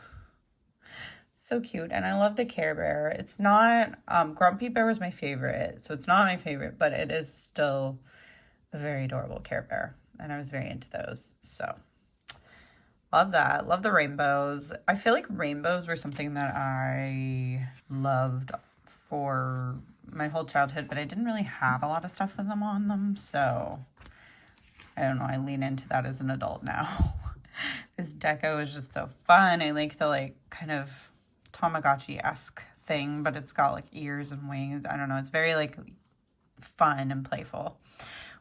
So cute. And I love the Care Bear. It's not, Grumpy Bear was my favorite. So it's not my favorite, but it is still a very adorable Care Bear. and I was very into those. So love that. Love the rainbows. I feel like rainbows were something that I loved for my whole childhood, but I didn't really have a lot of stuff with them on them. So I don't know. I lean into that as an adult now. This deco is just so fun. I like the like kind of Tamagotchi-esque thing, but it's got like ears and wings. I don't know. It's very like fun and playful,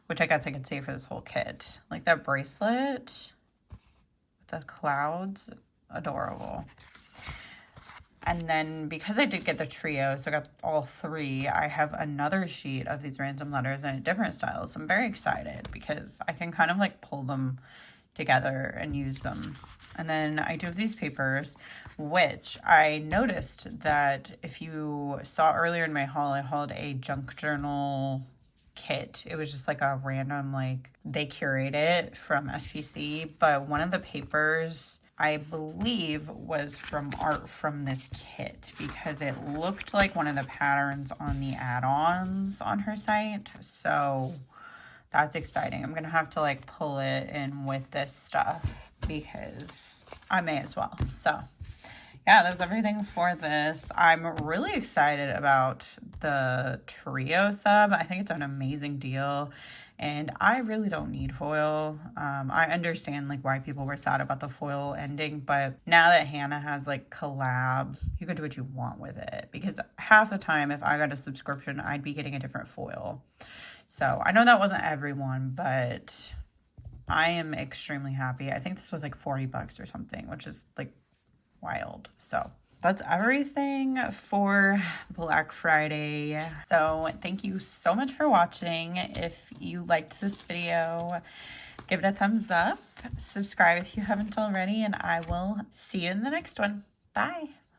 which I guess I could say for this whole kit. Like that bracelet with the clouds, adorable. And then because I did get the trio, so I got all three, I have another sheet of these random letters in a different style. So I'm very excited because I can kind of like pull them together and use them. And then I do have these papers, which I noticed that if you saw earlier in my haul, I hauled a junk journal kit. It was just like a random, like they curate it from SPC, but one of the papers I believe was from art from this kit because it looked like one of the patterns on the add-ons on her site. So that's exciting. I'm going to have to like pull it in with this stuff because I may as well. So yeah, that was everything for this. I'm really excited about the trio sub. I think it's an amazing deal. And I really don't need foil. I understand like why people were sad about the foil ending, but now that Hannah has like collab, you can do what you want with it. Because half the time, if I got a subscription, I'd be getting a different foil. So I know that wasn't everyone, but I am extremely happy. I think this was like 40 bucks or something, which is like wild. So that's everything for Black Friday. So thank you so much for watching. If you liked this video, give it a thumbs up. Subscribe if you haven't already, and I will see you in the next one. Bye.